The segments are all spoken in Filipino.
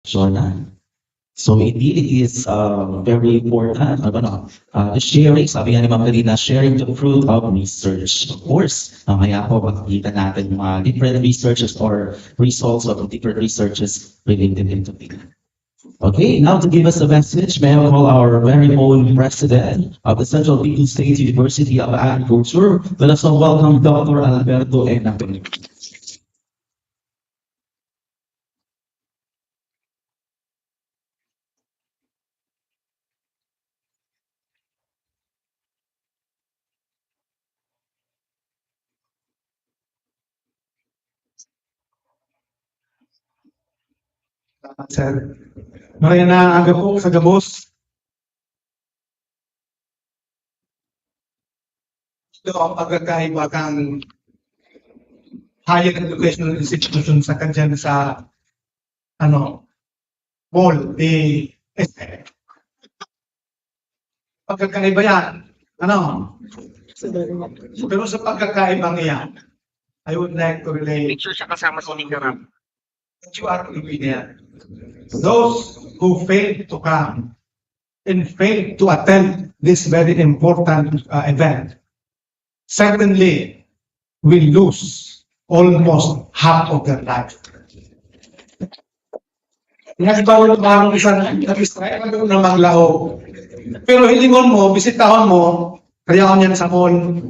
Jonah. So indeed, it is very important, sharing, sabi nga ni Ma'am Karina, sharing the fruit of research. Of course, kaya po makikita natin yung mga different researches or results of different researches related into it. Okay, now to give us a message, may I call our very own president of the Central Pili State University of Agriculture. Let us all welcome Dr. Alberto Enapel. Sir, Maria na aga po sa Gabos. Ito ang pagkakaiba kang higher educational institution sa kanyan sa mall, pagkakaiba yan. Pero sa pagkakaibang iyan, I would like to relate. Picture siya kasama sa Nicaragua. That you are obedient. Those who fail to come and fail to attend this very important event certainly will lose almost half of their life. Nagbawal parang isang nag-distract na maglao. Pero hilingon mo, bisitahon mo, kaya ko niyan sa mall.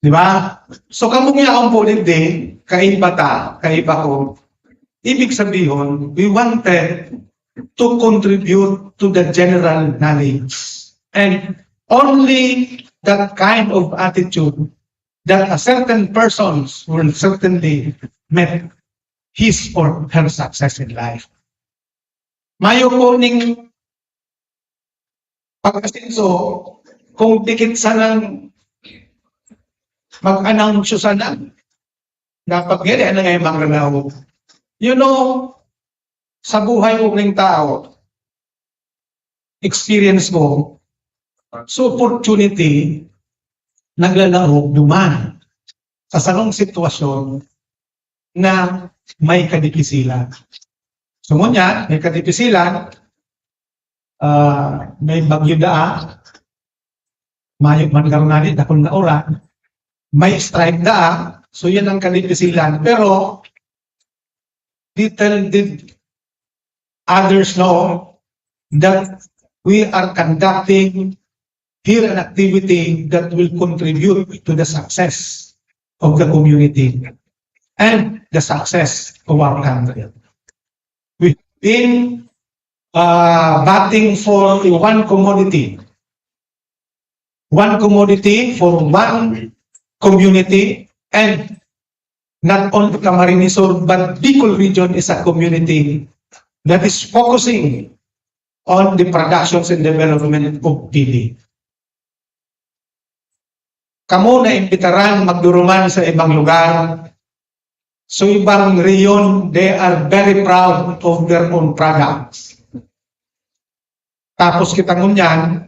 Di ba? So kamungya akong po din, kaiba ta, kaiba ko. Ibig sabihin, we wanted to contribute to the general knowledge. And only that kind of attitude that a certain person will certainly make his or her success in life. Mayo po ning pagkasinso, kung dikit sanang mag-announce sana, dapat gaya na ngayon mga you know, sa buhay ko ng tao, experience ko, so opportunity, naglalaro duman sa sarong sitwasyon na may kadipisilan. So ngunya, may kadipisilan, may bagyo daa, mayok man karonani, dakon na oran, may strike daa, so yan ang kadipisilan. Pero, little did others know that we are conducting here an activity that will contribute to the success of the community and the success of our country. We've been batting for one commodity for one community, and not only Camarines Sur, but Bicol region is a community that is focusing on the productions and development of pili. Kamu na imbitaran magduruman sa ibang lugar. So ibang reyon, they are very proud of their own products. Tapos kita ngunyan,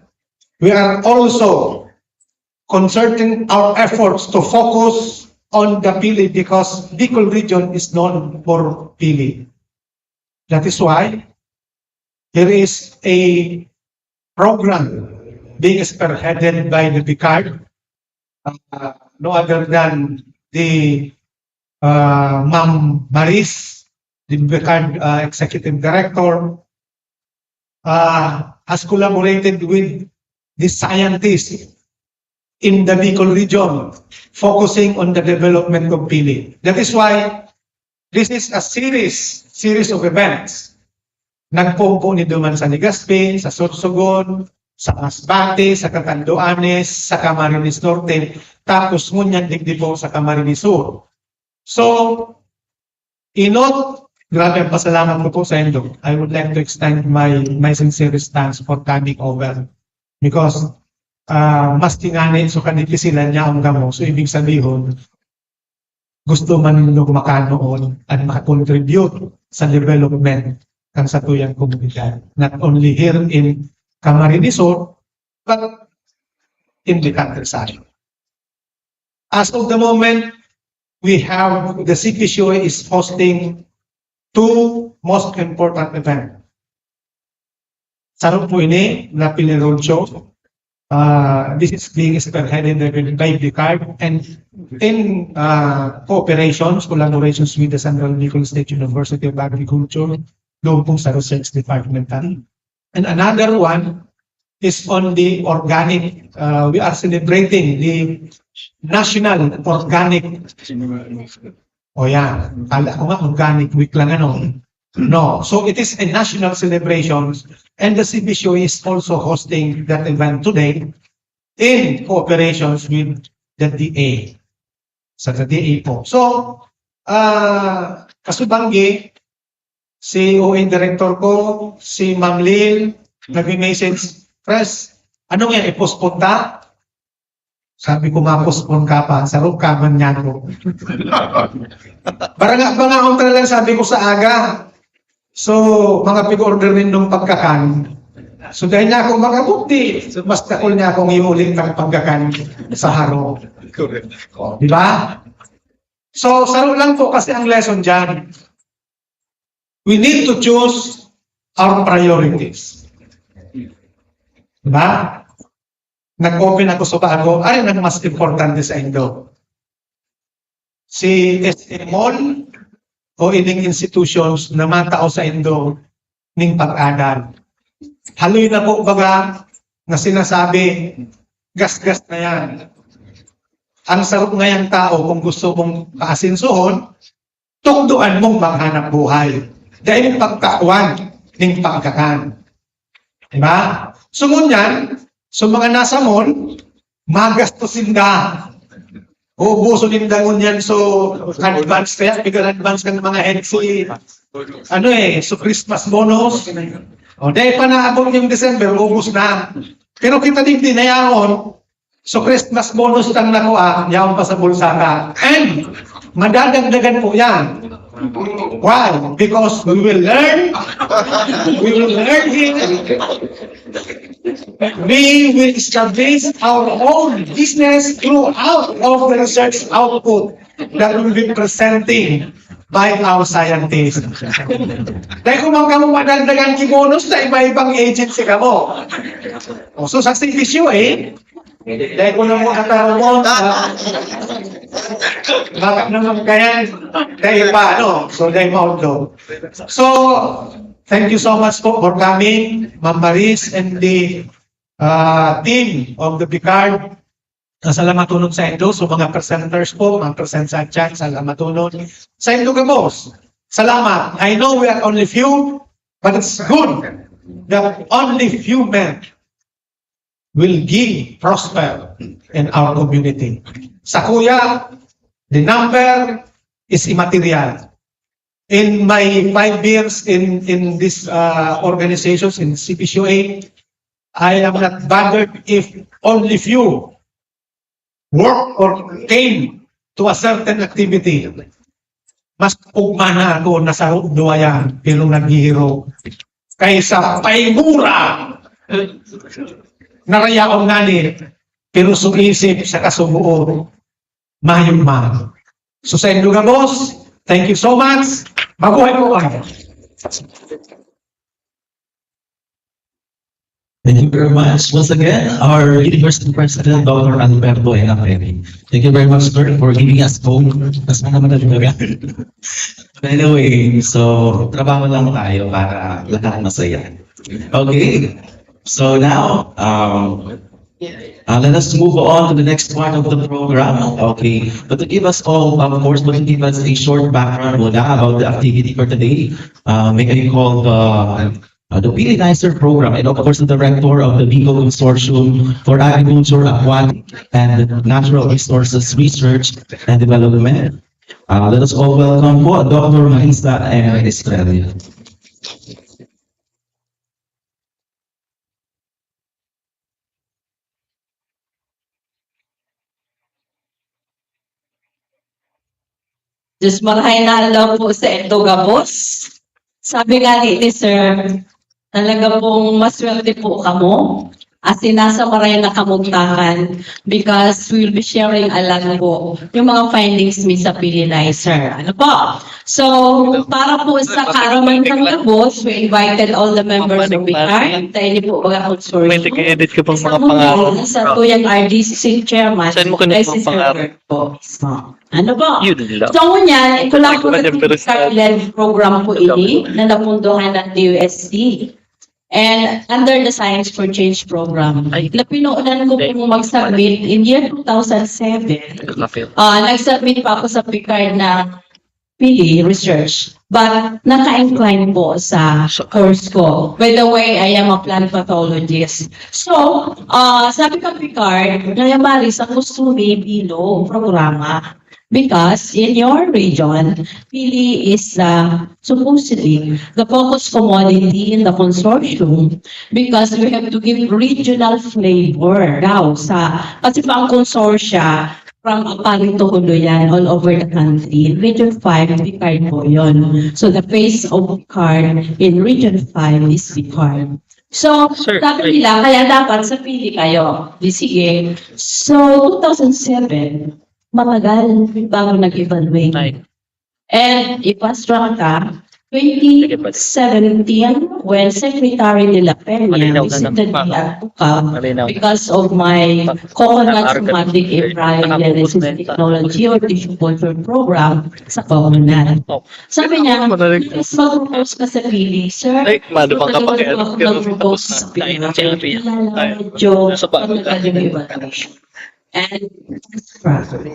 we are also concerting our efforts to focus on the pili because Bicol region is known for pili. That is why there is a program being spearheaded by the PICARD, no other than the Ma'am Maris, the PICARD Executive Director, has collaborated with the scientists in the Bicol region, focusing on the development of pili. That is why this is a series of events. Nagpumpo ni Duman sa Legazpi, sa Sorsogon, sa Masbate, sa Catanduanes, sa Camarines Norte, tapos ngunyan digdibo sa Camarines Sur. So, grabe ang pasalamat ko po sa inyo. I would like to extend my sincere thanks for coming over because mas tinganin so kanipisilan niya ang gamo. So ibig sabihin, gusto man nyo makanoon at makakontribute sa development ng satuyang komunidad. Not only here in Camarines Sur, but in the countryside. As of the moment, we have, the CBSUA is hosting 2 most important event. Sarap po ini na Pili Roadshow. This is being spearheaded by the card and in collaborations with the Central Bicol State University of Agriculture, doon po sa research department. And another one is on the organic. We are celebrating the National Organic. O yan, kala ko nga organic week lang ano. No, so it is a national celebration and the CBSUA is also hosting that event today in cooperations with the DA. Sa DA po. So, kasubanggi, si OA Director ko, si Ma'am Lil, nag-message, Press, ano nga, i-postpone ta? Sabi ko, ma-postpone ka pa, sarap ka man niya ko. Barang akong talagang sabi ko sa aga. So, mga pig-order rin nung pagkakan. So, dahil niya akong makabukti, so, mas takol niya akong iulit ang pagkakan sa haro. Di ba? So, saro lang po kasi ang lesson dyan. We need to choose our priorities. Di ba? Nag-open ako sa bago, ay, ang mas importante sa Indo. Si SM Mall, o ining institutions na matao sa Indo ning pag-adal. Haloy na po baga na sinasabi, gas-gas na yan. Ang sarap ngayang tao kung gusto mong paasinsohon, tukduan mong maghanap buhay. Dahil pagkakuan ning pagkakan. Diba? So ngunyan, so mga nasa mall, magastusin na. Ubuso din dangon yan, so advance kaya, bigyan advance ka ng mga headsi. So Christmas bonus. O, dahil pa naabot yung December, ubus na. Pero kita din dinayaon, so Christmas bonus lang nakuha, yaon pa sa bulsa ka. And, madadagdagan po yan. Why? Because we will learn here. We will establish our own business throughout of the research output that will be presenting by our scientists. Dahil kung mga madagdagan bonus na iba-ibang agency ka mo. So sa CBSUA, dahil kung naman kataro mo, bakit naman kaya, dahil pa, so dahil mo. So, thank you so much po for coming, Ma'am Maris and the team of the Picard. Salamat tunod sa Indo. So mga presenters po, mga present sa chat, salamat tunod. Sa Indo ka, boss. Salamat. I know we are only few, but it's good that only few men will give prosper in our community. Sa kuya, the number is immaterial. In my 5 years in this organizations, in CBSUA, I am not bothered if only few work or came to a certain activity. Mas ugmana ako na sa duwayan, pero naghihiro. Kaysa paimura, narayaon nga ni, pero sumisip sa kasubuo, mayong-mayong. So sa inyo nga, boss, thank you so much. Mabuhay po kayo. Thank you very much. Once again, our University President, Dr. Alberto Enaperi. Thank you very much, sir, for giving us hope. Mas mga madalaga. Anyway, so, trabaho lang tayo para lahat masaya. Okay, so now, let us move on to the next part of the program. Okay, but to give us all, of course, but to give us a short background about the activity for today, may I call the Pili Fiesta program, and of course the director of the Bicol Consortium for Agriculture, Aquatic, and Natural Resources Research and Development. Let us all welcome po Dr. Marisa and Estrella. Diyos marahay na lang po sa ito, Gabos. Sabi nga ni Sir, talaga pong maswerte po kamo nasa maray na kamugtakan because we'll be sharing a lot po yung mga findings mi sa Pilinizer. Ano po? So, para po sa kaaraman ng labos, we invited all the members of BICAR. Tayo niyo po mga consortium. May tig-edit ka pang mga Sa pangalan. muna, sa tuyang RDC chairman, Saan mo ay kinuha si ang Sir pangalan? Bert po mismo. Ano po? Yun lang. So, ngunyan, ito lang po Like, na whatever is that. led program po ini na napunduhan ng DUSD. And under the Science for Change program, napinuunan ko po mag-submit in year 2007. Nag-submit pa ako sa PICARD na Pili Research. But naka-incline po sa course ko. By the way, I am a plant pathologist. So, sabi ko PICARD, nayamari sa Kusuri Bilo programa. Because in your region, Pili is supposedly the focus commodity in the consortium because we have to give regional flavor daw kasi pa ang consortia from Aparito yan all over the country. Region 5, Picard po yun. So the face of Picard in Region 5 is Picard. So, Sir, sabi nila, kaya dapat sa Pili kayo. Di sige. So, 2007, matagal bago nag-evaluate. Ay. And ipastra ka, 2017, when Secretary nila Peña Malinaw na visited naman. me at Pucab Malinaw. because of my coconut somatic Nakapupos genesis na yun. technology or tissue culture program sa coconut. Oh. Sabi niya, Madalig. please mag-propose ka sa Pili, sir. Ay, madumang ka pa kaya. Matagal ako mag-propose sa Pili. Kain ang therapy. Kilala ko, Joe, Nasa bago ka. matagal yung evaluation. And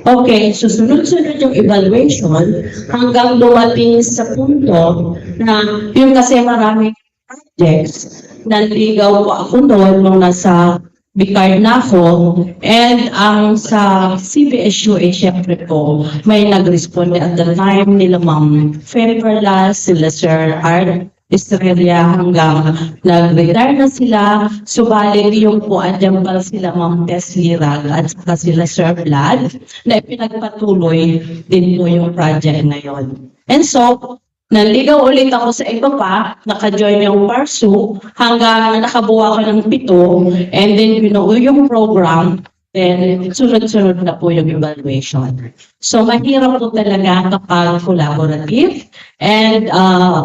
okay, so sunod-sunod yung evaluation hanggang dumating sa punto na yung kasi maraming projects, nanligaw po ako noon nung nasa Bicard na ako, and ang sa CBSUA, syempre po, may nag-respond at the time nila Ma'am Feperlas, sila Sir Art, Estrella hanggang nag-retire na sila. Subalit yung po andyan pala sila Ma'am Tess Lirag at saka sila Sir Vlad na ipinagpatuloy din po yung project na yon. And so, naligaw ulit ako sa iba pa, naka-join yung PARSU hanggang nakabuha ko ng 7 and then binuo yung program. Then, sunod-sunod na po yung evaluation. So, mahirap po talaga kapag collaborative. And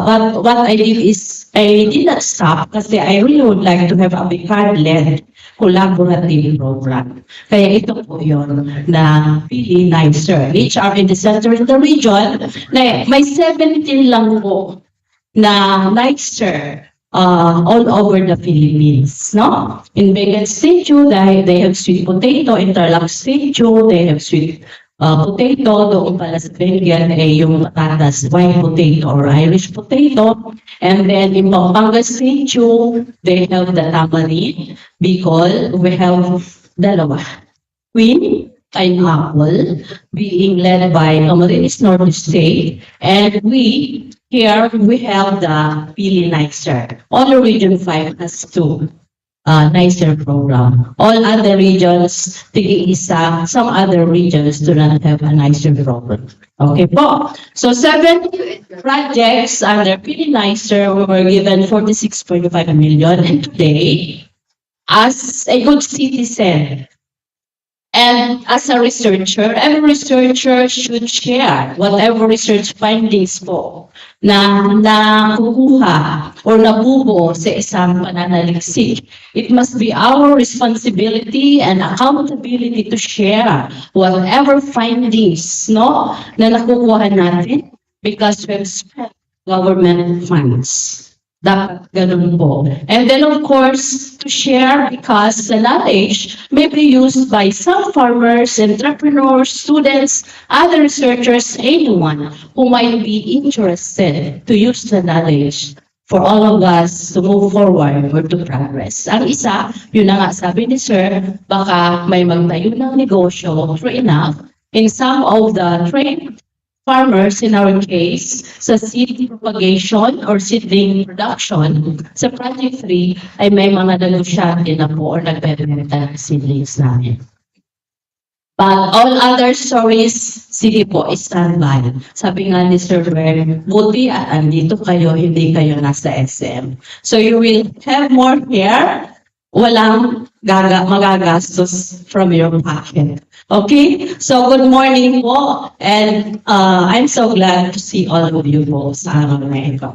but what I did is, I did not stop kasi I really would like to have a Picard-led collaborative program. Kaya ito po yun na Pili Nicer, which are in the center of the region, na may 17 lang po na Nicer all over the Philippines, no? In Benguet State, they have sweet potato. In Tarlac State, they have sweet potato. Doon pala sa Benguet ay yung patatas, white potato or Irish potato. And then in Pampanga State, they have the tamarind, Bicol. We have dalawa. Queen, pineapple, being led by Camarines Sur State, and here we have the Pili Nicer. All Region 5 has 2 Nicer program. All other regions, tig-isa, some other regions do not have a Nicer program. Okay po. So 7 projects under Pili Nicer, we were given 46.5 million, and today, as a good citizen, and as a researcher, every researcher should share whatever research findings po na nakukuha or nabubo sa isang pananaliksik. It must be our responsibility and accountability to share whatever findings no, na nakukuha natin because we've spent government funds. Dapat ganun po. And then of course, to share because the knowledge may be used by some farmers, entrepreneurs, students, other researchers, anyone who might be interested to use the knowledge for all of us to move forward or to progress. Ang isa, yun na nga sabi ni Sir, baka may magtayo ng negosyo, true enough, in some of the trade farmers, in our case, sa seed propagation or seedling production, sa Project 3 ay may mga negosyante na po or nagbebenta ng seedlings namin. But all other stories, sige po, stand by. Sabi nga ni Sir Ber, buti andito kayo, hindi kayo nasa SM. So you will have more here walang magagastos from your pocket. Okay? So, good morning po. And I'm so glad to see all of you po sa araw na ito.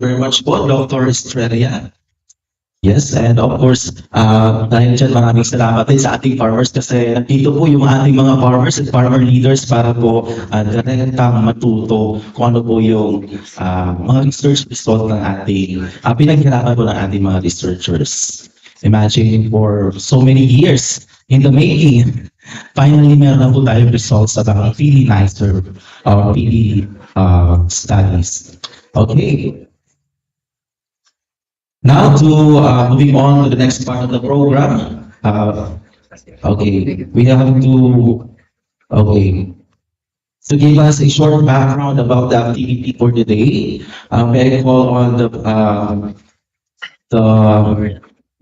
Very much po, Dr. Estrella. Yes, and of course, dahil dyan maraming salamat din sa ating farmers kasi nandito po yung ating mga farmers at farmer leaders para po direktang matuto kung ano po yung mga research result ng ating, pinaghirapan po ng ating mga researchers. Imagine for so many years in the making, finally meron na po tayong results about Pili nicer Pili studies. Okay. Now to moving on to the next part of the program. Okay, we have to give us a short background about the activity for today. May I call on the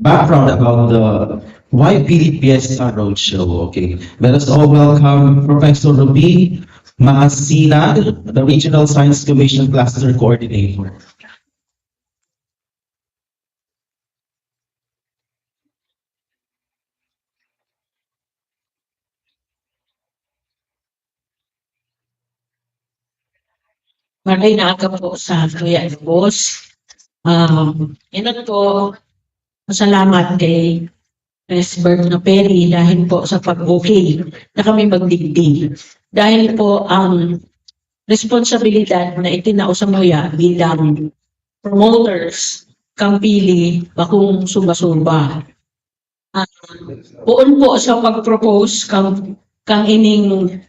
background about the why Pili Fiesta Roadshow. Okay, let us all welcome Professor Ruby Masinag, the Regional Science Commission Cluster Coordinator. Maray na aga po sa Kuya Boss. Inot po, masalamat kay Presbert na Perry dahil po sa pag-okay na kami magdigdig. Dahil po ang responsibilidad na itinao sa Muya bilang promoters kang Pili bakong suba-suba. Buon po sa pag-propose kang ining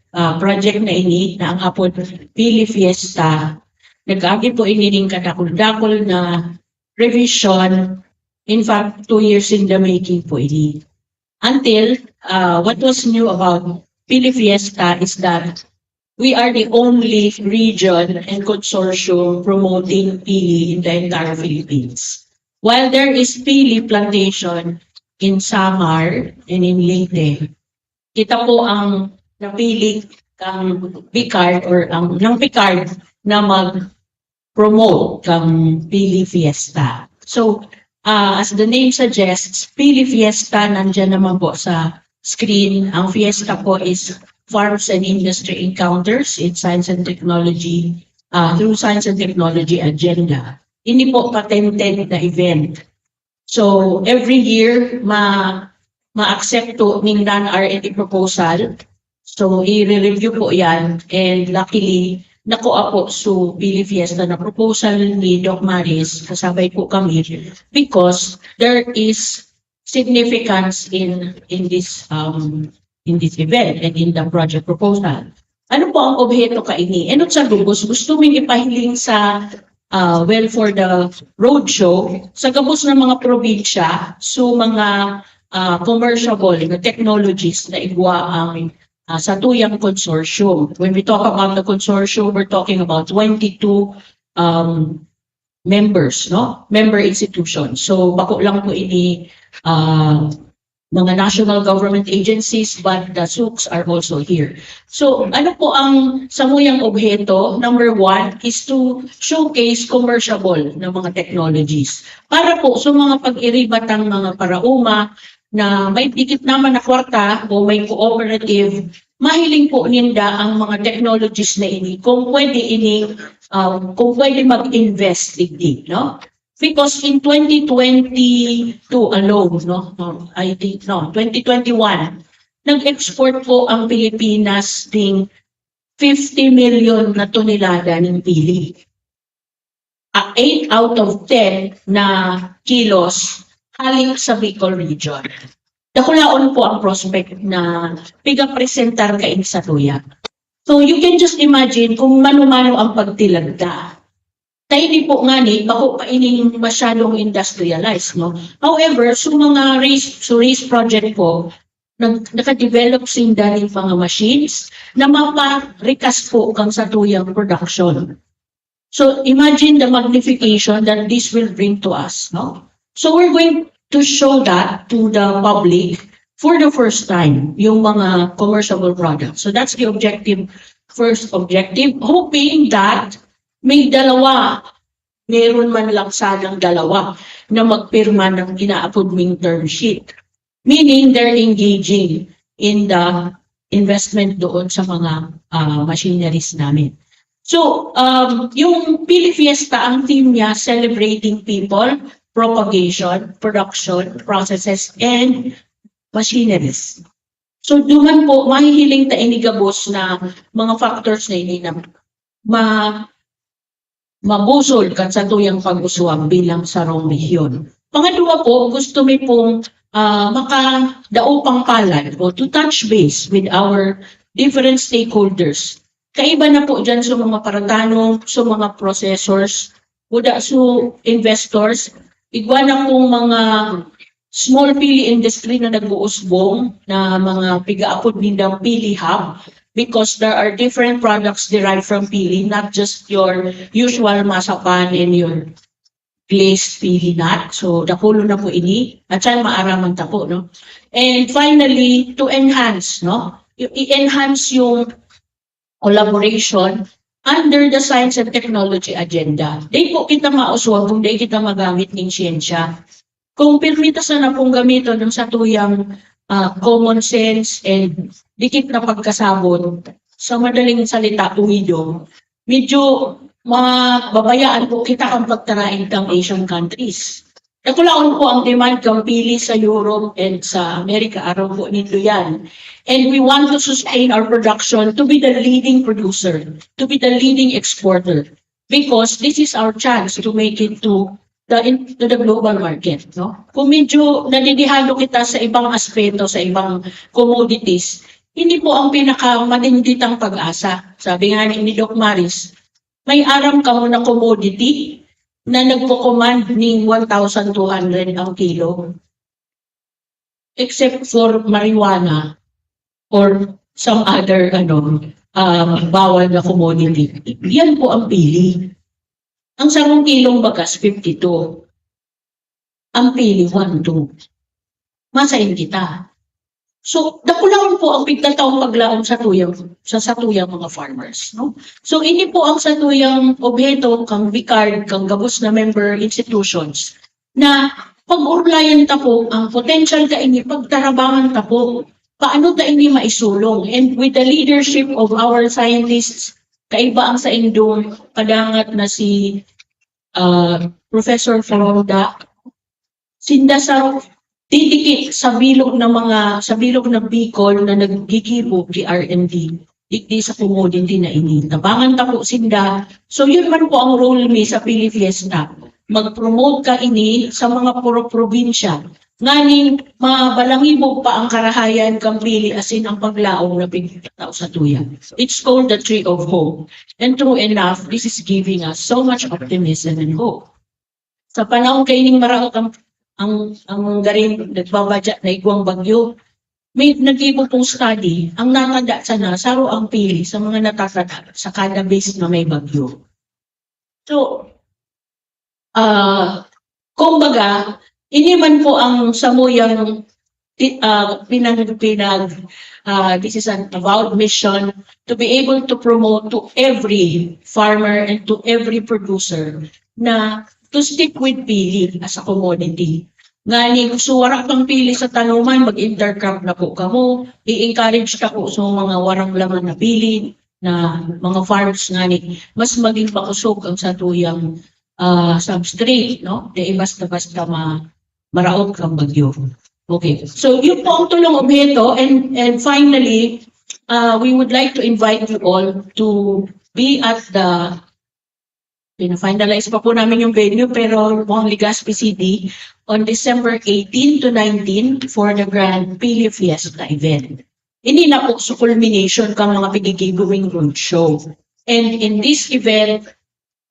project na ini na ang hapon Pili Fiesta. Nag-agi po inining kadakol-dakol na revision. In fact, 2 years in the making po ini. Until what was new about Pili Fiesta is that we are the only region and consortium promoting Pili in the entire Philippines. While there is Pili plantation in Samar and in Leyte, kita po ang napili kang Picard or ang ng Picard na mag-promote kang Pili Fiesta. So, as the name suggests, Pili Fiesta, nandyan naman po sa screen. Ang fiesta po is Farms and Industry Encounters in Science and Technology, through Science and Technology Agenda. Hindi po patented na event. So, every year, ma-accept to ng non-R&D proposal. So, i-review po yan. And luckily, nakuha po so Pili Fiesta na proposal ni Doc Maris, kasabay po kami, because there is significance in this event and in the project proposal. Ano po ang objeto kaini? Enot sa gubos, gusto ming ipahiling sa for the roadshow, sa gabos ng mga probinsya, so mga commercial na technologies na igwa ang sa tuyang consortium. When we talk about the consortium, we're talking about 22 members, no? Member institutions. So, bako lang po ini mga national government agencies, but the SUCs are also here. So, ano po ang samuyang objeto? Number 1 is to showcase commercial na mga technologies. Para po sa mga pag-iribatang mga parauma na may dikit naman na kwarta o may cooperative, mahiling po ninda ang mga technologies na ini kung pwede mag-invest digdi, no? Because in 2022 alone, no, 2021, nag-export po ang Pilipinas ng 50 million na tonelada ng pili. 8 out of 10 na kilos halik sa Bicol region. Dakulaon po ang prospect na piga-presentar kain sa tuya. So you can just imagine kung mano-mano ang pagtilagda. Tayo di po nga ni, bako pa ining masyadong industrialized, no? However, so mga race project po, naka-develop sinda ng mga machines na maparikas po kang sa tuyang production. So imagine the magnification that this will bring to us, no? So we're going to show that to the public for the first time, yung mga commercial products. So that's the objective, first objective, hoping that may dalawa meron man lang sanang dalawa na magpirma ng ina-approve ming term sheet. Meaning they're engaging in the investment doon sa mga machineries namin. So, yung Pili Fiesta, ang theme niya, celebrating people, propagation, production, processes, and machineries. So, duman po, mahihiling ta inigabos na mga factors na ini na mabusol kan sa tuyang pag-uswag bilang sarong rehiyon. Pangalawa po, gusto mi pong makadaupang palad o to touch base with our different stakeholders. Kaiba na po dyan sa mga paratanong, sa mga processors, uda sa investors, igwa na pong mga small pili industry na nag-uusbong na mga piga-apod nindang pili hub because there are different products derived from pili, not just your usual masapan and your glazed pili nut. So, dakulo na po ini. At saan maaraman ta po, no? And finally, to enhance, no? I-enhance yung collaboration under the science and technology agenda. Di po kita mauswag kung di kita magamit ng siyensya. Kung permitas na pong gamito ng satuyang common sense and dikit na pagkasabot sa madaling salita tuwido, medyo mababayaan po kita ang pagtarain ng Asian countries. Nakulaon po ang demand kang pili sa Europe and sa Amerika, araw po nito yan. And we want to sustain our production to be the leading producer, to be the leading exporter, because this is our chance to make it to the global market. No? Kung medyo nadidihado kita sa ibang aspeto, sa ibang commodities, hindi po ang pinakamatinditang pag-asa. Sabi nga ni Doc Maris, may aram ka mo na commodity na nagpo-command ng 1,200 ang kilo. Except for marijuana or some other bawal na commodity. Yan po ang pili. Ang 1 kilong bagas, 52. Ang pili, 1,2. Masain kita. So, dakulaon po ang pigtataong paglaon sa tuyang mga farmers. No? So, ini po ang satuyang objeto kang VCARD, kang gabos na member institutions na pag-urlayan ta po ang potential ka ini, pagtarabangan ta po, paano ta ini maisulong. And with the leadership of our scientists, kaiba ang sa indong kadangat na si Professor Florida, sinda sa didikit sa bilog na Bicol na naggigibo ki R&D di sa commodity na ini. Tabangan ta po sinda. So yun man po ang role mi sa Pili Fiesta. Mag-promote ka ini sa mga probinsya. Nganing mabalangibog pa ang karahayan kang pili asin ang paglaong na pigtao sa tuya. It's called the Tree of Hope. And true enough, this is giving us so much optimism and hope. Sa panahon kaining maraot ang garing nagbabadya na igwang bagyo, may nag-ibo pong study, ang natanda sana, saro ang pili sa mga natatada sa kada base na may bagyo. So, kumbaga, ini man po ang samuyang this is an avowed mission to be able to promote to every farmer and to every producer na to stick with pili as a commodity. Ngani, gusto wara kang pili sa tanuman, mag-intercrop na po kamo, i-encourage ka po sa mga warang laman na pili, na mga farms ngani, mas maging pakusog ang satuyang substrate, no? Di basta-basta maraot kang bagyo. Okay, so yun po ang tulong objeto, and finally, we would like to invite you all to be at the pina-finalize pa po namin yung venue pero Buong Legazpi City on December 18 to 19 for the Grand Pili Fiesta event. Hindi na po sa culmination kang mga pigigigawing roadshow. And in this event,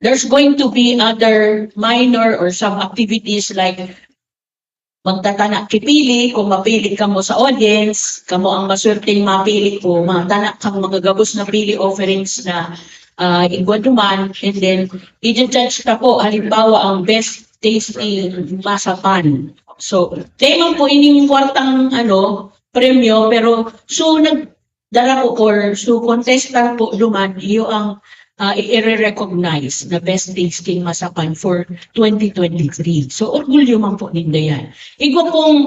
there's going to be other minor or some activities like magtatanak kipili, kung mapili ka mo sa audience, kamo ang maswerteng mapili ko, magtanak kang mga gabos na pili offerings na igwaduman, and then i-judge ka po halimbawa ang best tasting masapan. So, tema po ining kwartang premyo, pero so nagdala po or so contestant po duman, iyo ang i-recognize na best tasting masakan for 2023. So, orgulyo man po ninyo yan. Igwa pong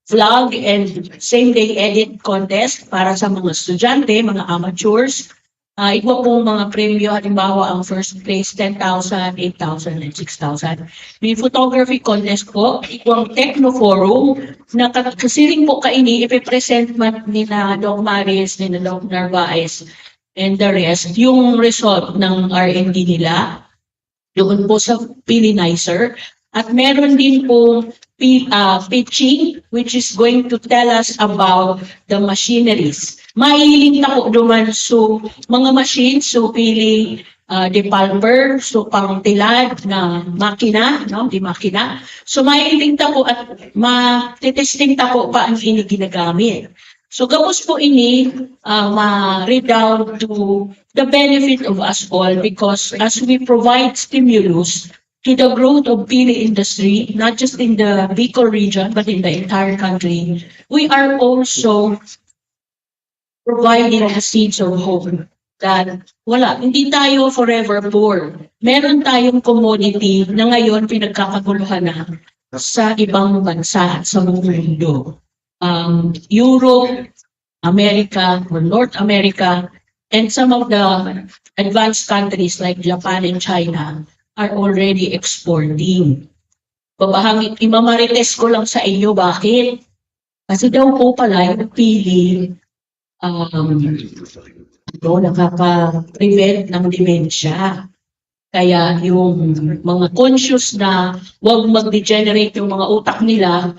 vlog and same-day edit contest para sa mga estudyante, mga amateurs. Igwa pong mga premyo, halimbawa ang first place 10,000, 8,000, and 6,000. May photography contest po, igwang Techno Forum, na kasiring po kaini, ipipresent man ni na Doc Maris, ni na Doc Narvaez, and the rest, yung result ng R&D nila, doon po sa Pili Fiesta. At meron din po pitching, which is going to tell us about the machineries. Mahiling na po duman so mga machines, so pili depalper, so pangtilad na makina, no? Di makina. So mahiling ta po at matitesting ta po pa ang ini ginagamit. So gapos po ini ma-read down to the benefit of us all because as we provide stimulus to the growth of pili industry, not just in the Bicol region, but in the entire country, we are also providing the seeds of hope that hindi tayo forever poor. Meron tayong commodity na ngayon pinagkakaguluhan na sa ibang bansa, sa buong mundo. Europe, America, or North America, and some of the advanced countries like Japan and China are already exporting. Babahangin, imamarites ko lang sa inyo, bakit? Kasi daw po pala yung pili, nakaka-prevent ng dementia. Kaya yung mga conscious na huwag mag-degenerate yung mga utak nila,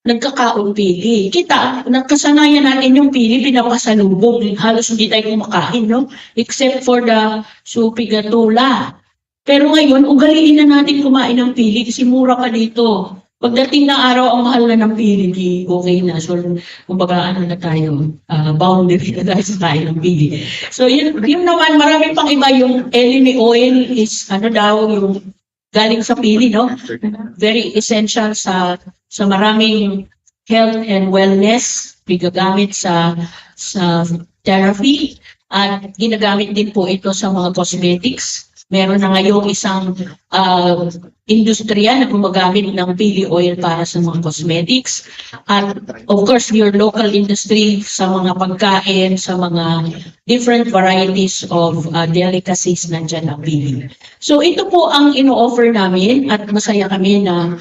nagkakaon pili. Kita, nagkasanayan natin yung pili, pinapasalubog. Halos hindi tayo kumakain, no? Except for the supigatula. Pero ngayon, ugaliin na natin kumain ng pili kasi mura pa dito. Pagdating ng araw, ang mahal na ng pili, okay na. So, kumbaga, na tayo, boundary na tayo sa kain ng pili. So, yun naman, marami pang iba. Yung elemi oil is, yung galing sa pili, no? Very essential sa maraming health and wellness, bigagamit sa therapy, at ginagamit din po ito sa mga cosmetics. Meron na ngayong isang industriya na gumagamit ng pili oil para sa mga cosmetics. At of course, your local industry sa mga pagkain, sa mga different varieties of delicacies nandyan ang pili. So ito po ang ino-offer namin at masaya kami na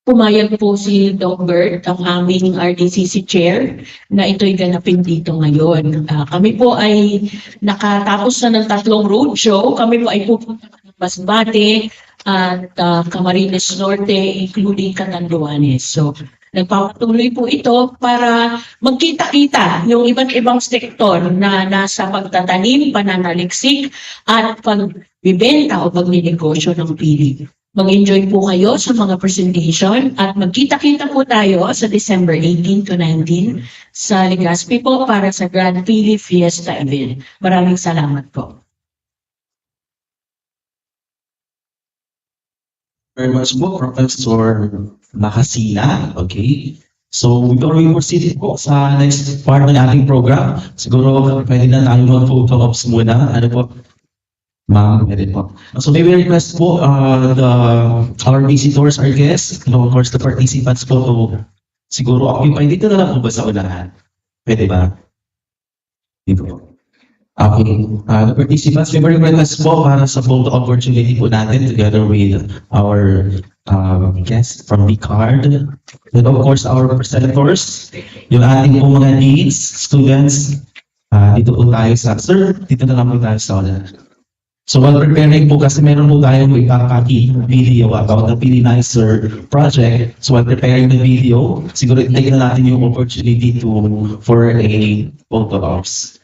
pumayag po si Doc Bert, ang aming RDCC Chair, na ito'y ganapin dito ngayon. Kami po ay nakatapos na ng 3 roadshow. Kami po ay pupunta ng Masbate at Camarines Sur, including Catanduanes. So, nagpapatuloy po ito para magkita-kita yung iba't ibang sektor na nasa pagtatanim, pananaliksik, at pagbibenta o pagninegosyo ng pili. Mag-enjoy po kayo sa mga presentation at magkita-kita po tayo sa December 18 to 19 sa Legazpi po para sa Grand Pili Fiesta event. Maraming salamat po. Very much po, Professor Makasina. Okay. So, before we proceed po sa next part ng ating program, siguro pwede na tayo mag-photo ops muna. Ano po? Ma'am, pwede po. So, may we request po our visitors, our guests, of course, the participants po to siguro occupy dito na lang po ba sa unahan? Pwede ba? Dito po. Okay. The participants, may request po para sa photo opportunity po natin together with our guests from the card. And of course, our presenters, yung ating po mga deans, students, dito po tayo sa, sir, dito na lang po tayo sa unahan. So while preparing po kasi meron po tayong ipapaki video about the Pili Fiesta project. So while preparing the video, siguro take na natin yung opportunity for a photo ops.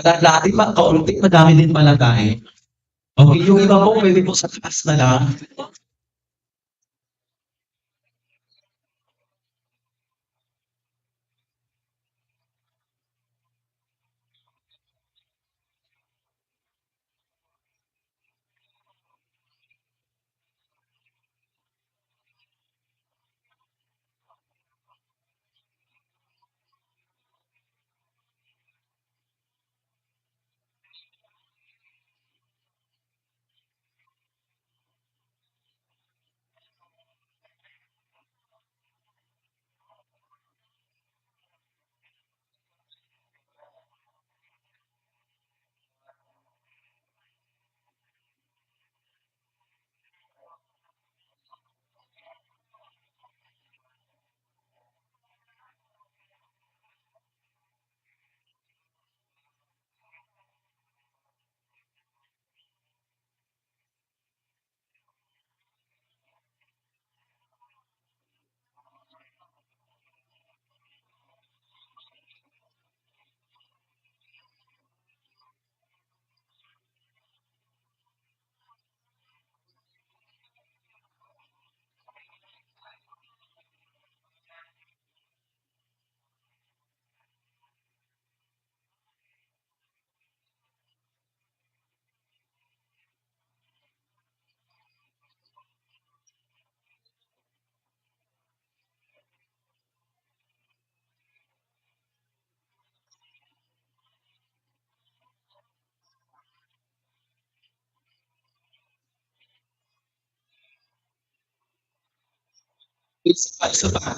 Dati pa, kaunti, madami din pala tayo. Okay, yung iba po, pwede po sa taas na lang.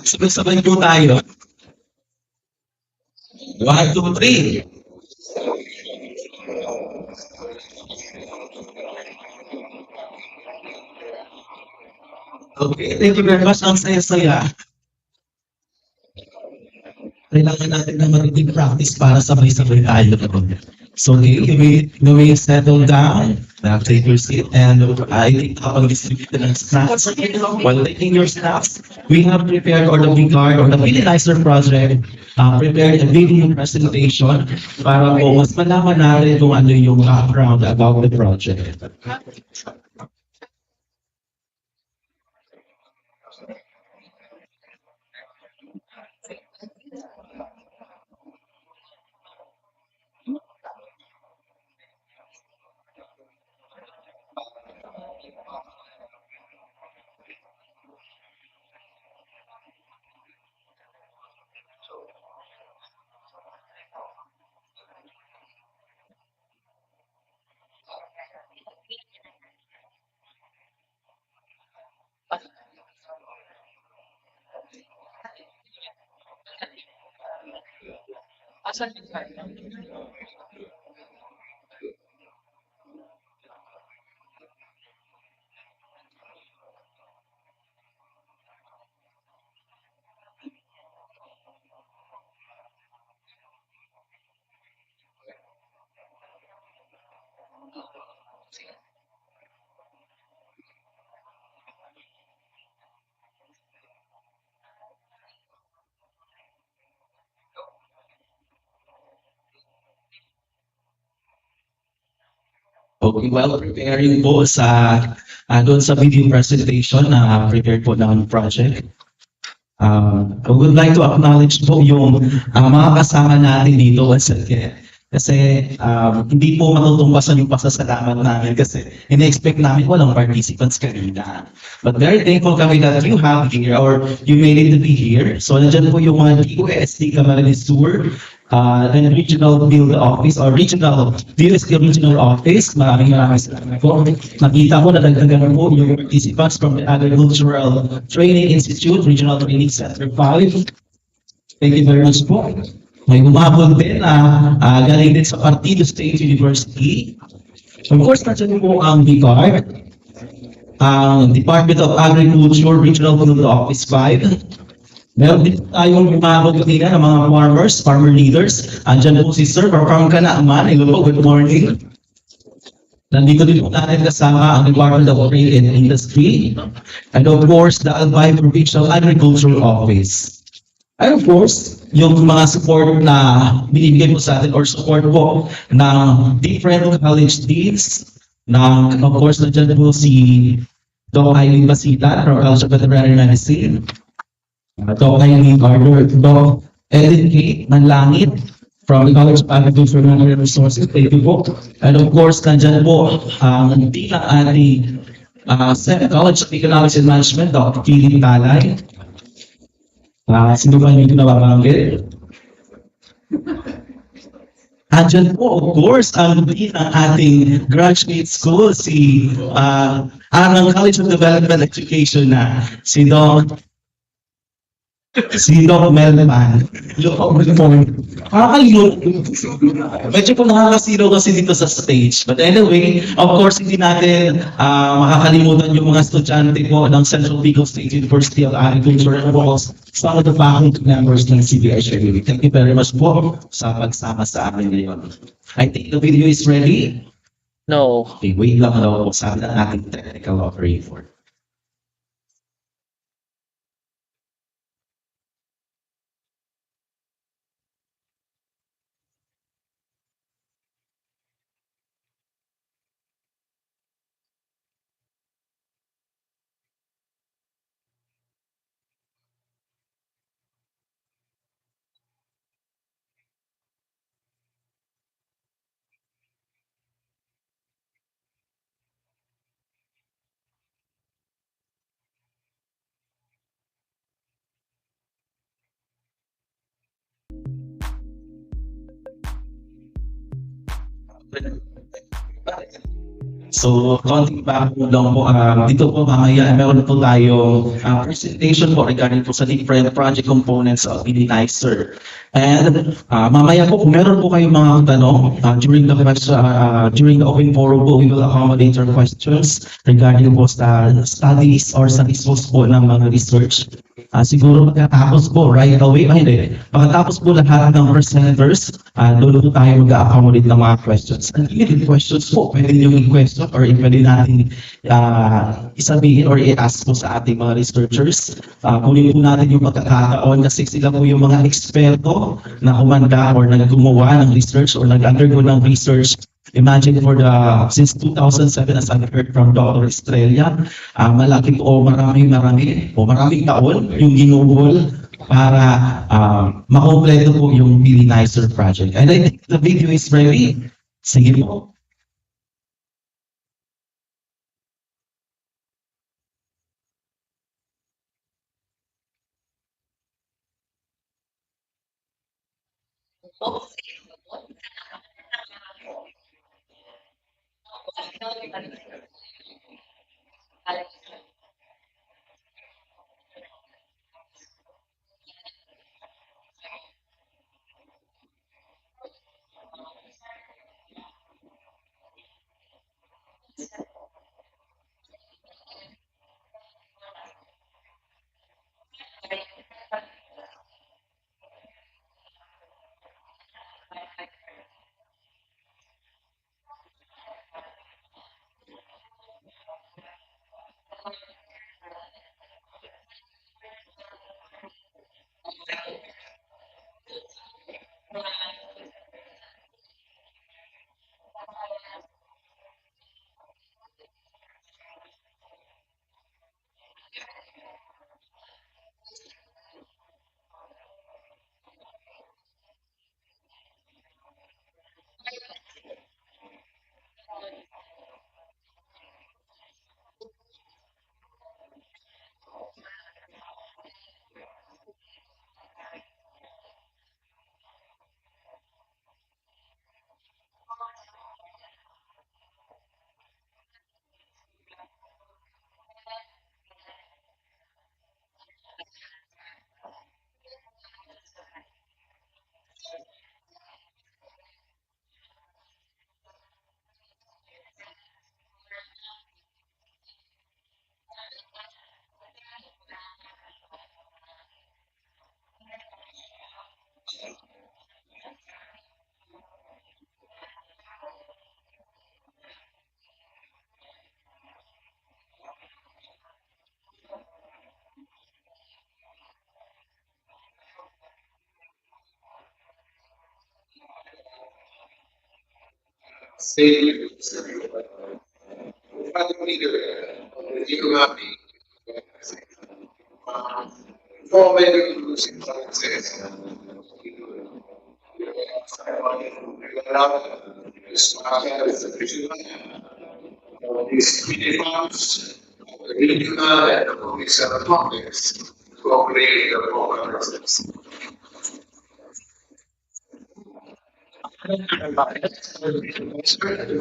Sabay-sabay po tayo. 1, 2, 3. Okay, thank you very much. Ang saya-saya. Kailangan natin na mariting practice para sabay-sabay tayo. So, you may settle down, take your seat, and I think habang distribute ng snacks, while taking your snacks, we have prepared, or the Bigard, or the Pili Fiesta project, prepared a video presentation para po mas malaman natin kung ano yung background about the project. Okay, while preparing po doon sa video presentation na prepared po ng project, I would like to acknowledge po yung mga kasama natin dito once again. Kasi hindi po matutumbasan yung pasasalamat namin kasi in-expect namin walang participants kanina. But very thankful kami that you have here or you made it to be here. So nandiyan po yung mga DOST Camarines Sur, and Regional Field Office or Regional DOST Regional Office. Maraming salamat po. Nakita ko na dagdagan po yung participants from the Agricultural Training Institute, Regional Training Center 5. Thank you very much po. May umabot din galing din sa Partido State University. Of course, nandiyan po ang Bigard. ang Department of Agriculture Regional Field Office 5. Meron din tayong umabot kanina ng mga farmer leaders. Andyan po si Sir, perform ka na naman. Hello po, good morning. Nandito din po natin kasama ang Department of Trade and Industry. And of course, the Albay Provincial Agriculture Office. And of course, yung mga support na binibigay po sa atin or support po ng different college deans. Of course, nandiyan po si Doc Eileen Basita from College of Veterinary Medicine. Doc Eileen Gardner, Doc Ellen K. Manlangit from the College of Agriculture and Natural Resources. Thank you po. And of course, nandiyan po ang dean ng ating College of Economics and Management, Dr. Pili Talay. Sino ba yung nababanggit? Andyan po, of course, ang dean ng ating graduate school, ng College of Development Education na, si Doc Melman. Medyo po nakakasiro kasi dito sa stage. But anyway, of course, hindi natin makakalimutan yung mga estudyante po ng Central Legal State University of Agriculture and Roads, some of the faculty members ng CBSUA. Thank you very much po sa pagsama sa amin ngayon. I think the video is ready. No. Okay, wait lang daw po sa ating technical operator. So, konting background lang po. Dito po mamaya, meron po tayong presentation po regarding po sa different project components of Pili Fiesta. And mamaya po, kung meron po kayong mga tanong during the open forum po, we will accommodate your questions regarding po sa studies or sa results po ng mga research. Siguro pagkatapos po, right away, pagkatapos po lahat ng presenters, doon po tayo mag-accommodate ng mga questions. And even questions po, pwede nyo i-question or pwede natin isabihin or i-ask po sa ating mga researchers. Kunin po natin yung pagkakataon kasi sila po yung mga eksperto na kumanda or nag-gumawa ng research or nag-undergo ng research. Imagine since 2007, as I've heard from Dr. Estrella, malaki po maraming taon yung ginugol para makompleto po yung Pili Fiesta project. And I think the video is ready. Sige po.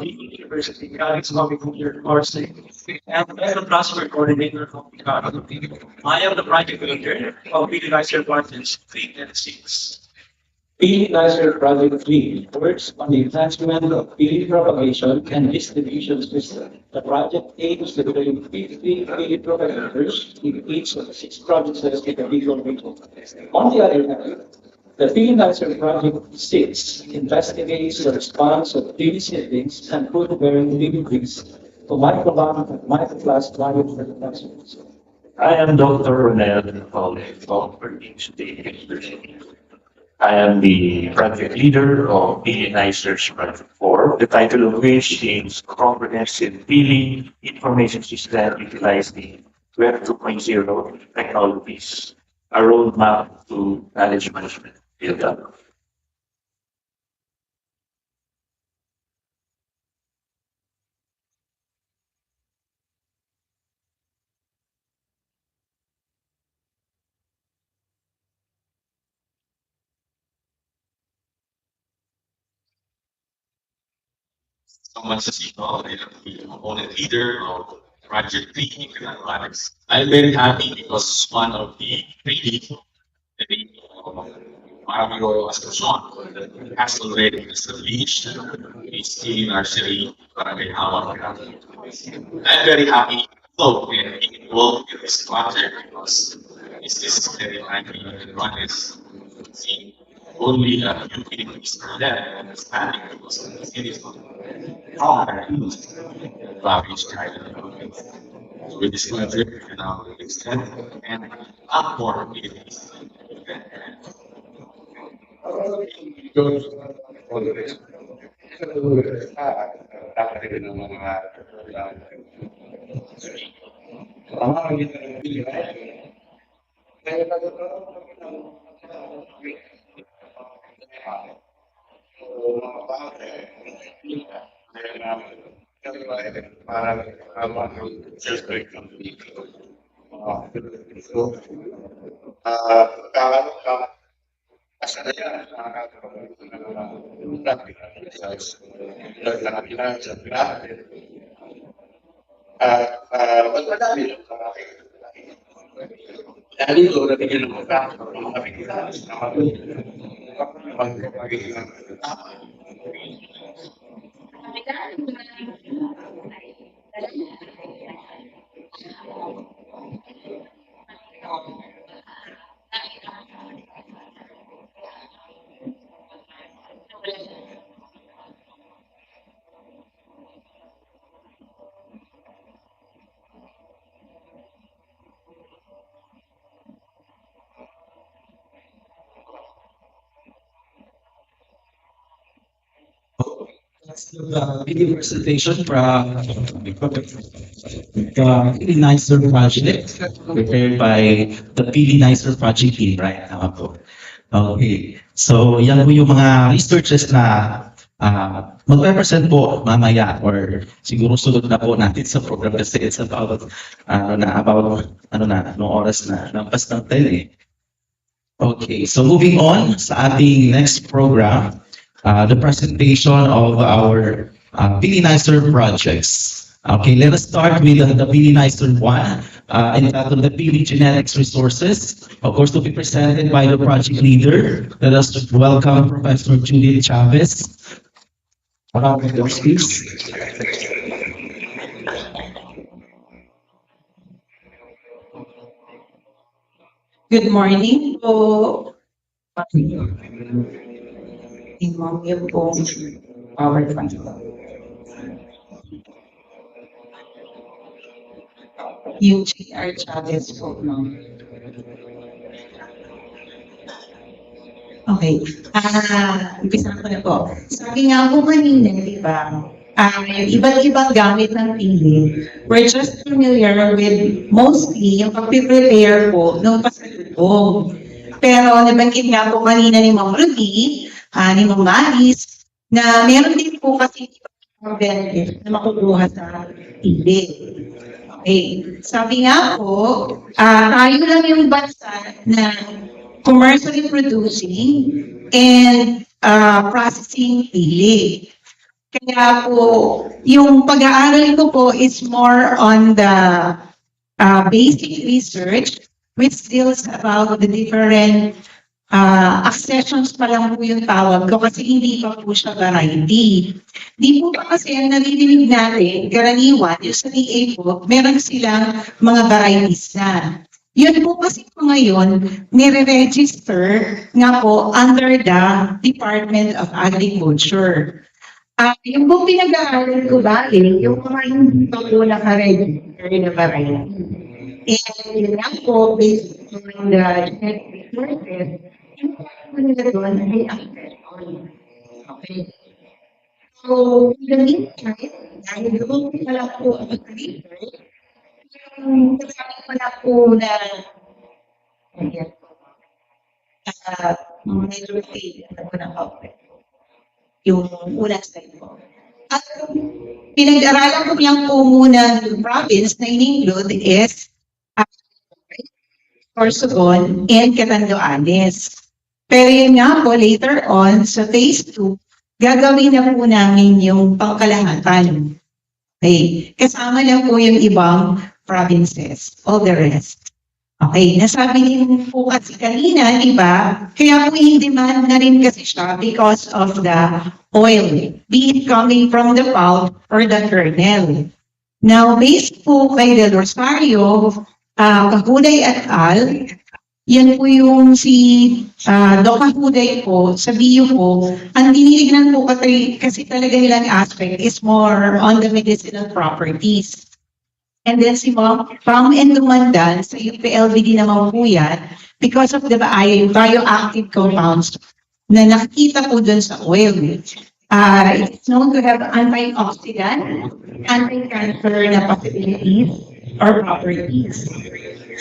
University, Economic Computer course, and I am the transfer coordinator of Economic. I am the project leader of Pili Fiesta Partners 3 and 6. Pili Fiesta Project 3 works on the advancement of Pili propagation and distribution system. The project aims to train 50 Pili propagators in each of the 6 provinces in the legal region. On the other hand, the Pili Fiesta Project 6 investigates the response of Pili siblings and food-bearing deliveries to microbiome and microplastic diet for the customers. I am Dr. Ronel Paulet of Berlin State University. I am the project leader of Pili Nicer's Project 4, the title of which is Comprehensive Pili Information System Utilizing Web 2.0 Technologies, a roadmap to knowledge management build-up. Someone says, I am the component leader of Project 3 in Analytics. I'm very happy because one of the trainees, Mario Ascension, has already established his team nursery para may hawak ka. I'm very happy to be involved in this project because this is very timely and one is seeing only a few things for them and understanding because it is how I use Bobby's China. So with this project, now extend and add more abilities. That's the video presentation from the Pili Nicer project prepared by the Pili Nicer project team right now po. Okay. So, yan po yung mga researches na magpe-present po mamaya or siguro sunod na po natin sa program kasi it's about anong oras na lampas ng 10 eh. Okay, so moving on sa ating next program, the presentation of our Pili Nicer projects. Okay, let us start with the Pili Nicer one, entitled the Pili Genetics Resources. Of course, to be presented by the project leader. Let us welcome Professor Judith Chavez. Please. Good morning po. Tingnan niyo po PowerPoint. Yung GR Chavez po, no? Okay. Umpisa ko na po. Sabi nga po kanina, di ba, yung iba't ibang gamit ng pili, we're just familiar with mostly yung pag-prepare po ng pasalubong. Pero nabanggit nga po kanina ni Ma'am Ruby, ni Ma'am Maris, na meron din po kasi ibang benefit na makukuha sa pili. Okay. Sabi nga po, tayo lang yung bansa na commercially producing and processing pili. Kaya po, yung pag-aaral ko po is more on the basic research which deals about the different accessions pa lang po yung tawag ko kasi hindi pa po siya variety. Di po ba kasi ang naririnig natin, karaniwan, yung sa DA po, meron silang mga varieties na. Yun po kasi po ngayon, nire-register nga po under the Department of Agriculture. Yung po pinag-aaral ko dahil, yung mga hindi pa po naka-register na variety. And yun lang po, based on the genetic resources, yung po nila doon ay accession. Okay. So, in the meantime, dahil doon pala po ang research, sabi ko na po na ayan, medyo fail na po ng outlet. Yung unang slide po. At pinag-aralan ko lang po muna yung province na in-include is Sorsogon and Catanduanes. Pero yun nga po, later on, sa phase 2, gagawin na po namin yung pangkalahatan. Okay. Kasama na po yung ibang provinces, all the rest. Okay, nasabi din po kasi kanina, di ba? Kaya po in demand na rin kasi siya because of the oil, be it coming from the pulp or the kernel. Now, based po kay Del Rosario, Kahuday et al., yan po yung si Doc Kahuday po, sa BU po, ang tinitignan po kasi talaga nilang aspect is more on the medicinal properties. And then si Pam and Dumandan sa UPLB din naman po yan because of the bioactive compounds na nakikita po dun sa oil. It's known to have antioxidant, anti-cancer na possibilities or properties.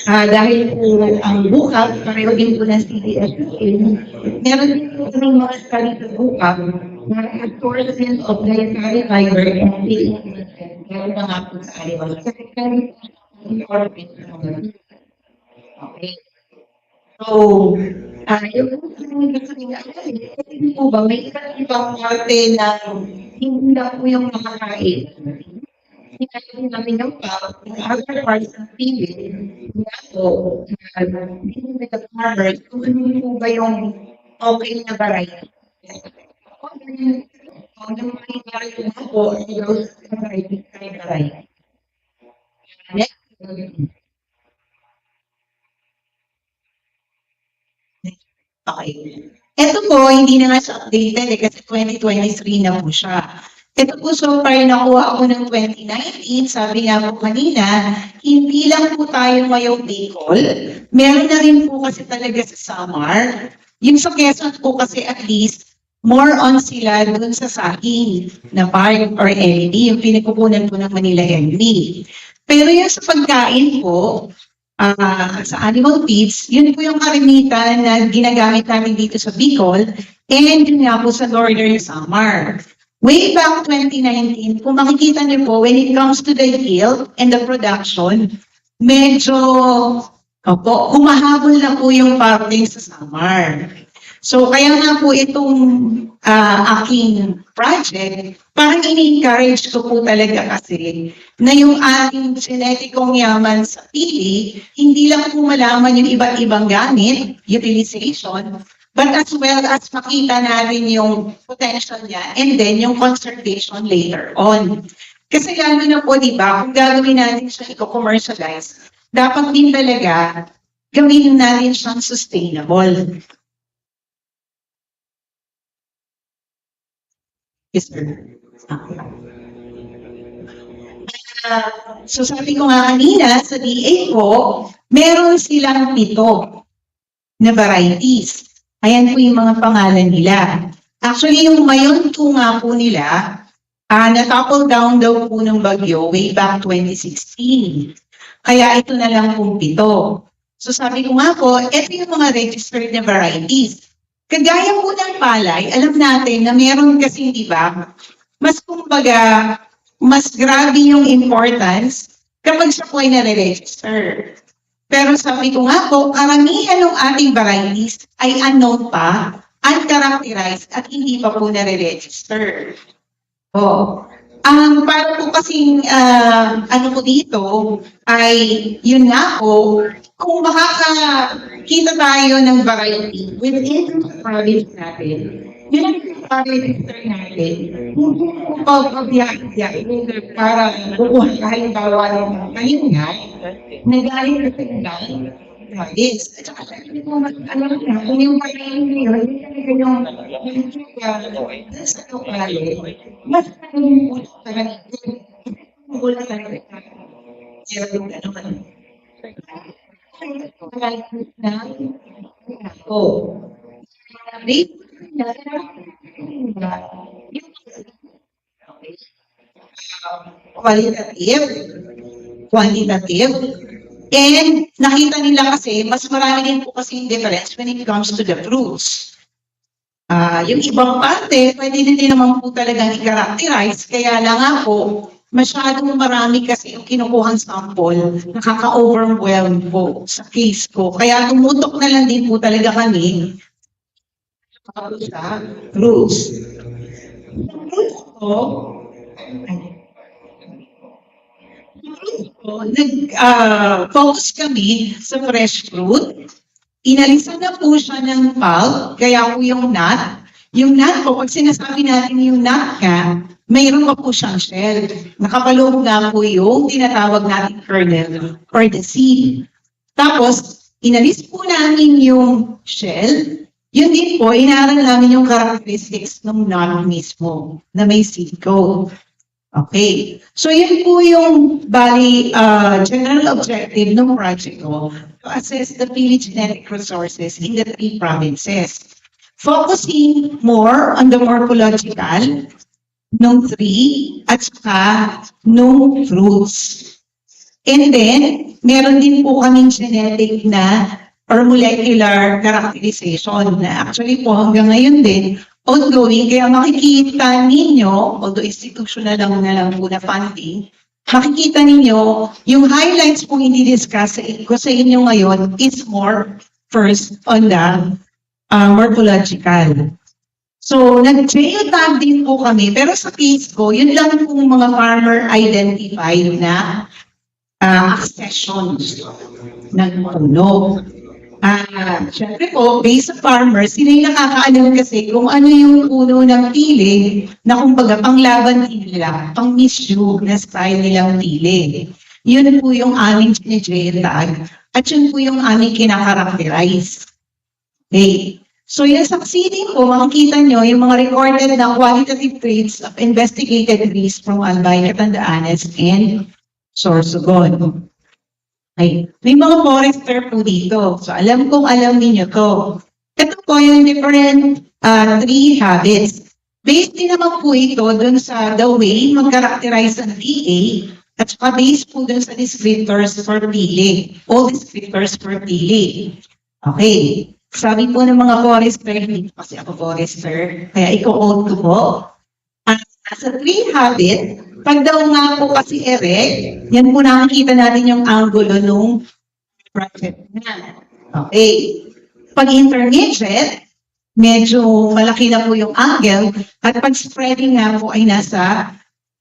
Dahil po ang bukag, pareho din po ng CBSUA, meron din po ng mga study sa bukag na absorption of dietary fiber and feeding nutrients. Meron na nga po sa animal. Kasi kaya important. Okay. So, yung gusto nyo hindi po ba may ibang parte na hindi na po yung makakain? Hindi namin yung other parts ng pili, nga po, hindi with the farmers, kung ano po ba yung okay na variety. Yung mga variety na po, yung variety na variety. Next. Okay. Ito po, hindi na nga siya updated kasi 2023 na po siya. Ito po, so far nakuha ako ng 2019, sabi nga po kanina, hindi lang po tayo ngayong Bicol, meron na rin po kasi talaga sa Samar. Yung sa Quezon po kasi at least, more on sila dun sa saging na park or LD, yung pinagkukunan po ng Manila LD. Pero yung sa pagkain po, sa animal feeds, yun po yung karamitan na ginagamit namin dito sa Bicol and yun nga po sa Northern Samar. Way back 2019, kung makikita niyo po, when it comes to the yield and the production, medyo humahabol na po yung farming sa Samar. So, kaya nga po itong aking project, parang ini-encourage ko po talaga kasi na yung ating genetikong yaman sa pili, hindi lang po malaman yung iba't ibang gamit, utilization, but as well as makita natin yung potential niya and then yung conservation later on. Kasi lalo na po, di ba, kung gagawin natin siya i-commercialize, dapat din talaga gawin natin siyang sustainable. Yes, sir. So sabi ko nga kanina, sa DA po, meron silang 7 na varieties. Ayan po yung mga pangalan nila. Actually, yung Mayon 2 nga po nila, na-topple down daw po ng bagyo way back 2016. Kaya ito na lang pong 7. So sabi ko nga po, ito yung mga registered na varieties. Kagaya po ng palay, alam natin na meron kasi, di ba, mas kumbaga, mas grabe yung importance kapag siya po ay nare-register. Pero sabi ko nga po, karamihan ng ating varieties ay unknown pa, uncharacterized, at hindi pa po nare-register. Oh. Para po kasing, ano po dito, ay yun nga po, kung makakakita tayo ng variety within the province natin, yun ang province natin, hindi po pag-biyak-biyak para bukuha halimbawa ng kalinga, na galing na tingnan, yes. At saka, hindi po, alam na, kung yung variety yun, yung sa lokale, mas maraming po talaga, wala talaga. Pero yung ano man, qualitative, quantitative, and nakita nila kasi, mas marami din po kasi yung difference when it comes to the fruits. Yung ibang parte, pwede din naman po talagang i-characterize, kaya lang nga po, masyadong marami kasi yung kinukuhang sample, nakaka-overwhelm po sa case ko. Kaya tumutok na lang din po talaga kami sa fruits. Nag-focus kami sa fresh fruit. Inalisan na po siya ng pulp, kaya po yung nut. Yung nut po, pag sinasabi natin yung nut ka, mayroon pa po siyang shell. Nakapaloob nga po yung tinatawag natin kernel or the seed. Tapos, inalis po namin yung shell. Yun din po, inaral namin yung characteristics ng nut mismo na may seed coat. Okay. So, yun po yung general objective ng project ko to assess the Pili genetic resources in the 3 provinces. Focusing more on the morphological nung tree at saka nung fruits. And then, meron din po kaming genetic na or molecular characterization na actually po hanggang ngayon din ongoing, kaya makikita ninyo, although institutional lang po na funding, makikita ninyo, yung highlights po hindi discuss ko sa inyo ngayon is more first on the morphological. So, nag-geotag din po kami, pero sa case ko, yun lang po mga farmer identified na accessions ng puno. Siyempre po, based sa farmers, sila yung nakakaalam kasi kung ano yung puno ng pili na kumbaga panglaban nila, pang misuse na style nilang pili. Yun po yung aming sinijayatag at yun po yung aming kinakarakterize. Okay. So yung succeeding po, makikita nyo yung mga recorded na qualitative traits of investigated trees from Albay, Catanduanes, and Sorsogon. Ay, may mga forester po dito. So, alam niyo to. Ito po yung different tree habits. Based din naman po ito dun sa the way mag-characterize ang PA at saka based po dun sa descriptors for pili. All descriptors for pili. Okay. Sabi po ng mga forester, hindi kasi ako forester, kaya i-quote ko po. Sa tree habit, pag daw nga po kasi erect, yan po nakikita natin yung angulo nung project na. Okay. Pag intermediate, medyo malaki na po yung angle, at pag spreading nga po ay nasa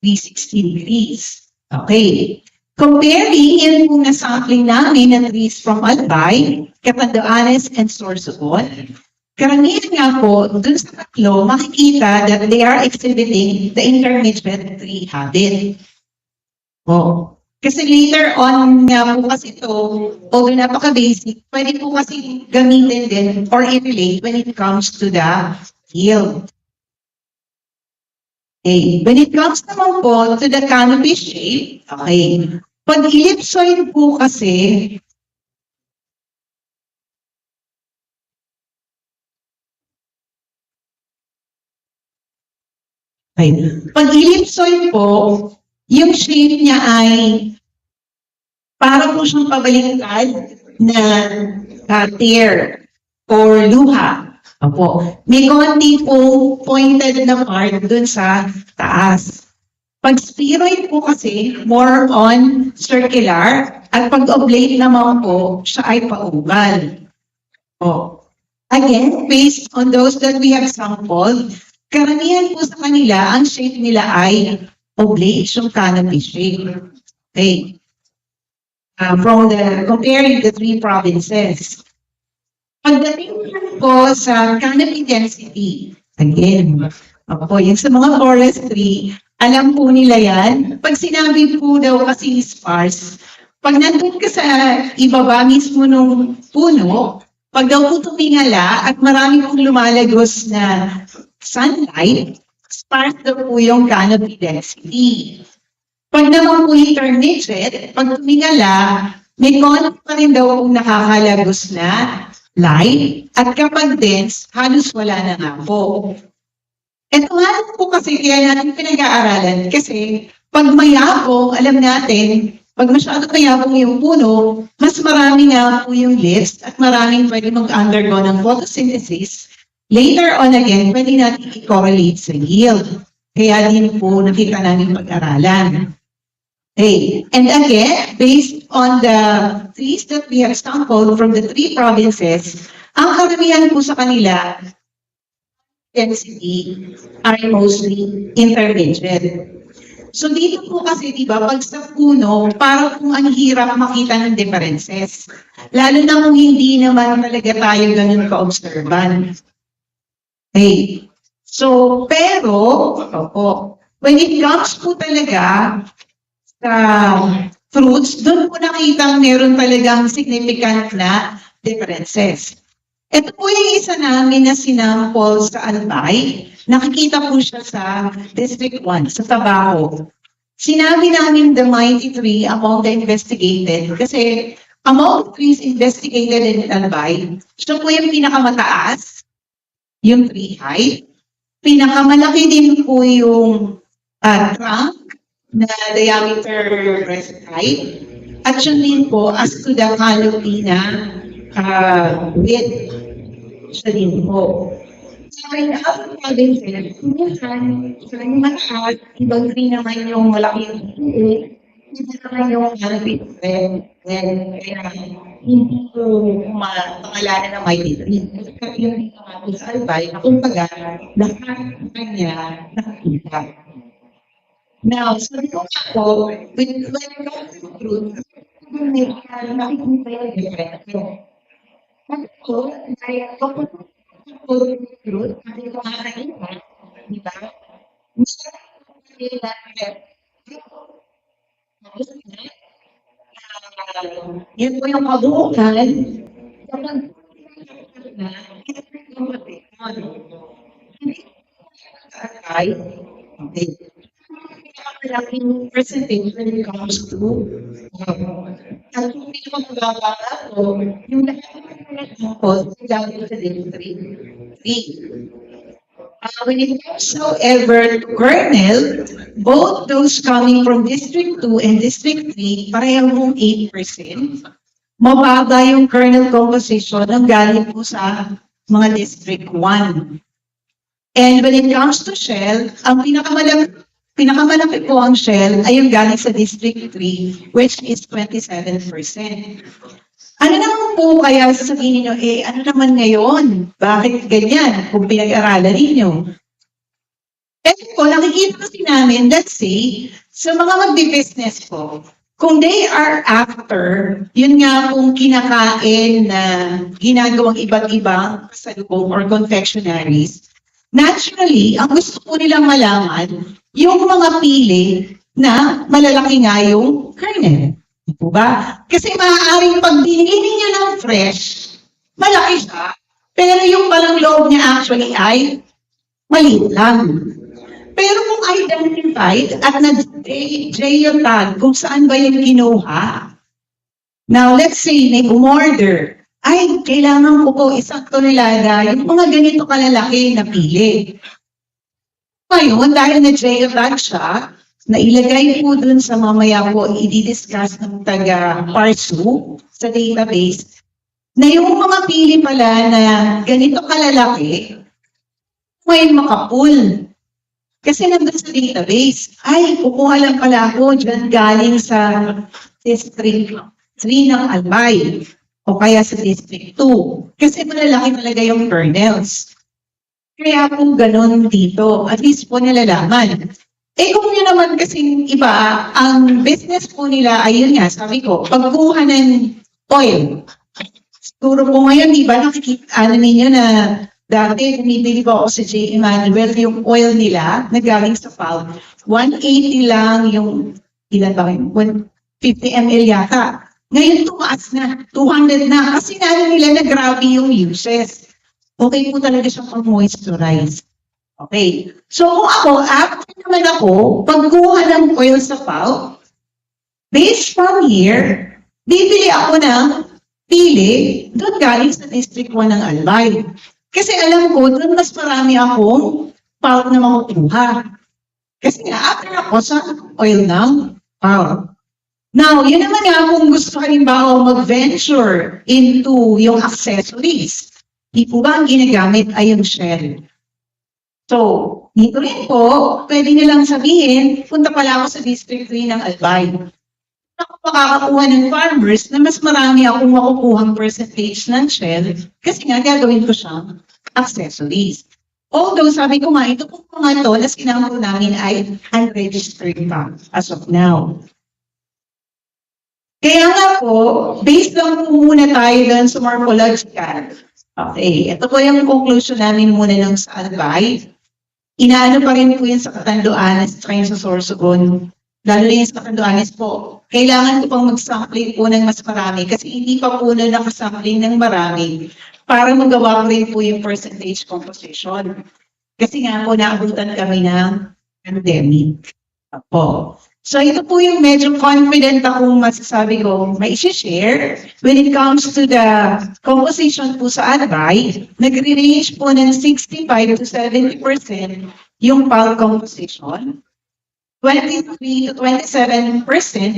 360 degrees. Okay. Comparing yan po na sampling namin ng trees from Albay, Catanduanes, and Sorsogon, karamihan nga po, dun sa tatlo, makikita that they are exhibiting the intermediate tree habit. Oh. Kasi later on nga po kasi ito, although napaka-basic, pwede po kasi gamitin din or i-relate when it comes to the yield. Okay. When it comes naman po to the canopy shape, okay, pag ellipsoid po kasi, Okay. Pag ellipsoid po, yung shape niya ay para po siyang pabaliktad na tear or luha. Opo. May konti po pointed na part dun sa taas. Pag spheroid po kasi, more on circular, at pag oblate naman po, siya ay paugal. Oh. Again, based on those that we have sampled, karamihan po sa kanila, ang shape nila ay oblate, yung canopy shape. Okay. Comparing the three provinces. Pagdating po sa canopy density, again, opo, yung sa mga forestry, alam po nila yan. Pag sinabi po daw kasi sparse, pag nandun ka sa ibaba mismo ng puno, pag daw po tumingala at marami pong lumalagos na sunlight, sparse daw po yung canopy density. Pag naman po intermediate, pag tumingala, may konti pa rin daw pong nakakalagos na light, at kapag dense, halos wala na nga po. Ito nga po kasi kaya natin pinag-aaralan kasi pag mayabong, alam natin, pag masyado mayabong yung puno, mas marami nga po yung leaves at maraming pwede mag-undergo ng photosynthesis. Later on again, pwede natin i-correlate sa yield. Kaya din po nakita namin pag-aralan. Okay. And again, based on the trees that we have sampled from the three provinces, ang karamihan po sa kanila density are mostly intermediate. So dito po kasi, di ba, pag sa puno, parang kung ang hirap makita ng differences. Lalo na kung hindi naman talaga tayo ganun ka-observant. Okay. So, pero, opo, when it comes po talaga sa fruits, doon po nakita meron talagang significant na differences. Ito po yung isa namin na sinample sa Albay. Nakikita po siya sa District 1, sa Tabaco. Sinabi namin the mighty tree among the investigated kasi among the trees investigated in Albay, siya po yung pinakamataas, yung tree height. Pinakamalaki din po yung trunk na diameter breast height. At yun din po as to the canopy na width. Siya din po. So, in other provinces, minsan, yung mataas, ibang tree naman yung malaking tree, iba naman yung canopy breadth. Kaya hindi ko mapangalanan ng mighty tree. Kasi yung dito nga po sa Albay, kumbaga, lahat kanya nakikita. Now, sabi ko nga po, when it comes to fruit, nakikita yung difference. Ako, dahil ako fruit, kasi ko nga kanina, di ba? Yan po yung kabuukan. Kapag okay. Malaking percentage when it comes to at kung hindi ko magagawa ko, yung lahat ng po, dahil sa district 3. When it comes, however, to kernel, both those coming from District 2 and District 3, parehong 8%. Mababa yung kernel composition ng galing po sa mga District 1. And when it comes to shell, ang pinakamalaki po ang shell ay yung galing sa District 3, which is 27%. Ano naman po kaya sasabihin niyo, ano naman ngayon? Bakit ganyan kung pinag-aralan ninyo? Po, nakikita kasi namin, let's say, sa mga magbi-business po, kung they are after, yun nga kung kinakain na ginagawang iba't ibang pasalubong or confectionaries, naturally, ang gusto po nilang malaman, yung mga pili na malalaki nga yung kernel. Diba? Kasi maaaring pag binili niyo ng fresh, malaki siya, pero yung palang loob niya actually ay maliit lang. Pero kung identified at na-J yung tag kung saan ba yung kinuha, now let's say may umorder, ay kailangan ko po isang tonelada yung mga ganito kalalaki na pili. Ngayon, dahil na-jailtag siya, nailagay po dun sa mamaya po, i-discuss ng taga-parsu sa database, na yung mga pili pala na ganito kalalaki, ngayon makapul. Kasi nandun sa database, ay, kukuha lang pala ako dyan galing sa District 3 ng Albay o kaya sa District 2. Kasi malalaki talaga yung kernels. Kaya po ganun dito, at least po nalalaman. Eh kung yun naman kasing iba, ang business po nila, ayun nga, sabi ko, pagkuha ng oil. Siguro po ngayon, di ba, nakikita ninyo na dati, bumibili ko ako sa J. Emmanuel, yung oil nila, na galing sa palm, 180 lang yung, ilan ba yun? 150 ml yata. Ngayon tumaas na, 200 na, kasi nga nila na grabe yung uses. Okay po talaga siyang pag-moisturize. Okay. So kung ako, after naman ako, pagkuha ng oil sa pulp, based from here, bibili ako ng pili doon galing sa District 1 ng Albay. Kasi alam ko, doon mas marami akong pulp na makukuha. Kasi nga, after ako sa oil ng pulp. Now, yun naman nga kung gusto halimbawa mag-venture into yung accessories. Di po ba ang ginagamit ay yung shell? So, dito rin po, pwede nilang sabihin, punta pala ako sa District 3 ng Albay. Ako makakakuha ng farmers na mas marami akong makukuhang percentage ng shell kasi nga gagawin ko siyang accessories. Although sabi ko nga, ito po mga to na sinampo namin ay unregistered pa as of now. Kaya nga po, based lang po muna tayo dun sa morphological. Okay, ito po yung conclusion namin muna ng sa Albay. Inaano pa rin po yun sa Catanduanes, train sa Sorsogon. Lalo na yung sa Catanduanes po. Kailangan ko pang mag-sampling po ng mas marami kasi hindi pa po na nakasampling ng marami para magawa ko rin po yung percentage composition. Kasi nga po, naabutan kami ng pandemic. Po. So ito po yung medyo confident akong masasabi ko may isi-share when it comes to the composition po sa Albay, nagre-range po ng 65 to 70% yung pulp composition, 23 to 27%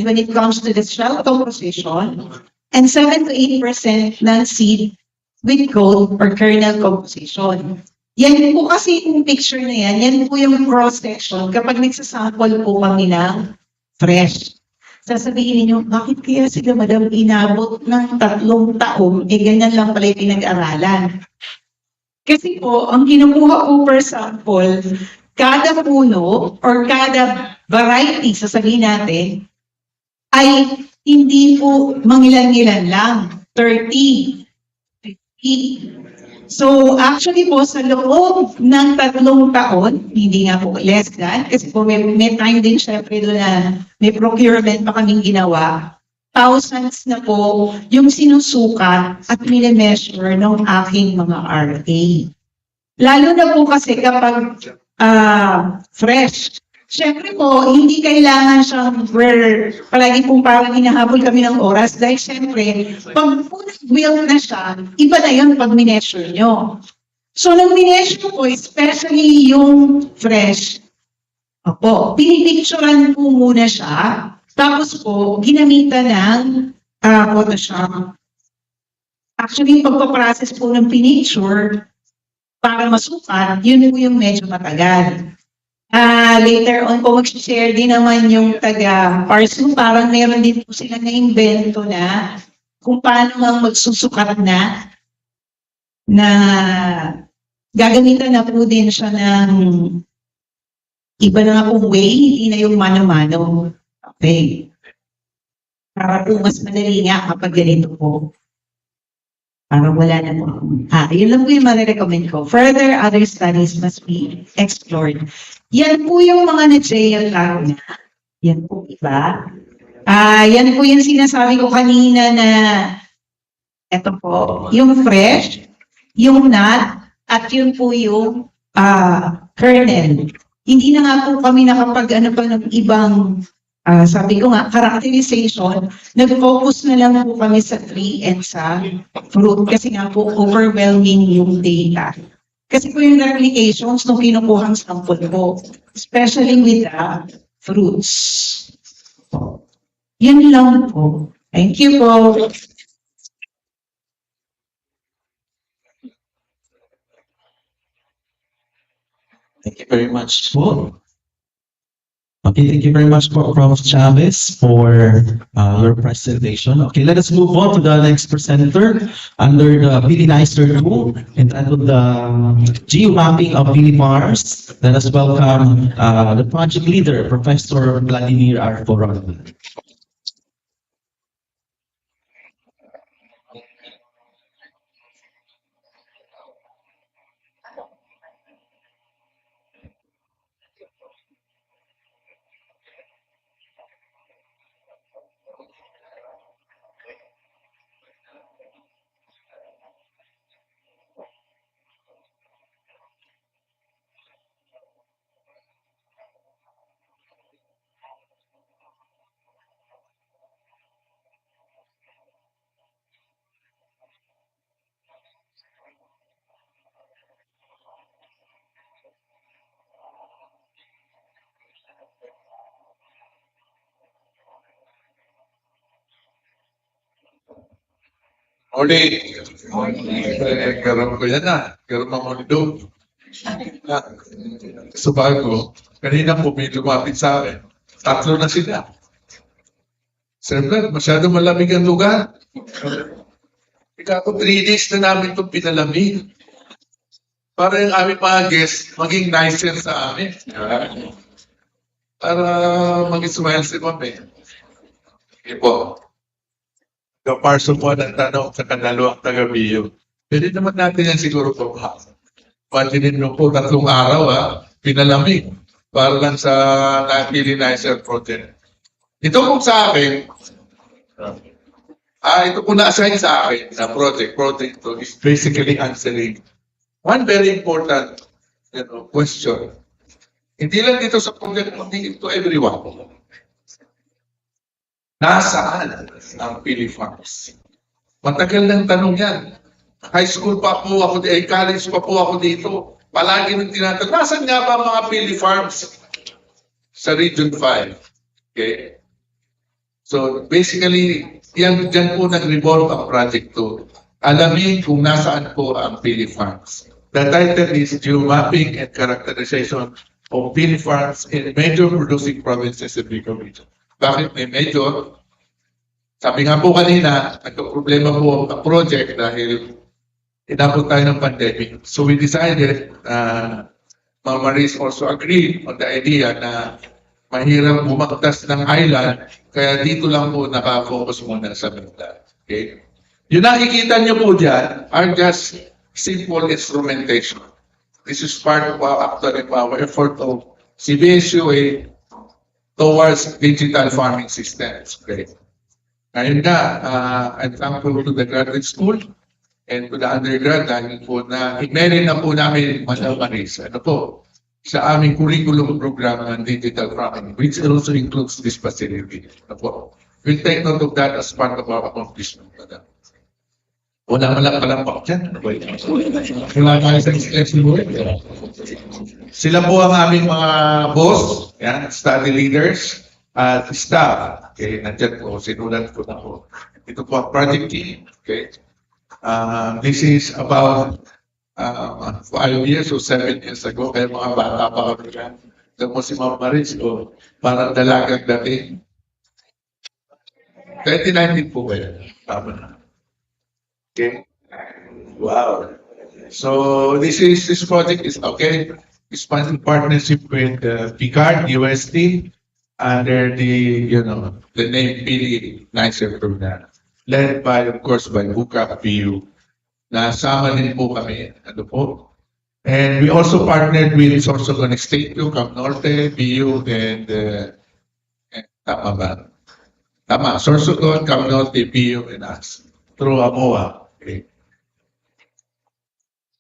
when it comes to the shell composition, and 7 to 8% ng seed with gold or kernel composition. Yan po kasi yung picture na yan po yung cross-section kapag nagsasample po kami ng fresh. Sasabihin niyo, bakit kaya sila madam inabot ng 3 taon, ganyan lang pala yung pinag-aralan. Kasi po, ang kinukuha po per sample, kada puno or kada variety, sasabihin natin, ay hindi po mangilan-ngilan lang, 30, 50. So, actually po, sa loob ng 3 taon, hindi nga po less than, kasi po may time din syempre doon na may procurement pa kaming ginawa, thousands na po yung sinusukat at minimeasure ng aking mga RA. Lalo na po kasi kapag fresh, syempre po, hindi kailangan siyang palagi pong parang hinahabol kami ng oras dahil syempre, pag nag-wilt na siya, iba na yun pag mineasure nyo. So, nang mineasure po, especially yung fresh, pinipicturean po muna siya, tapos po, ginamitan ng Photoshop. Actually, yung pagpaprocess po ng pinicture, para masukat, yun po yung medyo matagal. Later on po, mag-share din naman yung taga-parsu. Parang meron din po sila na-invento na kung paano mang magsusukat na gagamitan na po din siya ng iba na nga pong way, hindi na yung mano-mano. Okay. Para po mas madali nga kapag ganito po. Parang wala na po. Yun lang po yung marirecommend ko. Further, other studies must be explored. Yan po yung mga na-jail lang na. Yan po, iba. Yan po yung sinasabi ko kanina na eto po, yung fresh, yung nut, at yun po yung kernel. Hindi na nga po kami nakapag pa ng ibang sabi ko nga, characterization, nag-focus na lang po kami sa tree and sa fruit kasi nga po overwhelming yung data. Kasi po yung replications nung kinukuhang sample ko, especially with the fruits. Yan lang po. Thank you po. Thank you very much po. Okay, thank you very much po, Prof. Chavez, for your presentation. Okay, let us move on to the next presenter under the Pili Nicer tool entitled the Geomapping of Pili Farms. Let us welcome the project leader, Professor Vladimir Arforon. Uli, karoon ko yan na. Karoon mo mundo. Sa bago, kanina po may lumapit sa akin. 3 na sila. Siyempre, masyado malamig ang lugar. Ikaw 3 days na namin itong pinalamig. Para yung aming mga guests maging nicer sa amin. Para mag-smile si Mami. Okay po. Kaparso po ng tanong sa kanalawang taga-Biyo. Pwede naman natin yan siguro po. Paginin mo po 3 araw pinalamig para lang sa Pili Nicer project. Ito po sa akin, ito po na-assign sa akin na project to is basically answering one very important question. Hindi lang dito sa project, hindi to everyone. Nasaan ang Pili Farms? Matagal ng tanong yan. High school pa po ako, college pa po ako dito. Palagi nang tinatanong, nasaan nga ba mga Pili Farms sa Region 5? Okay? So basically, dyan po nag-revolve ang project to. Alamin kung nasaan po ang Pili Farms. The title is Geomapping and Characterization of Pili Farms in Major Producing Provinces in Bicol Region. Bakit may major? Sabi nga po kanina, nagka-problema po ang project dahil inabot tayo ng pandemic. So we decided, Ma'am Maris also agreed on the idea na mahirap bumagtas ng island, kaya dito lang po nakafocus muna sa Manila. Okay? Yung nakikita niyo po dyan are just simple instrumentation. This is part of our effort of CBSUA towards digital farming systems. Okay. Ngayon nga, I'm thankful to the graduate school and to the undergrad dahil po na i-merit na po namin Madam Maris. Ano po, sa aming curriculum program ng digital farming, which also includes this facility. Ano po, we'll take note of that as part of our accomplishment. Madam. Wala palampak dyan. Wala tayo sa flexible. Sila po ang aming mga boss, yan, study leaders, at staff. Okay, nandiyan po, sinulat ko na po. Ito po ang project team. Okay. This is about 5 years or 7 years ago, kaya mga bata pa kami dyan. Ito mo si Ma'am Maris, parang dalagang dating. 2019 po kayo. Tama na. Okay. Wow. So this project is okay. It's in partnership with Picard UST under the name Pili Nicer program, led by of course by Buka PU. Nasama din po kami. Ano po? And we also partnered with Sorsogon State PU, Camp Norte, PU, and tama ba? Tama. Sorsogon, Camp Norte, PU, and us. Through AMOA. Okay.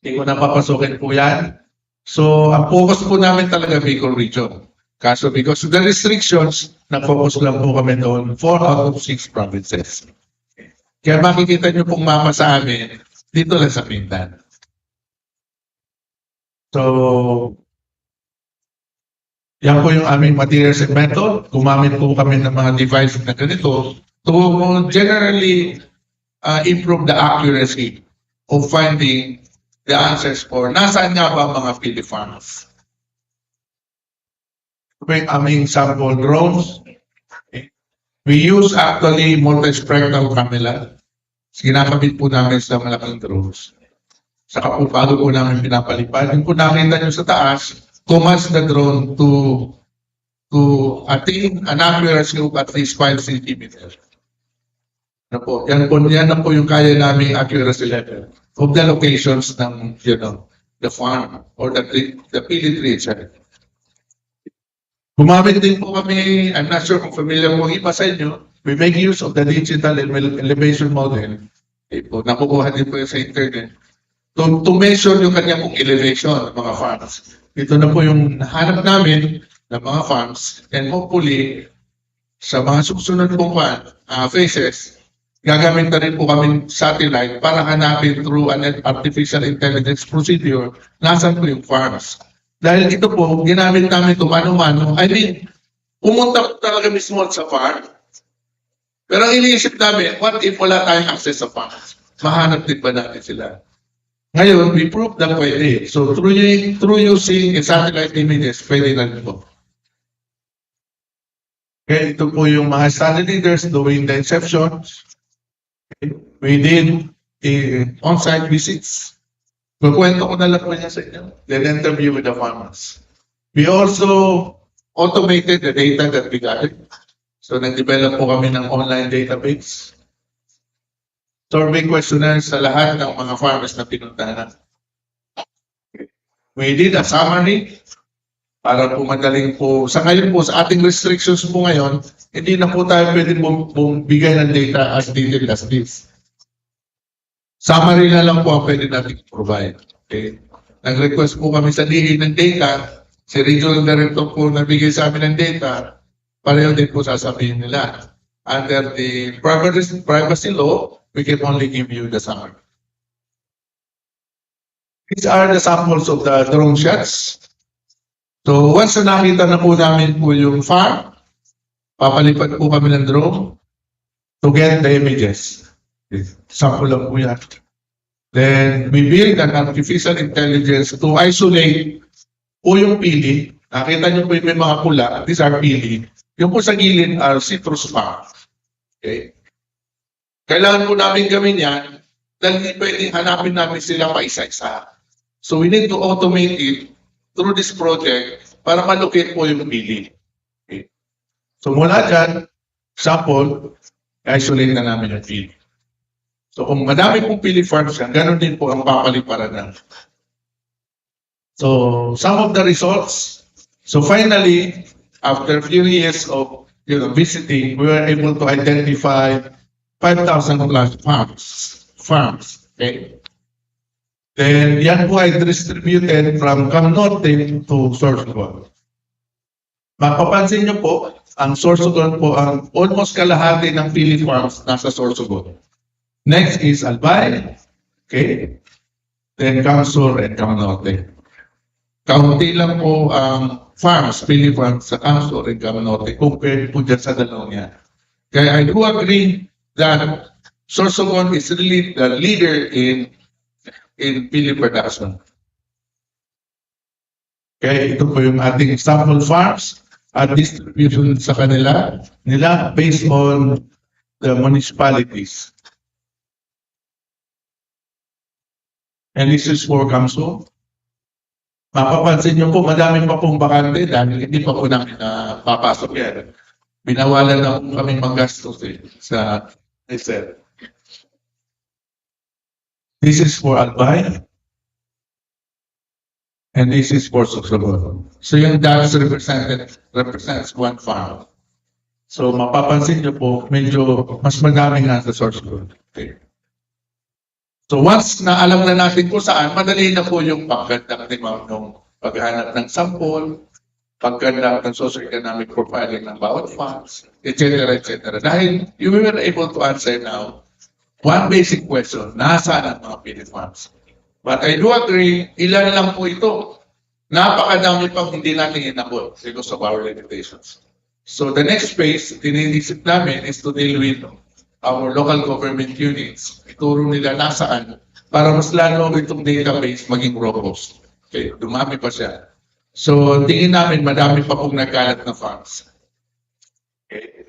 Hindi ko na papasukin po yan. So, ang focus po namin talaga Bicol Region. Kaso because of the restrictions, na-focus lang po kami doon 4 out of 6 provinces. Kaya makikita nyo pong mama sa amin, dito lang sa Mindan. So, yan po yung aming materials and method. Gumamit po kami ng mga device na ganito to generally improve the accuracy of finding the answers for nasaan nga ba mga Pili farms. Ito po yung aming sample drones. We use actually multi-spectral camera. Ginakabit po namin sa malaking drones. Saka po bago po namin pinapalipad. Yung po nakita nyo sa taas, commands the drone to attain an accuracy of at least 5 centimeters. Ano po, yan na po yung kaya namin accuracy level of the locations ng, the farm or the Pili tree itself. Gumamit din po kami, I'm not sure kung familiar po iba sa inyo, we make use of the digital elevation model. Okay po, nakukuha din po yun sa internet. To measure yung kanyang elevation ng mga farms. Ito na po yung nahanap namin ng mga farms and hopefully sa mga susunod pong phases, gagamit na rin po kami satellite para hanapin through an artificial intelligence procedure nasan po yung farms. Dahil ito po, ginamit namin ito mano-mano. I mean, pumunta po talaga mismo sa farm. Pero ang iniisip namin, what if wala tayong access sa farms? Mahanap din ba natin sila? Ngayon, we proved na pwede. So, through using satellite images, pwede na rin po. Okay, ito po yung mga study leaders doing the inceptions. Okay. We did on-site visits. Kukwento ko na lang po niya sa inyo. Then interview with the farmers. We also automated the data that we got. So, nag-develop po kami ng online database. Survey questionnaires sa lahat ng mga farmers na pinuntahan. We did a summary para po madaling po. Sa ngayon po, sa ating restrictions po ngayon, hindi na po tayo pwede bigay ng data as detailed as this. Summary na lang po ang pwede natin provide. Okay? Nag-request po kami sa DA ng data. Si Regional Director po nabigay sa amin ng data. Pareho din po sasabihin nila. Under the privacy law, we can only give you the summary. These are the samples of the drone shots. So once na nakita na po namin po yung farm, papalipad po kami ng drone to get the images. Sample lang po yan. Then we build an artificial intelligence to isolate po yung pili. Nakita nyo po yung may mga pula, these are pili. Yung po sa gilid are citrus farm. Okay? Kailangan po namin gawin yan dahil hindi pwedeng hanapin namin sila pa isa-isa. So we need to automate it through this project para malocate po yung pili. Okay. So mula dyan, sample, isolate na namin yung pili. So kung madami pong pili farms yan, ganun din po ang papaliparan na. So some of the results. So finally, after a few years of visiting, we were able to identify 5,000 plus farms. Okay? Then, yan po ay distributed from Camnote to Sorsogon. Mapapansin nyo po, ang Sorsogon po, ang almost kalahati ng Pili farms nasa Sorsogon. Next is Albay, okay? Then Camsur and Camnote. Kaunti lang po ang farms, Pili farms sa Camsur and Camnote compared po dyan sa dalawang yan. Kaya I do agree that Sorsogon is really the leader in Pili production. Okay, ito po yung ating sample farms at distribution sa nila based on the municipalities. And this is for Camso. Mapapansin nyo po, madami pa pong bakante dahil hindi pa po namin papasok yan. Binawalan na po kami maggastos sa reserve. This is for Albay. And this is for Sorsogon. So yung dots represents one farm. So mapapansin nyo po, medyo mas madami nga sa Sorsogon. Okay. So once na alam na natin kung saan, madali na po yung paggandak ni Ma'am nung paghanap ng sample, paggandak ng socio-economic profiling ng bawat farms, etc. etc. Dahil you were able to answer now one basic question, nasaan ang mga Pili farms? But I do agree, ilan lang po ito. napakadami pang hindi natin inabot because of our limitations. So the next phase, tininisip namin is to deal with our local government units. Ituro nila nasaan para mas lalo itong database maging robust. Okay, dumami pa siya. So tingin namin madami pa pong nagkalat na funds. Okay.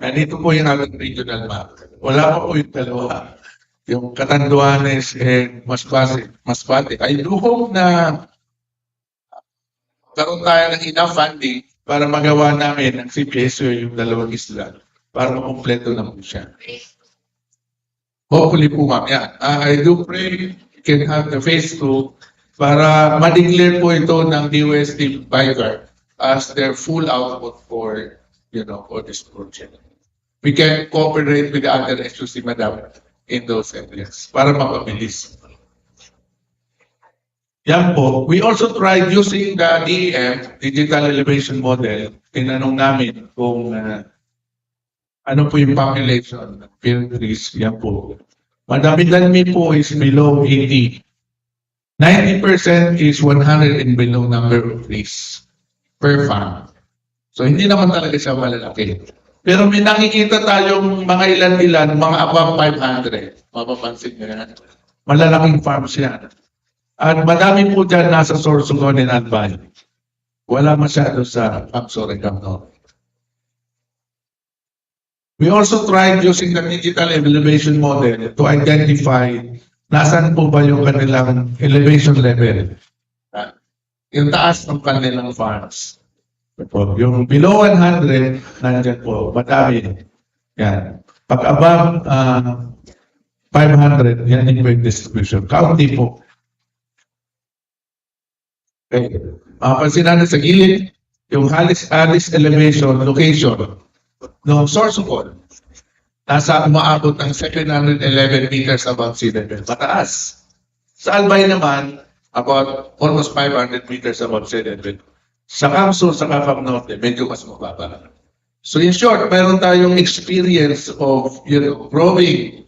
And ito po yung ating regional map. Wala pa po yung dalawa. Yung Catanduanes and Masbate. I do hope na karoon tayo ng enough funding para magawa namin ang CBSUA yung dalawang isla para makumpleto na po siya. Hopefully po ma'am, yan. I do pray we can have the phase 2 para ma-declare po ito ng DOST BICAR as their full output for, for this project. We can cooperate with the other SUC, madam, in those areas para mapabilis. Yan po. We also tried using the DEM, Digital Elevation Model. Tinanong namin kung ano po yung population ng field trees. Yan po. Madami-dami po is below 80. 90% is 100 and below number of trees per farm. So hindi naman talaga siya malalaki. Pero may nakikita tayong mga ilan-ilan, mga above 500. Mapapansin nyo yan. Malalaking farms yan. At madami po dyan nasa Sorsogon and Albay. Wala masyado sa Camsor and Camnor. We also tried using the digital elevation model to identify nasan po ba yung kanilang elevation level. Yung taas ng kanilang farms. Yung below 100, nandiyan po, madami. Yan. Pag above 500, yan yung distribution. County po. Okay. Mapapansin natin sa gilid, yung Alice elevation location ng source of all, nasa umaabot ng 711 meters above sea level. Mataas. Sa Albay naman, about almost 500 meters above sea level. Sa Camsor, sa Cavite Norte, medyo mas mababa. So in short, mayroon tayong experience of growing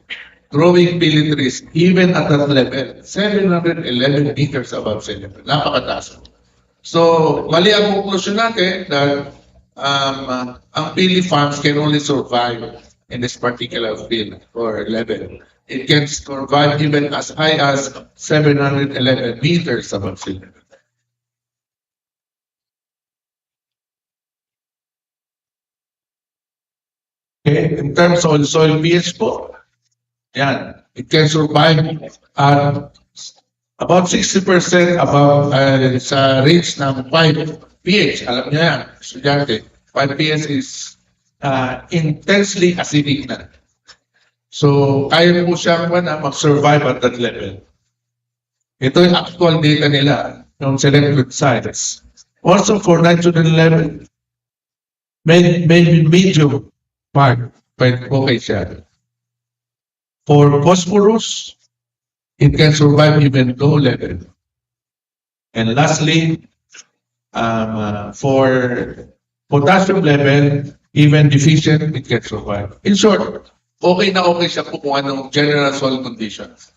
pili trees even at that level. 711 meters above sea level. Napakataas. So, mali ang conclusion natin that ang pili farms can only survive in this particular field or level. It can survive even as high as 711 meters above sea level. Okay, in terms of soil pH po, yan, it can survive at about 60% above sa range ng 5 pH. Alam niyo yan, estudyante, 5 pH is intensely acidic na. So, kaya po siya mag-survive at that level. Ito yung actual data nila ng selected sites. Also for nitrogen level, maybe medium part, but okay siya. For phosphorus, it can survive even low level. And lastly, for potassium level, even deficient, it can survive. In short, okay na okay siya po kung anong general soil conditions.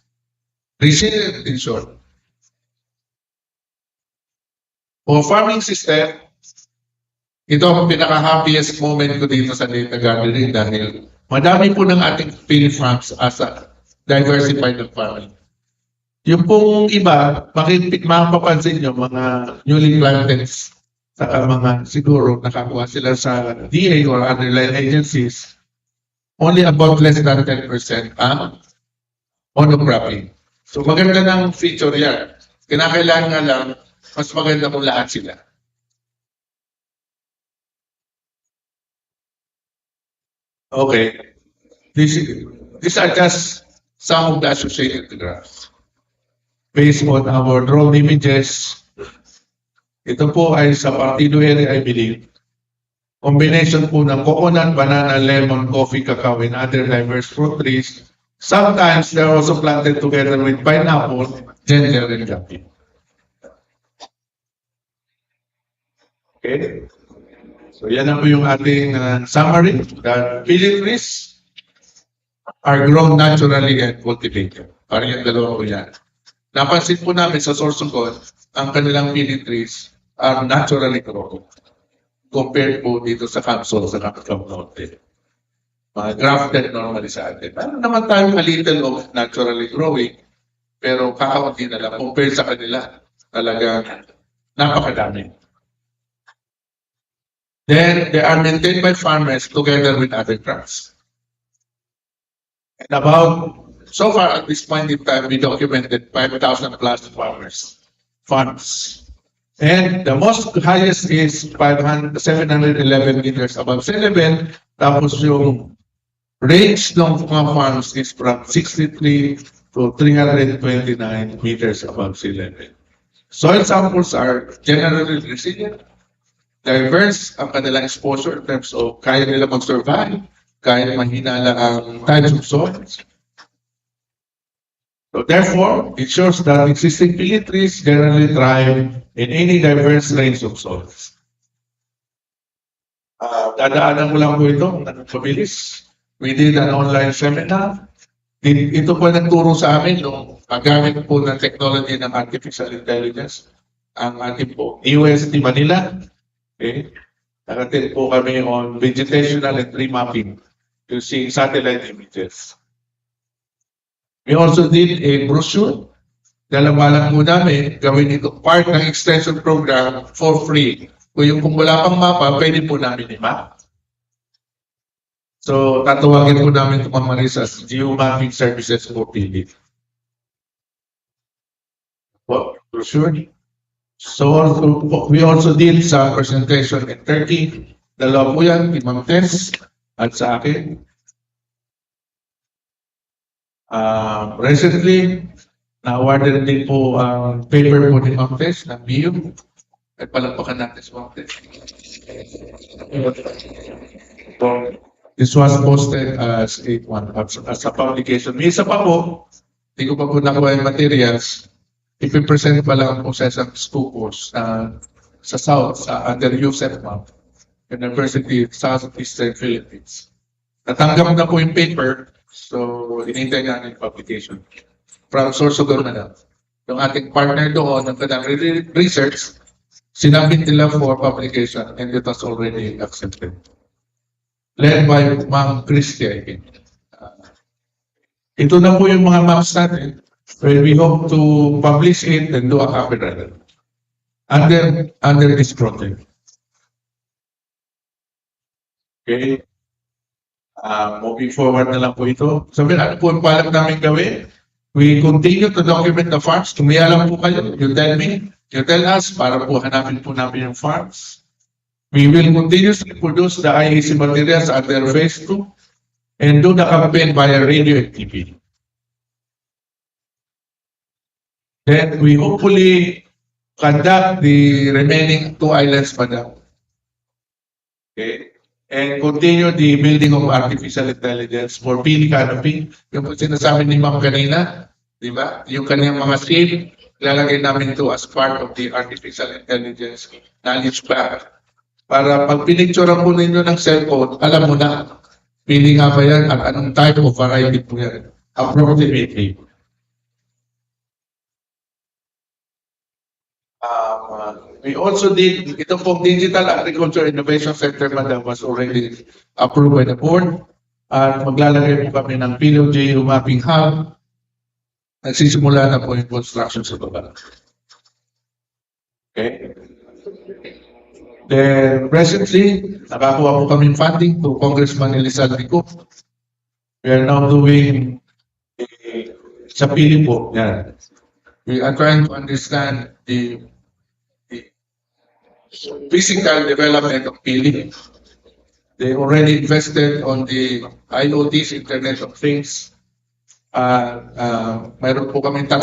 Resilient, in short. For farming system, ito ang pinaka-happiest moment ko dito sa data gathering dahil madami po ng ating pili farms as a diversified farming. Yung pong iba, mapapansin nyo, mga newly planted, saka mga siguro nakakuha sila sa DA or underlying agencies, only about less than 10% ang monocropping. So maganda ng feature yan. Kinakailangan nga lang, mas maganda kung lahat sila. Okay. These are just some of the associated graphs. Based on our drone images, ito po ay sa partido area, I believe. Combination po ng coconut, banana, lemon, coffee, cacao, and other diverse fruit trees. Sometimes they're also planted together with pineapple, ginger, and coffee. Okay. So yan na po yung ating summary. The pili trees are grown naturally and cultivated. Parang yung dalawa po yan. Napansin po namin sa Sorsogon, ang kanilang pili trees are naturally grown compared po dito sa Camsol, sa Camp Norte. Mga grafted normally sa atin. Meron naman tayo a little of naturally growing, pero kakaunti na lang compared sa kanila. Talagang napakadami. Then, they are maintained by farmers together with other crops. And so far at this point in time, we documented 5,000 plus farms. And the most highest is 711 meters above sea level. Tapos yung range ng mga farms is from 63 to 329 meters above sea level. Soil samples are generally resilient, diverse ang kanilang exposure in terms of kaya nila mag-survive, kaya mahina lang ang types of soils. So therefore, it shows that existing pili trees generally thrive in any diverse range of soils. Dadaanan ko lang po ito, pabilis. We did an online seminar. Ito po nagturo sa amin nung paggamit po ng technology ng artificial intelligence. Ang ating po, UST Manila. Okay. Nakatin po kami on vegetational and tree mapping using satellite images. We also did a brochure. Dalawalan po namin, gawin ito part ng extension program for free. Kung wala pang mapa, pwede po namin i-map. So, tatawagin po namin ito mga as geomapping services for Pili. Brochure. So, we also did sa presentation in Turkey. Dalawa po yan, kay Ma'am Tess at sa akin. Recently, na-awarded din po ang paper po ni Ma'am Tess ng BU. At palagpakan natin sa Ma'am Tess. This was posted as a publication. May isa pa po, hindi ko pa po nakuha yung materials. Ipipresent pa lang po sa isang schools sa South, under USEPMA, University of Southeastern Philippines. Natanggap na po yung paper, so hinintay na yung publication. From Sorsogon na lang. Yung ating partner doon, ng kanang research, sinabit nila for publication and it was already accepted. Led by Ma'am Christie, I think. Ito na po yung mga maps natin where we hope to publish it and do a copyright under this project. Okay. Moving forward na lang po ito. Sabi ano po ang palak namin gawin? We continue to document the farms. Tumiyalang po kayo. You tell me. You tell us para po hanapin po namin yung farms. We will continuously produce the IEC materials under phase 2 and do the campaign via radio and TV. Then we hopefully conduct the remaining 2 islands, madam. Okay. And continue the building of artificial intelligence for Pili canopy. Yung po sinasabi ni Ma'am kanina, di ba? Yung kanyang mga shape, lalagay namin ito as part of the artificial intelligence knowledge pack. Para pag pinicturean po ninyo ng cellphone, alam mo na, pili nga ba yan at anong type of variety po yan. Approximately. We also did, ito pong Digital Agriculture Innovation Center, madam, was already approved by the board. At maglalagay po kami ng PLOJ Mapping Hub. Nagsisimula na po yung construction sa baba. Okay. Then, presently, nakakuha po kami funding to Congressman Elizalde Rico. We are now doing sa Pili po. Yan. We are trying to understand the physical development of Pili. They already invested on the IoT's Internet of Things. Mayroon po kami 3